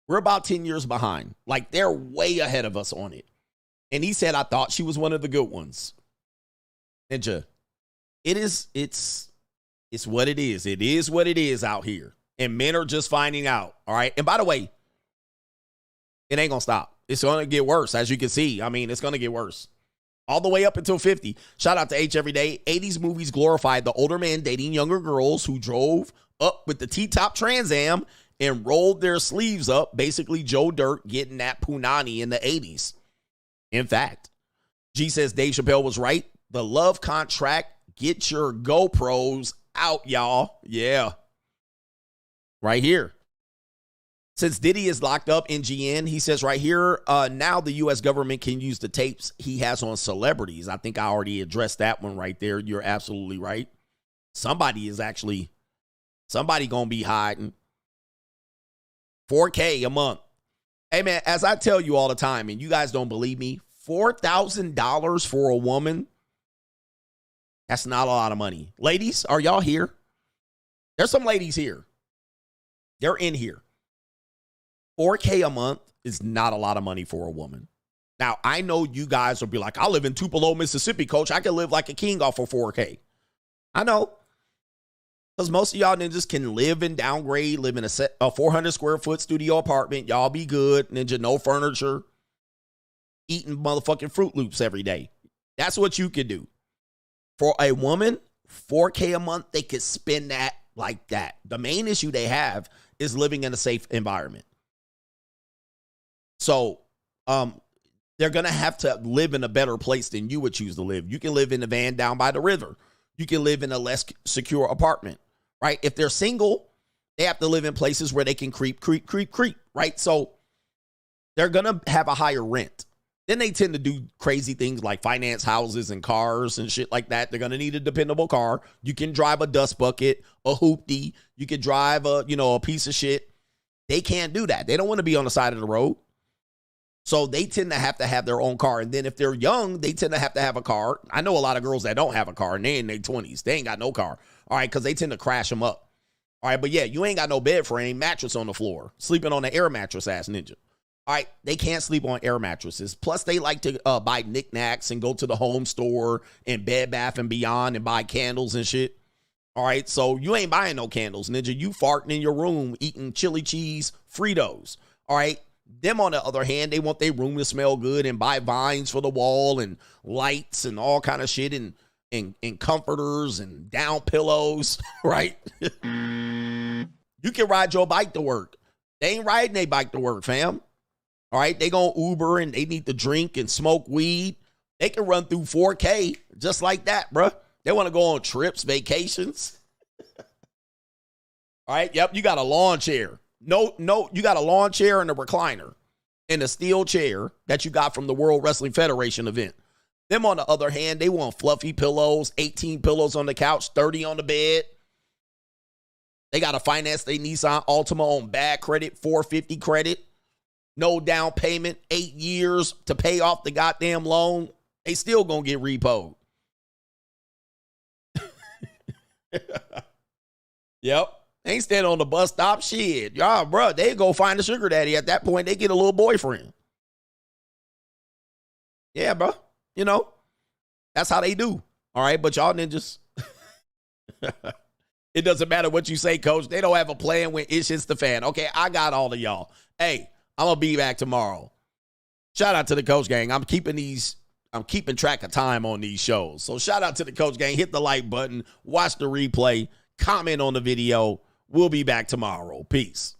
We're about 10 years behind. Like, they're way ahead of us on it. And he said, I thought she was one of the good ones. Ninja, it's what it is. It is what it is out here. And men are just finding out. All right. And by the way, it ain't going to stop. It's going to get worse, as you can see. I mean, it's going to get worse. All the way up until 50. Shout out to H every day. 80s movies glorified the older man dating younger girls who drove up with the T-top Trans Am and rolled their sleeves up. Basically, Joe Dirt getting that punani in the 80s. In fact, G says Dave Chappelle was right. The love contract. Get your GoPros out, y'all. Yeah. Right here. Since Diddy is locked up in GN, he says right here, now the U.S. government can use the tapes he has on celebrities. I think I already addressed that one right there. You're absolutely right. Somebody going to be hiding. 4K a month. Hey, man, as I tell you all the time, and you guys don't believe me, $4,000 for a woman, that's not a lot of money. Ladies, are y'all here? There's some ladies here. They're in here. 4K a month is not a lot of money for a woman. Now, I know you guys will be like, I live in Tupelo, Mississippi, coach. I can live like a king off of 4K. I know. Because most of y'all ninjas can live and downgrade, live in a 400 square foot studio apartment. Y'all be good. Ninja, no furniture. Eating motherfucking Fruit Loops every day. That's what you can do. For a woman, 4K a month, they could spend that like that. The main issue they have is living in a safe environment. So they're going to have to live in a better place than you would choose to live. You can live in a van down by the river. You can live in a less secure apartment, right? If they're single, they have to live in places where they can creep, right? So they're going to have a higher rent. Then they tend to do crazy things like finance houses and cars and shit like that. They're going to need a dependable car. You can drive a dust bucket, a hoopty. You can drive a piece of shit. They can't do that. They don't want to be on the side of the road. So they tend to have their own car. And then if they're young, they tend to have a car. I know a lot of girls that don't have a car and they're in their 20s. They ain't got no car. All right, because they tend to crash them up. All right, but yeah, you ain't got no bed frame, mattress on the floor, sleeping on an air mattress ass ninja. All right, they can't sleep on air mattresses. Plus, they like to buy knickknacks and go to the home store and Bed Bath & Beyond and buy candles and shit. All right, so you ain't buying no candles, ninja. You farting in your room eating chili cheese Fritos. All right. Them, on the other hand, they want their room to smell good and buy vines for the wall and lights and all kind of shit and comforters and down pillows, right? You can ride your bike to work. They ain't riding their bike to work, fam. All right, they gonna Uber and they need to drink and smoke weed. They can run through 4K just like that, bruh. They want to go on trips, vacations. All right, yep, you got a lawn chair. No, you got a lawn chair and a recliner and a steel chair that you got from the World Wrestling Federation event. Them, on the other hand, they want fluffy pillows, 18 pillows on the couch, 30 on the bed. They got to finance their Nissan Altima on bad credit, 450 credit, no down payment, 8 years to pay off the goddamn loan. They still going to get repoed. Yep. They ain't standing on the bus stop. Shit. Y'all, bro, they go find a sugar daddy. At that point, they get a little boyfriend. Yeah, bro. You know, that's how they do. All right, but y'all ninjas, it doesn't matter what you say, coach. They don't have a plan when it hits the fan. Okay, I got all of y'all. Hey, I'm going to be back tomorrow. Shout out to the Coach Gang. I'm keeping track of time on these shows. So shout out to the Coach Gang. Hit the like button. Watch the replay. Comment on the video. We'll be back tomorrow. Peace.